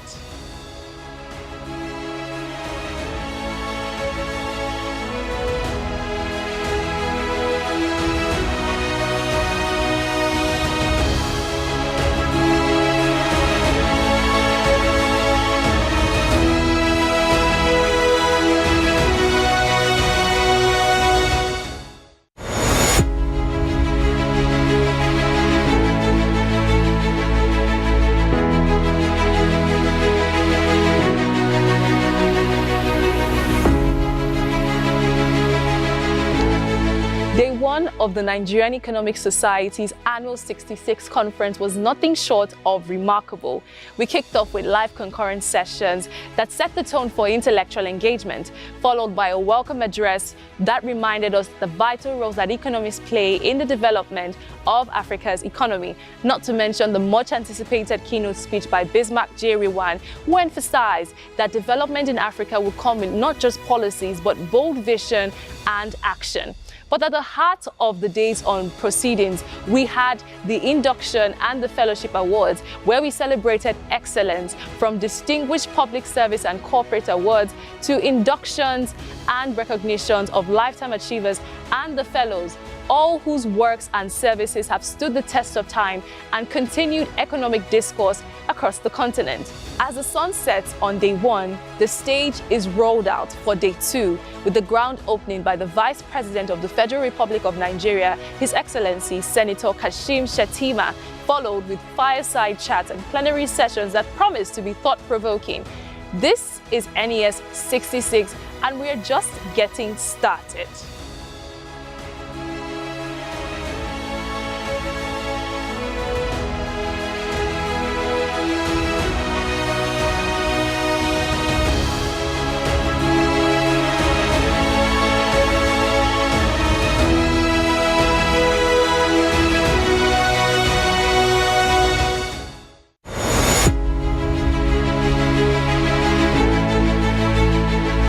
Of the Nigerian Economic Society's annual 66 conference was nothing short of remarkable. We kicked off with live concurrent sessions that set the tone for intellectual engagement, followed by a welcome address that reminded us the vital roles that economists play in the development of Africa's economy, not to mention the much anticipated keynote speech by Bismarck J. Rewan, who emphasized that development in Africa will come with not just policies but bold vision and action. But at the heart of the day's proceedings, we had the induction and the fellowship awards, where we celebrated excellence, from distinguished public service and corporate awards to inductions and recognitions of lifetime achievers and the fellows, all whose works and services have stood the test of time and continued economic discourse across the continent. As the sun sets on day one, the stage is rolled out for day two, with the ground opening by the Vice President of the Federal Republic of Nigeria, His Excellency Senator Kashim Shettima, followed with fireside chats and plenary sessions that promise to be thought-provoking. This is NES 66, and we're just getting started.